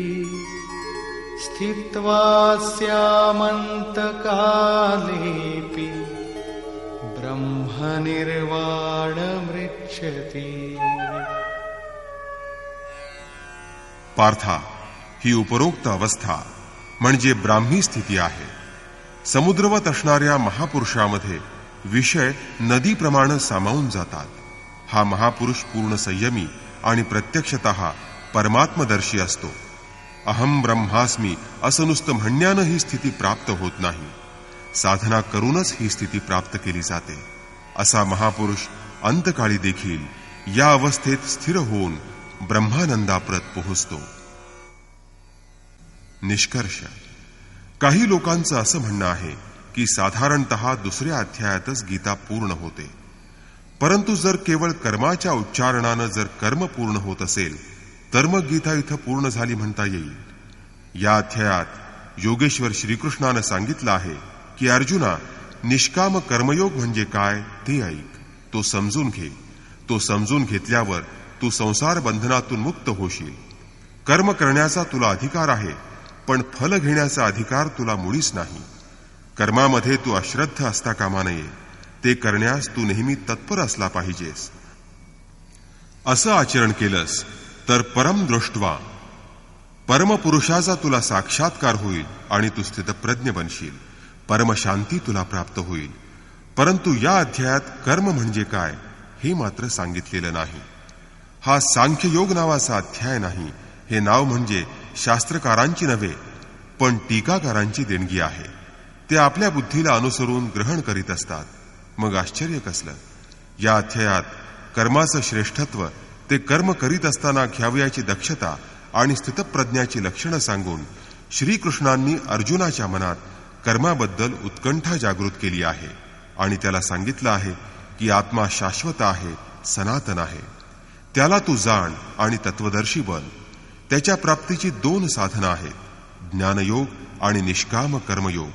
स्थित्वा स्यामन्तकालेऽपि ब्रह्मनिर्वाणमृच्छति. पार्था, ही उपरोक्त अवस्था म्हणजे ब्राह्मी स्थिती आहे. समुद्रवत असणाऱ्या महापुरुषामध्ये विषय नदीप्रमाणे सामावून जातात. हा महापुरुष पूर्ण संयमी आणि प्रत्यक्षतः परमात्मदर्शी असतो. अहम ब्रह्मास्मी असं नुसतं म्हणण्यानं ही स्थिती प्राप्त होत नाही. साधना करूनच ही स्थिती प्राप्त केली जाते. असा महापुरुष अंतकाळी देखील या अवस्थेत स्थिर होऊन ब्रह्मानंदाप्रत पोहोचतो. निष्कर्ष, काही लोकांचं असं म्हणणं आहे की साधारणतः दुसऱ्या अध्यायातच गीता पूर्ण होते. परंतु जर केवळ कर्माच्या उच्चारणानं जर कर्म पूर्ण होत असेल तर मग गीता इथं पूर्ण झाली म्हणता येईल. या अध्यायात योगेश्वर श्रीकृष्णानं सांगितलं आहे की अर्जुना, निष्काम कर्मयोग म्हणजे काय ते ऐक, तो समजून घे. तो समजून घेतल्यावर तू संसार बंधनातून मुक्त होशील. कर्म करण्याचा तुला अधिकार आहे, पण फल घेण्याचा अधिकार तुला मुळीच नाही. कर्मामध्ये तू अश्रद्ध असता कामा नये. ते करण्यास तू नेहमी तत्पर असला पाहिजेस. असं आचरण केलंस तर परम दृष्ट्वा परमपुरुषाचा तुला साक्षात्कार होईल आणि तू स्थितप्रज्ञ बनशील. परमशांती तुला प्राप्त होईल. परंतु या अध्यायात कर्म म्हणजे काय हे मात्र सांगितलेलं नाही. हा सांख्ययोग नावाचा अध्याय नाही. हे नाव म्हणजे शास्त्रकारांची नव्हे, पण टीकाकारांची देणगी आहे. ते आपल्या बुद्धीला अनुसरून ग्रहण करीत असतात. मग आश्चर्य कसलं? या अध्यायात कर्माचं श्रेष्ठत्व, ते कर्म करीत असताना घ्यावयाची दक्षता आणि स्थितप्रज्ञाची लक्षणं सांगून श्रीकृष्णांनी अर्जुनाच्या मनात कर्माबद्दल उत्कंठा जागृत केली आहे आणि त्याला सांगितलं आहे की आत्मा शाश्वत आहे, सनातन आहे. त्याला तू जाण आणि तत्वदर्शी बन. त्याच्या प्राप्तीची 2 साधनं आहेत, ज्ञानयोग आणि निष्काम कर्मयोग.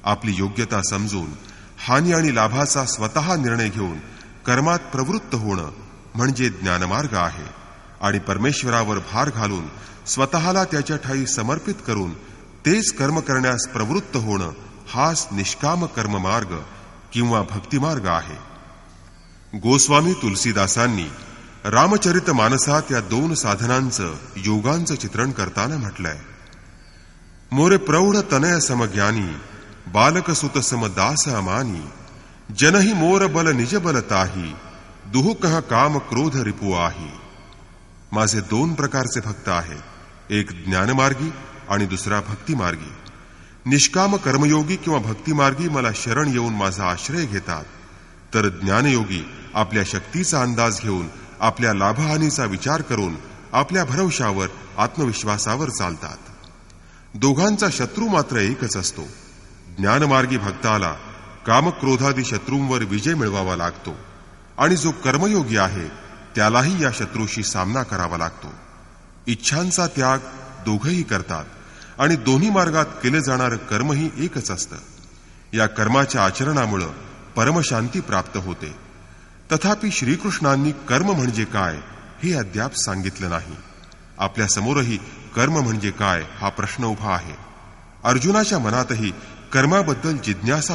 आपली योग्यता समजून हानी आणि लाभाचा स्वतः निर्णय घेऊन कर्मात प्रवृत्त होणं म्हणजे ज्ञानमार्ग आहे. आणि परमेश्वरावर भार घालून स्वतःला त्याच्या ठाई समर्पित करून तेच कर्म करण्यास प्रवृत्त होणं हाच निष्काम कर्ममार्ग किंवा भक्तिमार्ग आहे. गोस्वामी तुलसीदासांनी रामचरित मानसात या 2 साधनांचं, योगांचं चित्रण करताना म्हटलंय, मोरे प्रौढ तनय समज्ञानी बालक सुत समदास अमानी जनही मोर बल निज बलताही दुहुकः काम क्रोध रिपू आही. माझे दोन प्रकारचे भक्त आहेत, एक ज्ञानमार्गी आणि दुसरा भक्तिमार्गी. निष्काम कर्मयोगी किंवा भक्तिमार्गी मला शरण येऊन माझा आश्रय घेतात, तर ज्ञानयोगी आपल्या शक्तीचा अंदाज घेऊन आपल्या लाभहानीचा विचार करून आपल्या भरवशावर आत्मविश्वासावर चालतात. दोघांचा शत्रू मात्र एकच असतो. ज्ञानमार्गी भक्ताला कामक्रोधादी शत्रूंवर विजय मिळवावा लागतो आणि जो कर्मयोगी आहे त्यालाही या शत्रूशी सामना करावा लागतो. इच्छांचा त्याग दोघंही करतात आणि दोन्ही मार्गात केले जाणारं कर्मही एकच असतं. या कर्माच्या आचरणामुळे परमशांती प्राप्त होते. तथापि श्रीकृष्णांनी कर्म म्हणजे काय हे अद्याप सांगितलं नाही. आपल्या समोरही कर्म म्हणजे काय हा प्रश्न उभा आहे. अर्जुनाच्या मनातही कर्माबद्दल जिज्ञासा